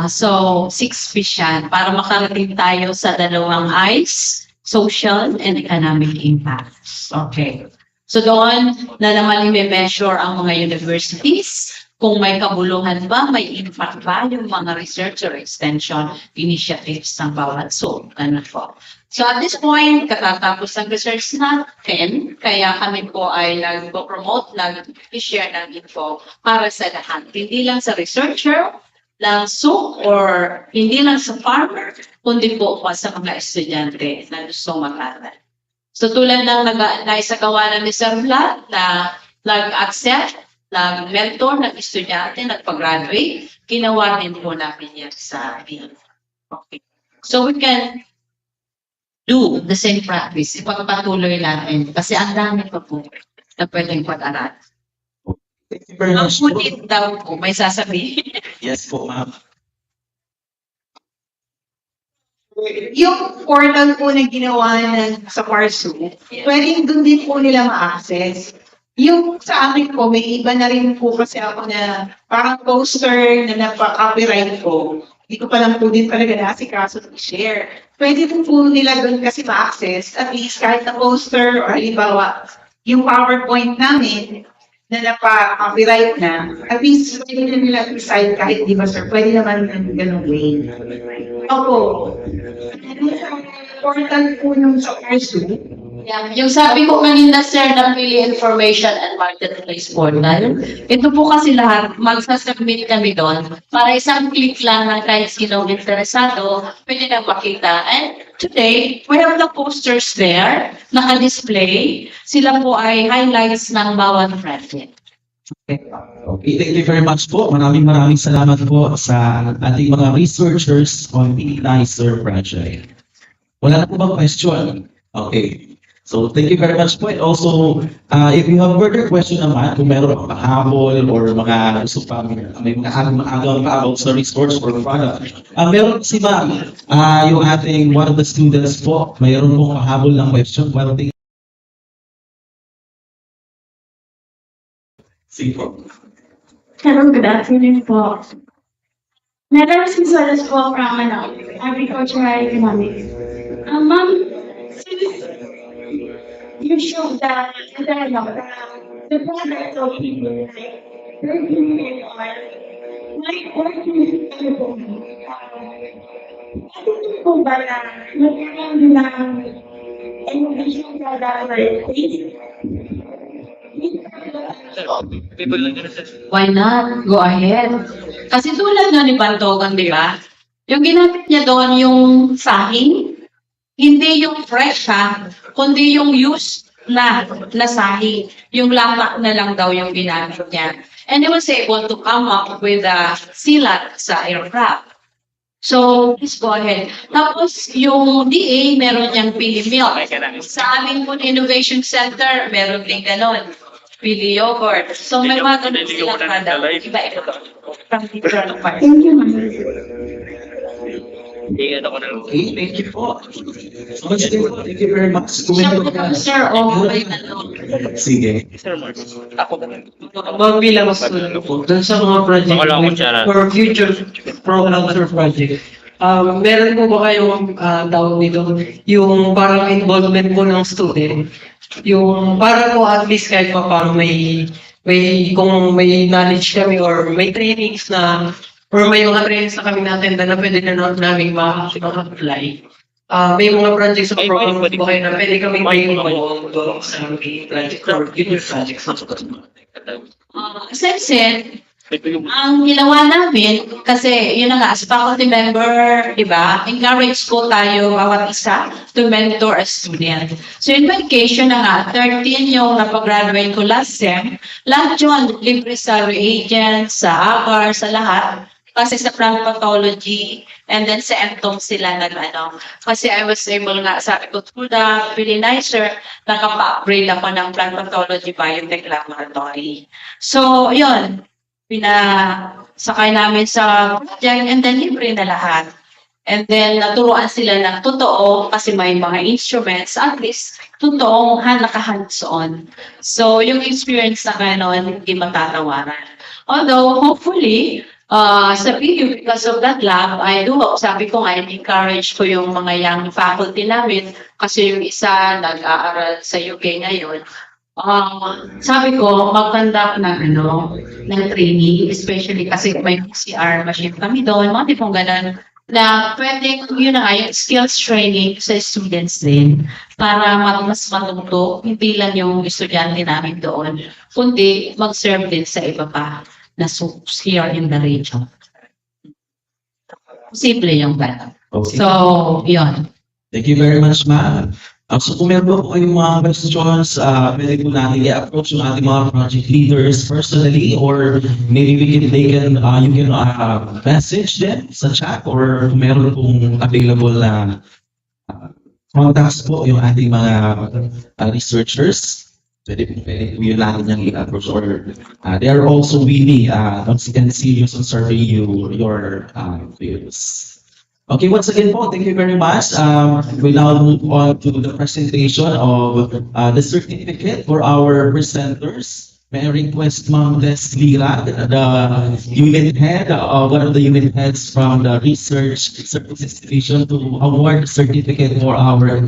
So, 6 Ps yan para makarating tayo sa dalawang Is, social and economic impacts. Okay. So doon na naman i-measure ang mga universities, kung may kabuluhan ba, may impact ba yung mga research or extension initiatives ng bawat zone. Ano po. So at this point, katatapos ng research natin, kaya kami po ay nag-promote, nag-share ng info para sa lahat. Hindi lang sa researcher, lang SUC or hindi lang sa farmer, kundi po pa sa mga estudyante na gusto mag-aral. So tulad ng naisagawa ng Mr. Vlad na nag-accept, nag-mentor ng estudyante, nagpag-graduate, ginawa din po namin yan sa BIM. Okay. So we can do the same practice, ipagpatuloy natin kasi ang dami pa po na pwedeng pag-aral. Thank you very Ang much po. punit daw po, may sasabihin. Yes po, ma'am. Yung portal po na ginawa sa Parsu, pwedeng doon din po nila ma-access. Yung sa akin po, may iba na rin po kasi ako na parang poster na napa-copyright ko. Hindi ko pa lang po din talaga nasikaso to share. Pwede po nila doon kasi ma-access, at least kahit na poster or halimbawa, yung PowerPoint namin na napa-copyright na, at least pwede na nila decide kahit di ba sir, pwede naman ng ganung way. Opo. Portal po yung sa Parsu. Yeah. Yung sabi ko kanina, sir, na Pili Information and Marketplace Portal, ito po kasi lahat, magsasubmit kami doon para isang click lang ng kahit sinong interesado, pwede na makita. And today, we have the posters there, naka-display. Sila po ay highlights ng bawat project. Okay, thank you very much po. Maraming salamat po sa ating mga researchers on the NICER project. Wala na po bang question? Okay. So, thank you very much po. And also, if you have further question naman, kung meron pang pahabol or mga gusto pa, may mga agaw pa about sa resource or product. Meron si ma'am, yung ating one of the students po, mayroon pong pahabol ng question. Well, sige po. Hello, good afternoon po. Meron si Solas po from Agricultural Economics. Ma'am, since you showed that the product of people like working po ba na magkaroon ng innovation product or taste? Why not? Go ahead. Kasi tulad nga ni Bantogan, di ba? Yung ginamit niya doon, yung sahing, hindi yung fresh ha, kundi yung used na sahing. Yung lata na lang daw yung ginamit niya. And he was able to come up with a sealant sa aircraft. So, please go ahead. Tapos, yung DA, meron niyang Pili Milk. Sa aming Innovation Center, meron din ganon. Pili Yogurt. So, may mga ganun silang product. Iba-iba. From different parts. Thank you, ma'am. Okay, thank you po. So much din po. Thank you very much. Kung meron ka- Sir, may tanong. Sige. Magbilang student po, dun sa mga project for future programs or project. Meron po ba kayong tawag nito, yung parang involvement po ng student? Yung para po at least kahit pa paano may kung may knowledge kami or may trainings na or may mga trainings na kami natin na pwede na namin ma-apply. May mga projects o programs po kayo na pwede kami may doon sa aming project or future projects. As I've said, ang ginawa namin, kasi yun na nga, as faculty member, di ba, encourage ko tayo bawat isa to mentor a student. So in my case, yun na nga, 13 yung napag-graduate ko last sem, lahat yun, libre sa reagents, sa agar, sa lahat. Kasi sa plant pathology, and then sa entong sila nag-ano. Kasi I was able nga, sabi ko, through the Pili Nicer, nakapa-upgrade ako ng plant pathology biotech laboratory. So, yun, pinasakay namin sa project, and then libre na lahat. And then, naturuan sila ng totoo, kasi may mga instruments, at least, totoong naka-hands-on. So, yung experience na gano'n, hindi matatawaran. Although, hopefully, sa PU, because of that lab, I do hope, sabi ko nga, encourage ko yung mga young faculty namin, kasi yung isa nag-aaral sa UK ngayon. Sabi ko, mag-conduct ng training, especially kasi may PCR machine kami doon, mga tipong ganun, na pwedeng, yun na nga, yung skills training sa students din, para mas matuto, hindi lang yung estudyante namin doon, kundi mag-serve din sa iba pa na here in the region. Posible yung gano'n. Okay. So, yun. Thank you very much, ma'am. So kung meron po kayong mga questions, pwede po natin i-approach yung ating mga project leaders personally, or maybe you can message them sa chat, or kung meron pong available na contacts po yung ating mga researchers. Pwede po yun natin yung i-approach, or they are also really serious on serving your views. Okay, once again po, thank you very much. We now move on to the presentation of the certificate for our presenters. May I request Ma'am Les Lira, the unit head, one of the unit heads from the Research Services Division, to award the certificate for our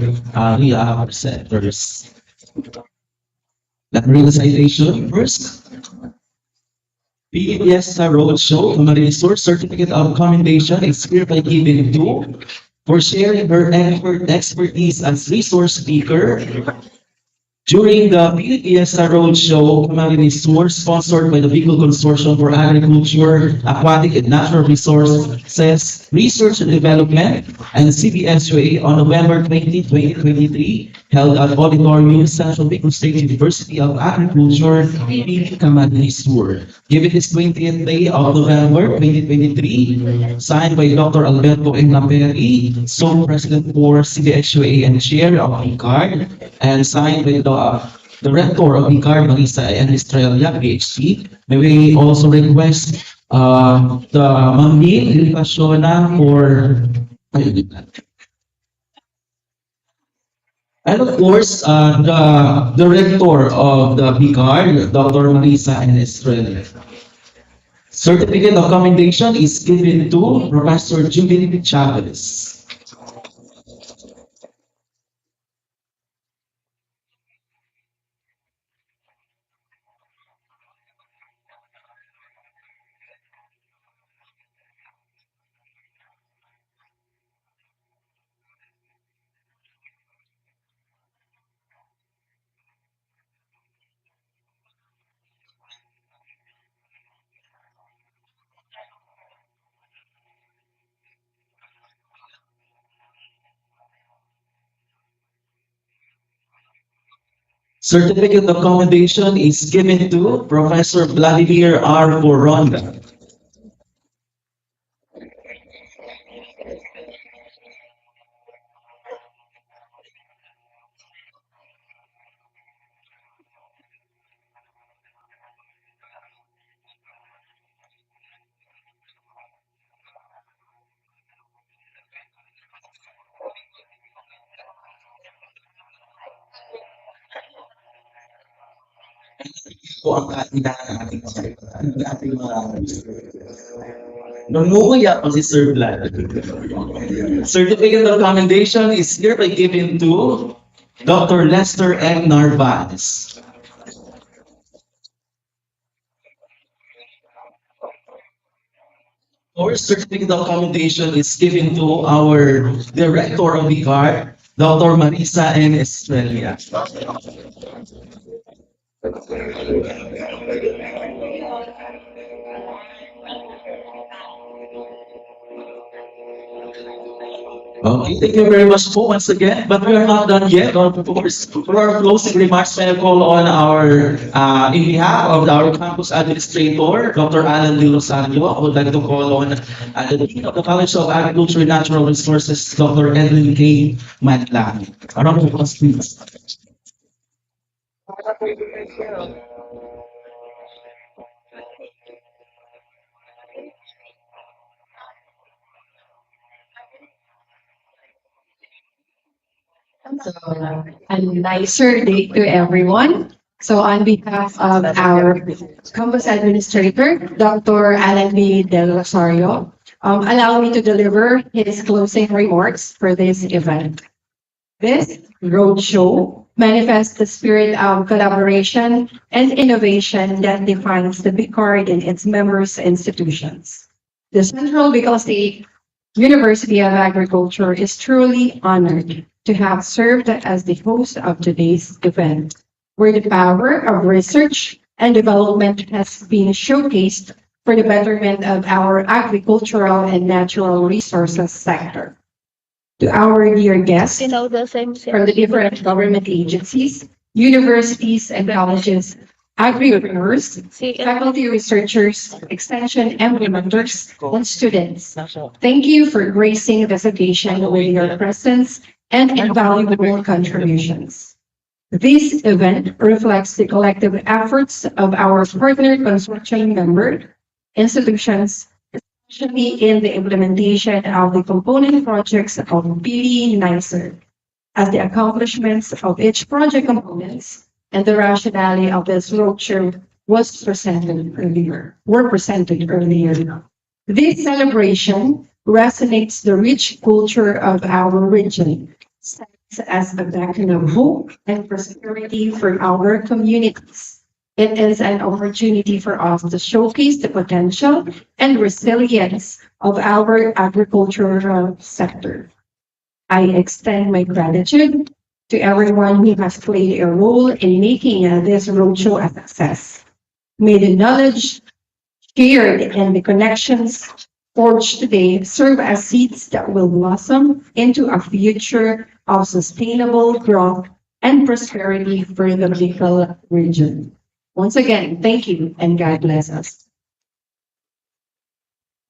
presenters. Let me read the citation first. Pili Fiesta Roadshow, Camarines Sur, Certificate of Commendation is hereby given to for sharing her expertise as resource speaker during the Pili Fiesta Roadshow, Camarines Sur, sponsored by the Bicol Consortium for Agriculture, Aquatic and Natural Resources, Research and Development, and CBSUA on November 20, 2023, held at Auditorium, Central Bicol State University of Agriculture, Camarines Sur. Given this 20th day of November 2023, signed by Dr. Alberto M. Laperi, sole president for CBSUA and chair of ICARD, and signed by the rector of ICARD, Marisa and Estrella, PhD. May we also request the Mami Ilipasona for and of course, the rector of the BICAR, Dr. Marisa and Estrella. Certificate of commendation is given to Professor Jubilin Chavez. Certificate of commendation is given to Professor Vladimir R. Boronda. Po ang katindahan ng ating mga nangunguya pa si Sir Vlad. Certificate of commendation is hereby given to Dr. Lester M. Narvaez. Our certificate of commendation is given to our director of the art, Dr. Marisa N. Estrella. Okay, thank you very much po once again. But we are not done yet. Of course, for our closing remarks, may I call on our, in behalf of our campus administrator, Dr. Alan De Rosario, I would like to call on the Dean of the College of Agriculture and Natural Resources, Dr. Edwin K. Matlang. A round of applause, please. So, a nicer day to everyone. So on behalf of our campus administrator, Dr. Alan B. Del Rosario, allow me to deliver his closing remarks for this event. This roadshow manifests the spirit of collaboration and innovation that defines the BICARD and its members institutions. The Central Bicol State University of Agriculture is truly honored to have served as the host of today's event, where the power of research and development has been showcased for the betterment of our agricultural and natural resources sector. To our dear guests from the different government agencies, universities and colleges, agripreneurs, faculty researchers, extension implementers, and students, thank you for gracing this occasion with your presence and invaluable contributions. This event reflects the collective efforts of our partner consortium member institutions, especially in the implementation of the component projects of Pili Fiesta, as the accomplishments of each project components and the rationale of this roadshow were presented earlier. This celebration resonates the rich culture of our region, stands as a beacon of hope and prosperity for our communities. It is an opportunity for us to showcase the potential and resilience of our agricultural sector. I extend my gratitude to everyone who has played a role in making this roadshow a success. May the knowledge shared and the connections forged today serve as seeds that will blossom into a future of sustainable growth and prosperity for the Bicol region. Once again, thank you and God bless us.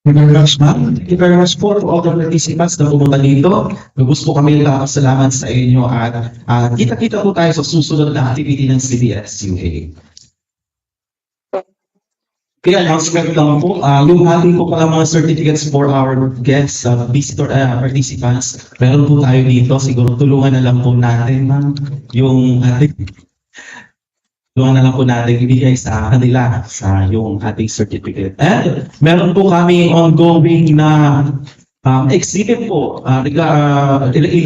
Thank you very much, ma'am. Thank you very much po to all the participants na pumunta dito. Lubos po kami nagpapasalamat sa inyo at kita-kita po tayo sa susunod na activity ng CBSUA. Kaya announcement lang po, yung ating po pala mga certificates for our guests, visitor participants, meron po tayo dito, siguro tulungan na lang po natin yung ating ibigay sa kanila sa yung ating certificate. And meron po kami ongoing na exhibit po, in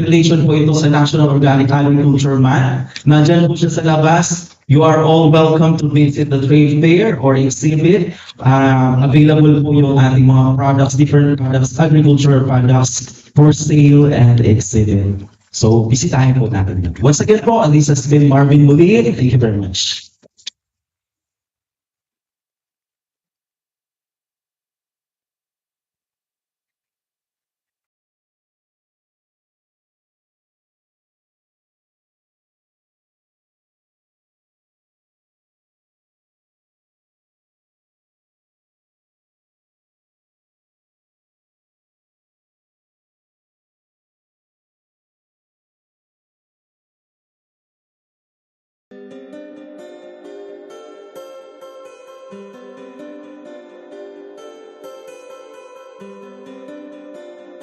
relation po ito sa National Organic Agriculture Month. Nandyan po siya sa labas. You are all welcome to visit the trade fair or exhibit. Available po yung ating mga products, different products, agricultural products for sale and exhibit. So, bisitahin po natin yun. Once again po, this has been Marvin Muli. Thank you very much.